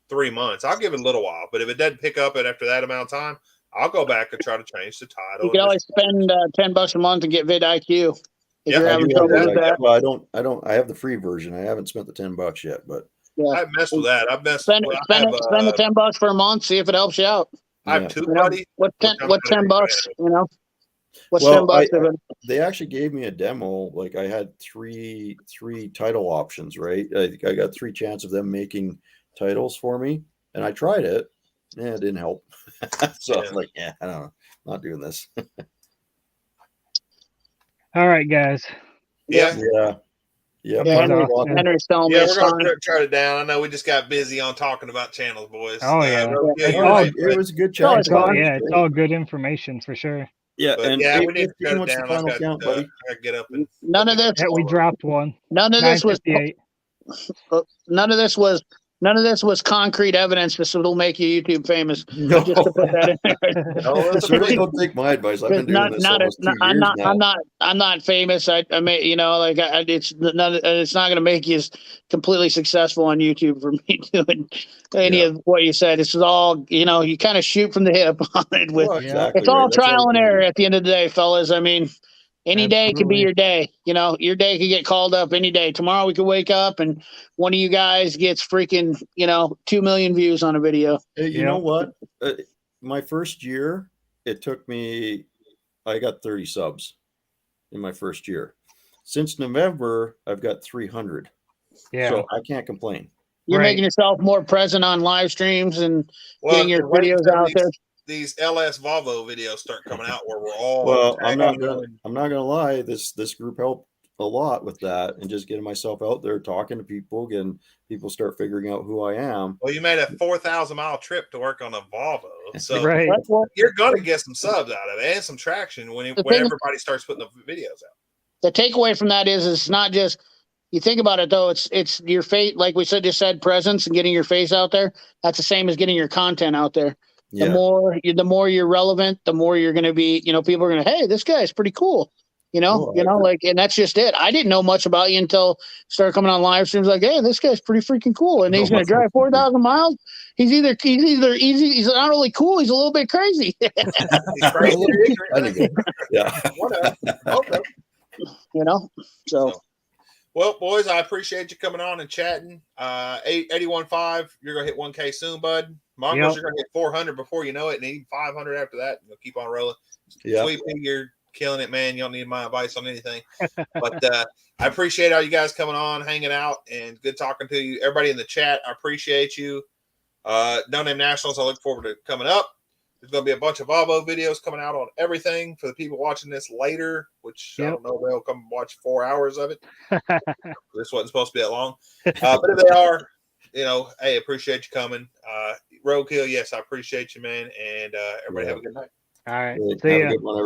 3 months, I'll give it a little while. But if it doesn't pick up after that amount of time, I'll go back and try to change the title. You can always spend $10 a month and get vidIQ. If you're having trouble with that. Well, I have the free version. I haven't spent the $10 yet, but I've messed with that. I've messed. Spend the $10 for a month. See if it helps you out. I have two buddies. What's $10? You know, what's $10? They actually gave me a demo. Like I had three title options. Right, I got 3 chances of them making titles for me, and I tried it. It didn't help. So I was like, I don't know, I'm not doing this. All right, guys. Yeah. Henry's telling me we're going to turn it down. I know we just got busy on talking about channels, boys. Oh, yeah. It was a good chat. It's all good information for sure. Yeah, but and we need to turn it down. I got get up and none of this. We dropped one. None of this was concrete evidence. This will make you YouTube famous. No. Just to put that in there. Certainly don't take my advice. I've been doing this almost 2 years now. I'm not famous. I mean, it's not going to make you completely successful on YouTube for me doing any of what you said. This is all, you kind of shoot from the hip on it. It's all trial and error at the end of the day, fellas. I mean, any day could be your day. Your day could get called up any day. Tomorrow we could wake up and one of you guys gets freaking, 2 million views on a video. Hey, you know what? My first year, it took me I got 30 subs in my first year. Since November, I've got 300. Yeah. So I can't complain. You're Right. making yourself more present on live streams and getting your wait videos until out there. These LS Volvo videos start coming out where we're all. Well, I'm not tagging gonna lie. This group helped a lot with that, and just getting myself out there, talking to people, getting people start figuring out who I am. Well, you made a 4,000-mile trip to work on a Volvo, so Right. Well, you're going to get some subs out of it and some traction when The thing- everybody starts putting the videos out. the takeaway from that is it's not just you think about it though, it's your face, like we just said, presence and getting your face out there. That's the same as getting your content out there. The Yeah. more you're relevant, the more you're going to be, people are going to, hey, this guy's pretty cool. Oh, And that's just it. I didn't know much about you until started coming on live streams. Like, hey, this guy's pretty freaking cool, and he's going to drive 4,000 miles. He's either easy. He's not really cool. He's a little bit crazy. He's crazy. Yeah. Whatever. Okay. So Well, boys, I appreciate you coming on and chatting. 81.5, you're gonna hit 1K soon, bud. Mongols, Yep. you're gonna hit 400 before you know it, and even 500 after that. You'll keep on rolling. Yeah. Sweet Pea, you're killing it, man. You don't need my advice on anything. But I appreciate all you guys coming on, hanging out, and good talking to you. Everybody in the chat, I appreciate you. No Name Nationals, I look forward to coming up. There's going to be a bunch of Volvo videos coming out on everything for the people watching this later, which I don't know if they'll come watch 4 hours of it. This wasn't supposed to be that long. But if they are, hey, appreciate you coming. Roadkill, yes, I appreciate you, man. And everybody have a good night. All right. Have See a ya. good one, everybody.